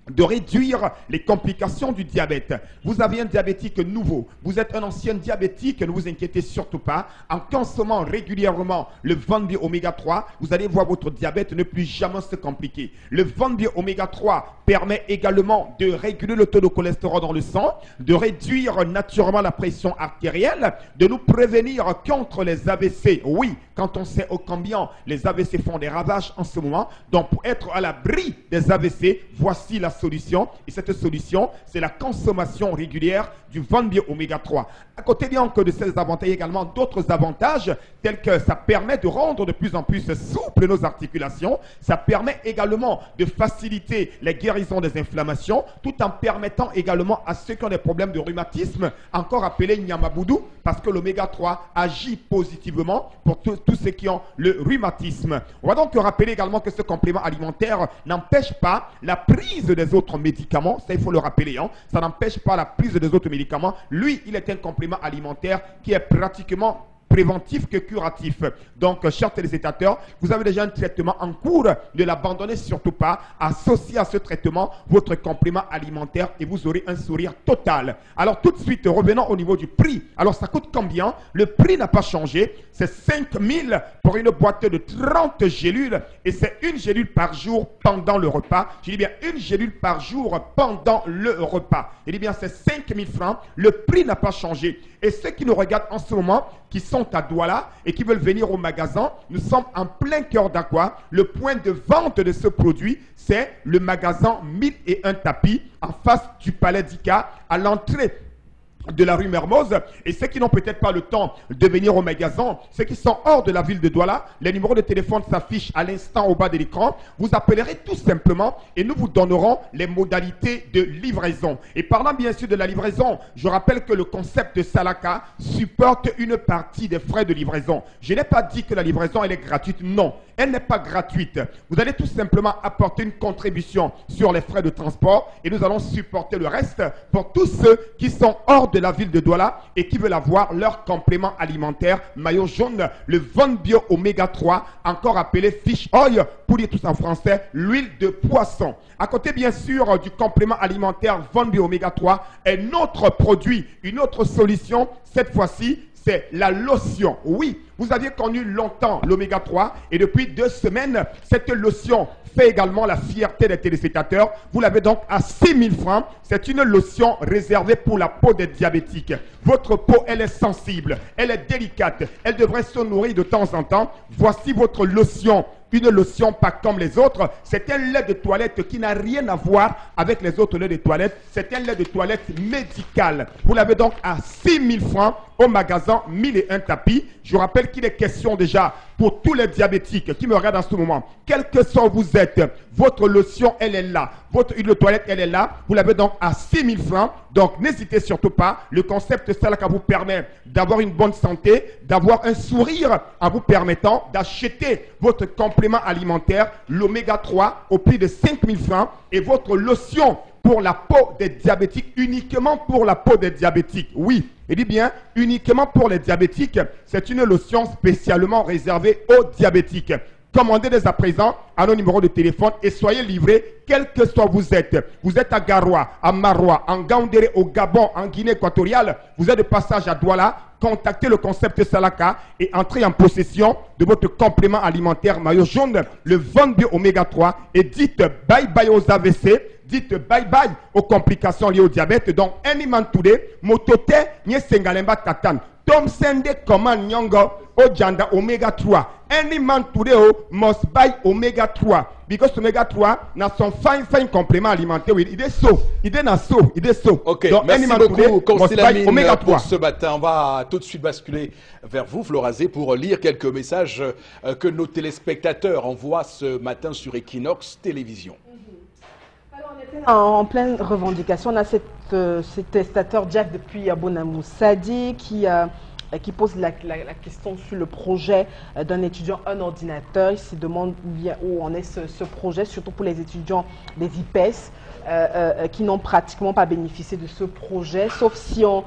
de réduire les complications du diabète. Vous avez un diabétique nouveau, vous êtes un ancien diabétique, ne vous inquiétez surtout pas. En consommant régulièrement le Von Bio Oméga 3, vous allez voir votre diabète ne plus jamais se compliquer. Le Von Bio Oméga 3 permet également de réguler le taux de cholestérol dans le sang, de réduire naturellement la pression artérielle, de nous prévenir contre les AVC. Oui, quand on sait au combien les AVC font des ravages en ce moment, donc pour être à l'abri des AVC, voici la solution. Et cette solution, c'est la consommation régulière du Von Bio Oméga 3. À côté bien que de ces avantages, il y a également d'autres avantages, tels que ça permet de rendre de plus en plus souples nos articulations. Ça permet également de faciliter les guérisons des inflammations, tout en permettant également à ceux qui ont des problèmes de rhumatisme, encore appelés Nyamaboudou, parce que l'oméga 3 agit positivement pour tous ceux qui ont le rhumatisme. On va donc rappeler également que ce complément alimentaire n'empêche pas la prise des autres médicaments, ça il faut le rappeler, hein. Ça n'empêche pas la prise des autres médicaments. Lui, il est un complément alimentaire qui est pratiquement préventif que curatif. Donc, chers téléspectateurs, vous avez déjà un traitement en cours, ne l'abandonnez surtout pas. Associez à ce traitement votre complément alimentaire et vous aurez un sourire total. Alors, tout de suite, revenons au niveau du prix. Alors, ça coûte combien? Le prix n'a pas changé. C'est 5 000 pour une boîte de 30 gélules et c'est une gélule par jour pendant le repas. Je dis bien une gélule par jour pendant le repas. Je dis bien c'est 5 000 francs. Le prix n'a pas changé. Et ceux qui nous regardent en ce moment, qui sont à Douala et qui veulent venir au magasin, nous sommes en plein cœur d'Aqua. Le point de vente de ce produit, c'est le magasin 1001 Tapis en face du Palais d'Ika, à l'entrée de la rue Mermoz. Et ceux qui n'ont peut-être pas le temps de venir au magasin, ceux qui sont hors de la ville de Douala, les numéros de téléphone s'affichent à l'instant au bas de l'écran. Vous appellerez tout simplement et nous vous donnerons les modalités de livraison. Et parlant bien sûr de la livraison, je rappelle que le concept Salaka supporte une partie des frais de livraison. Je n'ai pas dit que la livraison elle est gratuite, non. Elle n'est pas gratuite. Vous allez tout simplement apporter une contribution sur les frais de transport et nous allons supporter le reste pour tous ceux qui sont hors de la ville de Douala et qui veulent avoir leur complément alimentaire maillot jaune, le Von Bio Oméga 3, encore appelé fish oil, pour dire tout en français, l'huile de poisson. À côté bien sûr du complément alimentaire Von Bio Oméga 3, un autre produit, une autre solution, cette fois-ci, c'est la lotion. Oui, vous aviez connu longtemps l'oméga 3 et depuis 2 semaines, cette lotion fait également la fierté des téléspectateurs. Vous l'avez donc à 6 000 francs. C'est une lotion réservée pour la peau des diabétiques. Votre peau, elle est sensible, elle est délicate, elle devrait se nourrir de temps en temps. Voici votre lotion. Une lotion pas comme les autres. C'est un lait de toilette qui n'a rien à voir avec les autres laits de toilette. C'est un lait de toilette médical. Vous l'avez donc à 6 000 francs au magasin 1001 tapis. Je rappelle qu'il est question déjà pour tous les diabétiques qui me regardent en ce moment. Quel que soit où vous êtes, votre lotion, elle est là. Votre huile de toilette, elle est là. Vous l'avez donc à 6 000 francs. Donc n'hésitez surtout pas. Le concept Salaka vous permet d'avoir une bonne santé, d'avoir un sourire en vous permettant d'acheter votre complément alimentaire, l'oméga 3, au prix de 5 000 francs et votre lotion pour la peau des diabétiques, uniquement pour la peau des diabétiques. Oui, je dis bien uniquement pour les diabétiques. C'est une lotion spécialement réservée aux diabétiques. Commandez dès à présent à nos numéros de téléphone et soyez livrés, quel que soit vous êtes. Vous êtes à Garoua, à Maroua, en Gaoundéré, au Gabon, en Guinée équatoriale. Vous êtes de passage à Douala. Contactez le concept Salaka et entrez en possession de votre complément alimentaire maillot jaune, le Von Bio Oméga 3 et dites bye bye aux AVC. Dites bye bye aux complications liées au diabète. Donc, Animan Today, Motote, Nyesengalemba Tatan, Tom Sende Command Nyongo, Ojanda Oméga 3. Animan Today, must buy Oméga 3. Because Oméga 3 n'a son fine complément alimentaire. Il est so. Il est so. Il est so. Ok, donc, merci Animan beaucoup, Constelamine, Oméga 3. pour ce matin. On va tout de suite basculer vers vous, Florazé, pour lire quelques messages que nos téléspectateurs envoient ce matin sur Equinox Télévision. En pleine revendication, on a cet testateur Jack depuis Bonamou Sadi qui pose la question sur le projet d'un étudiant, un ordinateur. Il se demande où en est ce projet, surtout pour les étudiants des IPES qui n'ont pratiquement pas bénéficié de ce projet, sauf si on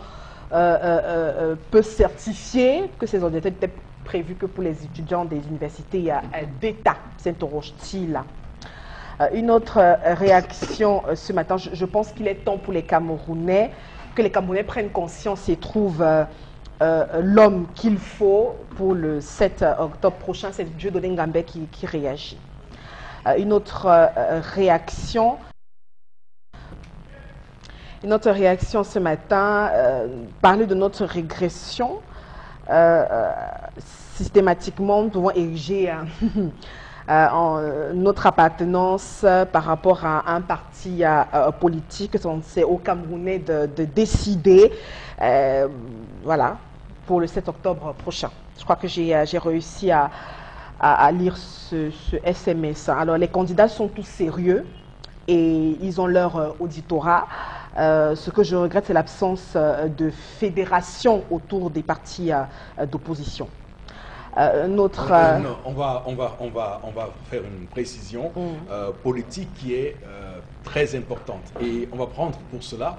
peut certifier que ces ordinateurs étaient prévus que pour les étudiants des universités d'État. S'interroge-t-il. Une autre réaction ce matin, je pense qu'il est temps pour les Camerounais, que les Camerounais prennent conscience et trouvent l'homme qu'il faut pour le 7 octobre prochain. C'est Dieudonné Ngambé qui réagit. Une autre réaction ce matin, parler de notre régression. Systématiquement, nous devons ériger notre appartenance par rapport à un parti politique. C'est aux Camerounais de décider, voilà, pour le 7 octobre prochain. Je crois que j'ai réussi à lire ce SMS. Alors, les candidats sont tous sérieux et ils ont leur auditorat. Ce que je regrette, c'est l'absence de fédération autour des partis d'opposition. On va faire une précision politique qui est très importante. Et on va prendre pour cela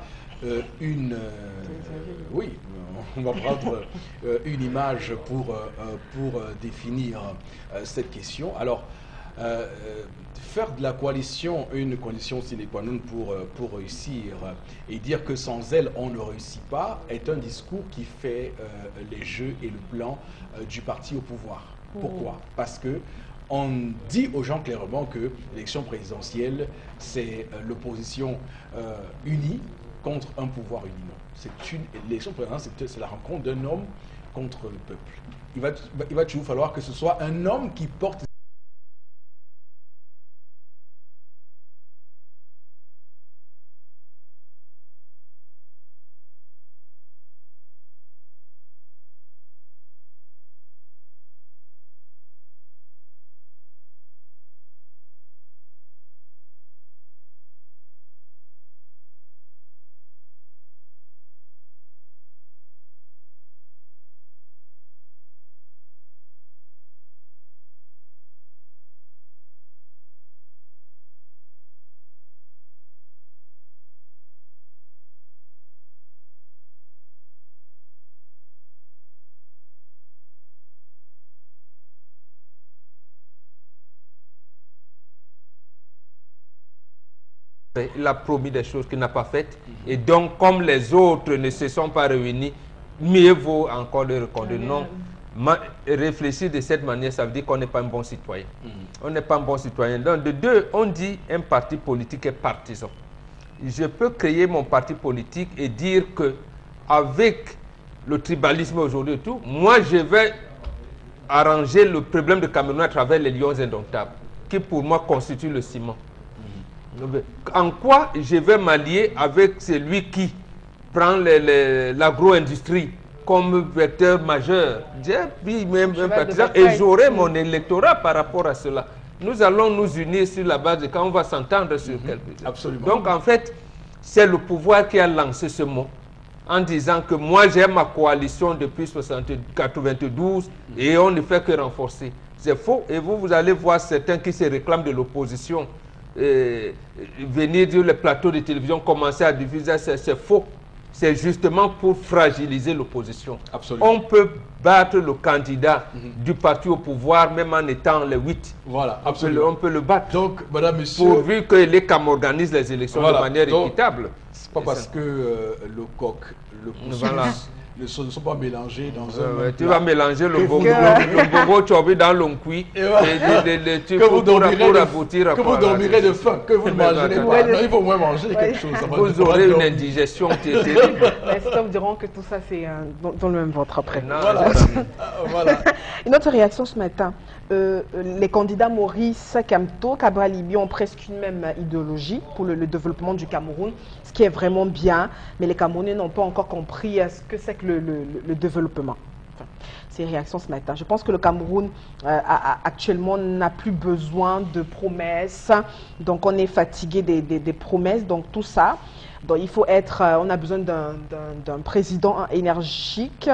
une image pour définir cette question. Alors, faire de la coalition une condition sine qua non pour réussir et dire que sans elle on ne réussit pas est un discours qui fait les jeux et le plan du parti au pouvoir. Pourquoi? Parce que on dit aux gens clairement que l'élection présidentielle c'est l'opposition unie contre un pouvoir uni. Non, l'élection présidentielle c'est la rencontre d'un homme contre le peuple. Il va toujours falloir que ce soit un homme qui porte Il a promis des choses qu'il n'a pas faites. Et donc, comme les autres ne se sont pas réunis, mieux vaut encore le reconduire. Non, réfléchir de cette manière, ça veut dire qu'on n'est pas un bon citoyen. On n'est pas un bon citoyen. Donc, de deux, on dit un parti politique est partisan. Je peux créer mon parti politique et dire que avec le tribalisme aujourd'hui et tout, moi je vais arranger le problème de Cameroun à travers les lions indomptables, qui pour moi constituent le ciment. En quoi je vais m'allier avec celui qui prend l'agro-industrie comme vecteur majeur? J'ai même un partisan et j'aurai mon électorat par rapport à cela. Nous allons nous unir sur la base de quand on va s'entendre sur quelque chose. Absolument. Donc en fait, c'est le pouvoir qui a lancé ce mot en disant que moi j'ai ma coalition depuis 92 et on ne fait que renforcer. C'est faux. Et vous allez voir certains qui se réclament de l'opposition venir sur les plateaux de télévision commencer à diffuser. C'est faux. C'est justement pour fragiliser l'opposition. On peut battre le candidat du parti au pouvoir même en étant les 8. Voilà, absolument. On peut le battre. Donc, madame, monsieur... Pourvu que les CAM organisent les élections de manière équitable. C'est pas parce que le coq, le poussus ne sont pas mélangés dans un... Tu vas mélanger le bobo chobi dans l'onkui et que vous dormirez de faim, que vous ne mangerez pas. Non, il faut au moins manger quelque chose. Vous aurez une indigestion terrible. Les stocks diront que tout ça, c'est dans le même ventre après. Voilà. Une autre réaction ce matin. Les candidats Maurice Kamto, Cabral Libye ont presque une même idéologie pour le développement du Cameroun, ce qui est vraiment bien, mais les Camerounais n'ont pas encore compris ce que c'est que le développement. Enfin, ces réactions ce matin. Je pense que le Cameroun actuellement n'a plus besoin de promesses, donc on est fatigué des promesses, donc tout ça. Donc il faut être, on a besoin d'un président énergique,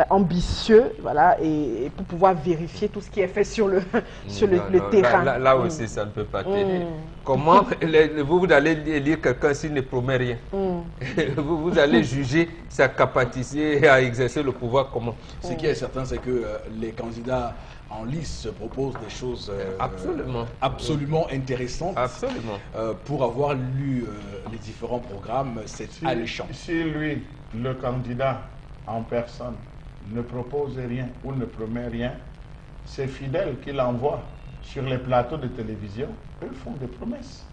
ambitieux, voilà, et pour pouvoir vérifier tout ce qui est fait sur le terrain. Là aussi, ça ne peut pas tenir. Comment vous allez lire quelqu'un s'il ne promet rien? Vous allez juger sa capacité à exercer le pouvoir comment? Ce qui est certain, c'est que les candidats en lice proposent des choses absolument intéressantes. Absolument. Pour avoir lu les différents programmes, c'est alléchant. Si lui, le candidat en personne, ne propose rien ou ne promet rien, ses fidèles qu'il envoie sur les plateaux de télévision, eux font des promesses.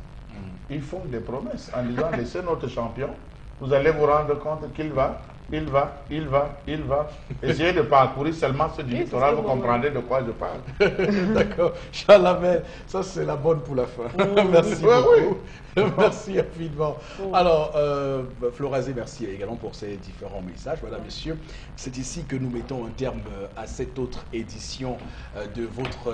Ils font des promesses en disant laissez notre champion, vous allez vous rendre compte qu'il va. Il va. Essayez de parcourir seulement ce littoral, vous comprendrez de quoi je parle. D'accord. Chalamel, ça c'est la bonne pour la fin. Merci beaucoup. Merci infiniment. Alors, Florazé, merci également pour ces différents messages. Madame, messieurs, c'est ici que nous mettons un terme à cette autre édition de votre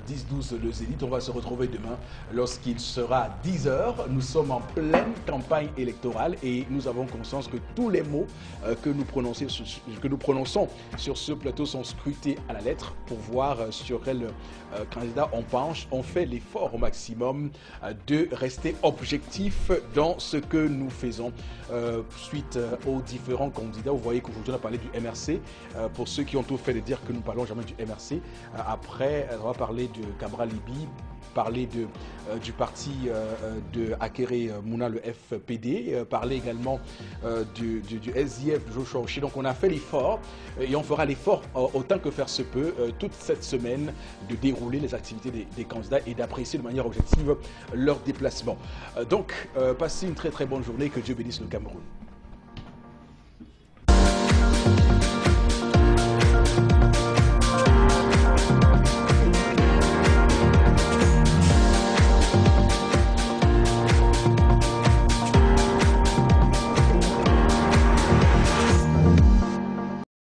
10-12 Le Zénith. On va se retrouver demain lorsqu'il sera 10h. Nous sommes en pleine campagne électorale et nous avons conscience que tous les mots que nous prononçons sur ce plateau sont scrutés à la lettre pour voir sur quel candidat on penche. On fait l'effort au maximum de rester objectif dans ce que nous faisons suite aux différents candidats. Vous voyez qu'aujourd'hui on a parlé du MRC. Pour ceux qui ont tout fait de dire que nous ne parlons jamais du MRC. Après, on va parler de Cabral Libye, parler du parti de Akere Mouna, le FPD, parler également du SDF, Joshua Oshé. Donc on a fait l'effort et on fera l'effort autant que faire se peut toute cette semaine de dérouler les activités des candidats et d'apprécier de manière objective leur déplacement. Donc passez une très très bonne journée, que Dieu bénisse le Cameroun.